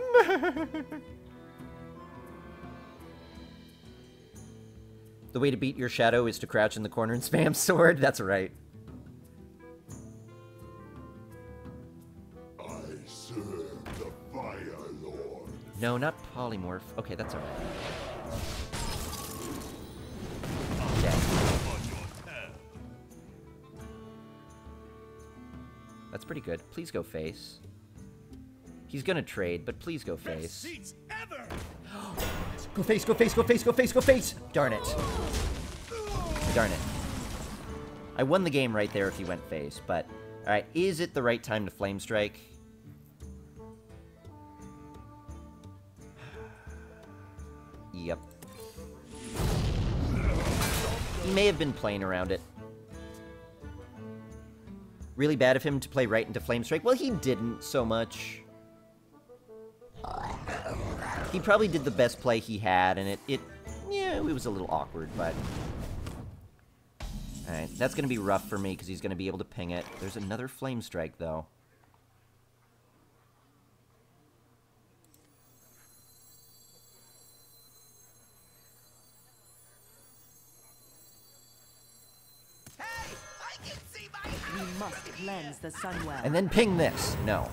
The way to beat your Shadow is to crouch in the corner and spam sword. That's right. I serve the Fire Lord. No, not Polymorph. Okay, that's alright. That's pretty good. Please go face. He's gonna trade, but please go face. Go face, go face, go face, go face, go face! Darn it. Darn it. I won the game right there if he went face, but... Alright, is it the right time to Flame Strike? Yep. He may have been playing around it. Really bad of him to play right into Flame Strike? Well, he didn't so much. He probably did the best play he had, and yeah, it was a little awkward, but... Alright, that's gonna be rough for me, because he's gonna be able to ping it. There's another Flame Strike, though. We must cleanse the Sunwell. And then ping this. No.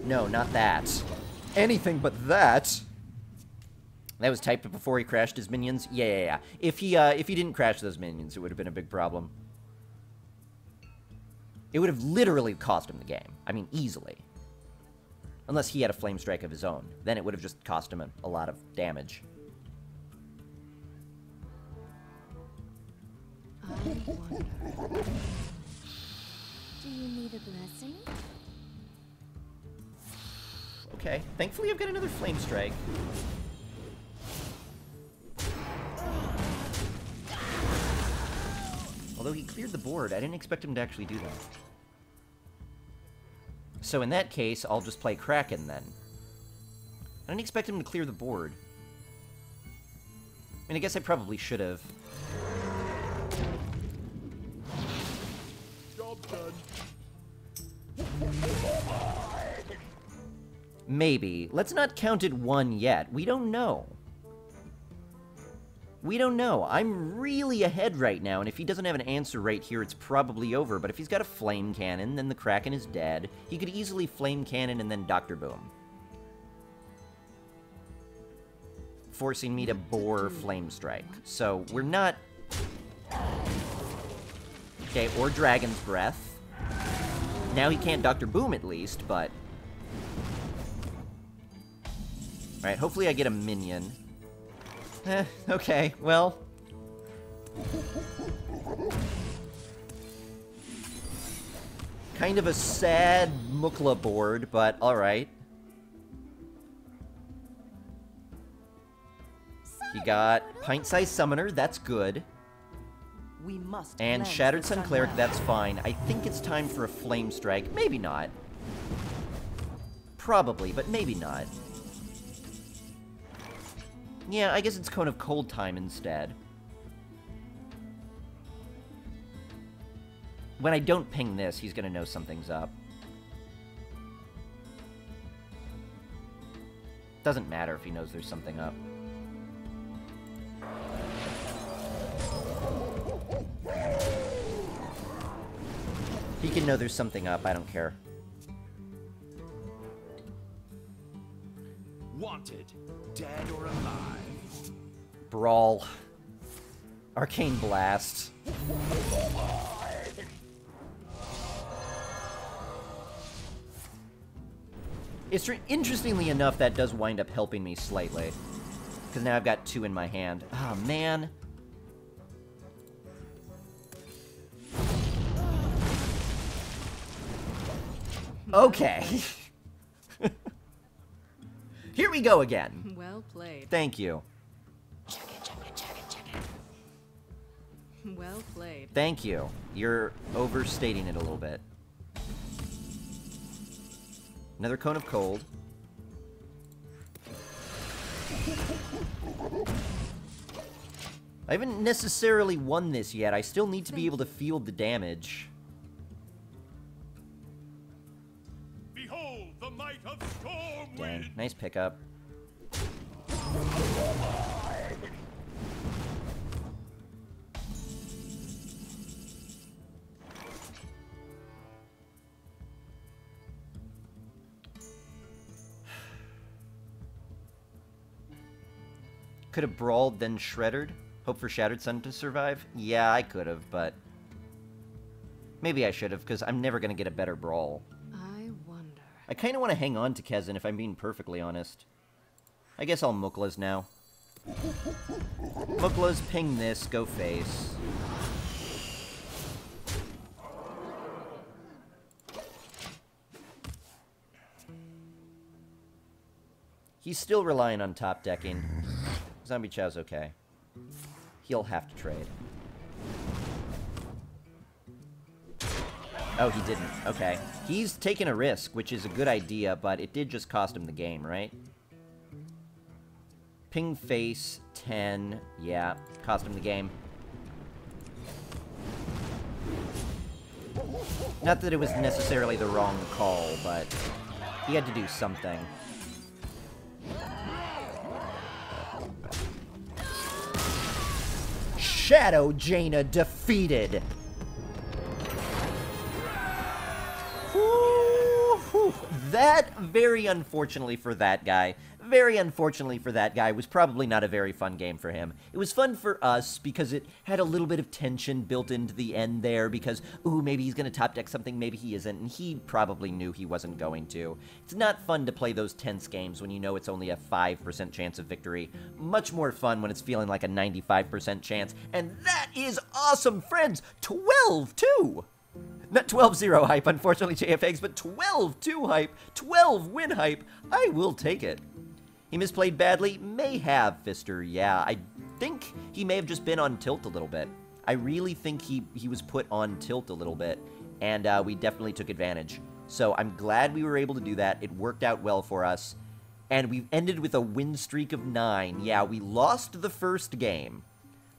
No, not that. Anything but that. That was typed before he crashed his minions? Yeah. If he didn't crash those minions, it would have been a big problem. It would have literally cost him the game. I mean, easily. Unless he had a Flame Strike of his own. Then it would have just cost him a lot of damage. I wonder. Do you need a blessing? Okay. Thankfully, I've got another Flame Strike. Although he cleared the board, I didn't expect him to actually do that. So in that case, I'll just play Kraken then. I didn't expect him to clear the board. I mean, I guess I probably should have. Job done. Maybe. Let's not count it one yet. We don't know. We don't know. I'm really ahead right now, and if he doesn't have an answer right here, it's probably over. But if he's got a Flame Cannon, then the Kraken is dead. He could easily Flame Cannon and then Dr. Boom. Forcing me to Boar Flame Strike. So, we're not... Okay, or Dragon's Breath. Now he can't Dr. Boom at least, but... Alright, hopefully I get a minion. Okay, well... Kind of a sad Mukla board, but alright. He got Pint-Sized Summoner, that's good. We must And cleanse Shattered the Sun Cleric, Sunwell. that's fine. I think it's time for a Flame Strike. Maybe not. Probably, but maybe not. Yeah, I guess it's Cone of Cold time instead. When I don't ping this, he's gonna know something's up. Doesn't matter if he knows there's something up. He can know there's something up, I don't care. Wanted, dead or alive. Brawl. Arcane Blast. Interestingly enough, that does wind up helping me slightly. Because now I've got 2 in my hand. Oh, man. Okay. Here we go again. Well played. Thank you. Well played. Thank you. You're overstating it a little bit. Another Cone of Cold. I haven't necessarily won this yet. I still need to be able to field the damage. Behold the might of storm Dang, wind. nice pickup. Could have brawled, then shreddered. Hope for Shattered Sun to survive? Yeah, I could have, but... maybe I should have, because I'm never going to get a better brawl. I wonder. I kind of want to hang on to Kezin, if I'm being perfectly honest. I guess I'll Mukla's now. Mukla's, ping this, go face. He's still relying on top decking. Zombie Chow's okay. He'll have to trade. Oh, he didn't. Okay. He's taken a risk, which is a good idea, but it did just cost him the game, right? Ping face, 10. Yeah, cost him the game. Not that it was necessarily the wrong call, but he had to do something. Shadow Jaina defeated. Whew. That, very unfortunately for that guy, was probably not a very fun game for him. It was fun for us because it had a little bit of tension built into the end there because, ooh, maybe he's going to top deck something, maybe he isn't, and he probably knew he wasn't going to. It's not fun to play those tense games when you know it's only a 5% chance of victory. Much more fun when it's feeling like a 95% chance, and that is awesome, friends! 12-2! Not 12-0 hype, unfortunately, JFX, but 12-2 hype, 12 win hype. I will take it. He misplayed badly? May have, Fister, yeah. I think he may have just been on tilt a little bit. I really think he was put on tilt a little bit, and we definitely took advantage. So I'm glad we were able to do that. It worked out well for us, and we ended with a win streak of 9. Yeah, we lost the first game.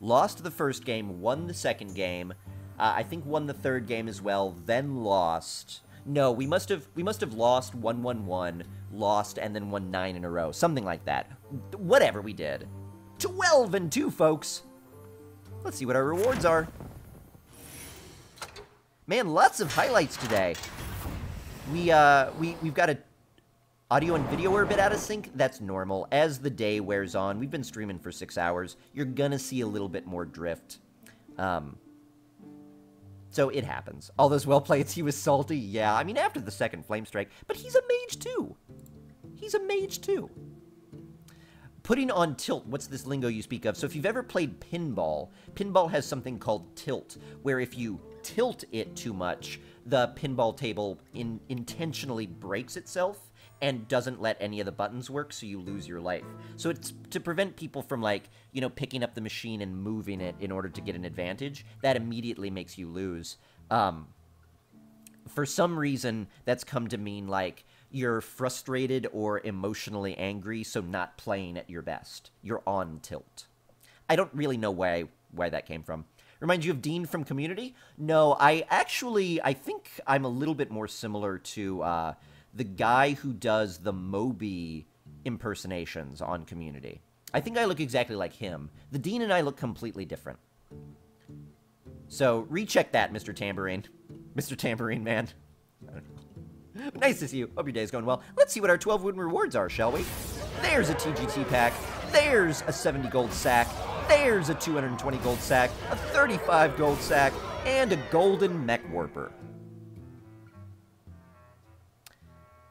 Won the second game. I think won the third game as well, then lost. No, we must have lost 1-1-1, lost, and then won 9 in a row. Something like that. Whatever we did. 12-2, folks! Let's see what our rewards are. Man, lots of highlights today. We've got a audio and video are a bit out of sync. That's normal. As the day wears on, we've been streaming for 6 hours. You're gonna see a little bit more drift. So it happens. All those well plays, he was salty. Yeah, I mean, after the second Flame Strike. But he's a mage, too. Putting on tilt, what's this lingo you speak of? So if you've ever played pinball, pinball has something called tilt, where if you tilt it too much, the pinball table intentionally breaks itself, and doesn't let any of the buttons work, so you lose your life. So it's to prevent people from, like, you know, picking up the machine and moving it in order to get an advantage. That immediately makes you lose. For some reason, that's come to mean, like, you're frustrated or emotionally angry, so not playing at your best. You're on tilt. I don't really know why that came from. Reminds you of Dean from Community? No, I think I'm a little bit more similar to the guy who does the Moby impersonations on Community. I think I look exactly like him. The Dean and I look completely different. So, recheck that, Mr. Tambourine. Mr. Tambourine Man. Nice to see you. Hope your day's going well. Let's see what our 12 wooden rewards are, shall we? There's a TGT pack. There's a 70 gold sack. There's a 220 gold sack. A 35 gold sack. And a golden mech warper.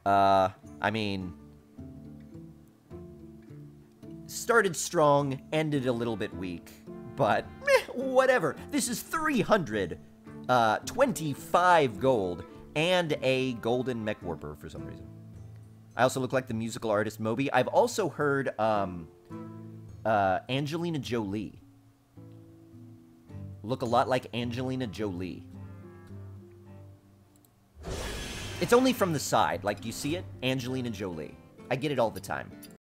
I mean... started strong, ended a little bit weak. But, whatever. This is 325 gold and a golden mech warper for some reason. I also look like the musical artist Moby. I've also heard, Angelina Jolie. Look a lot like Angelina Jolie. It's only from the side. Like, you see it? Angelina Jolie. I get it all the time.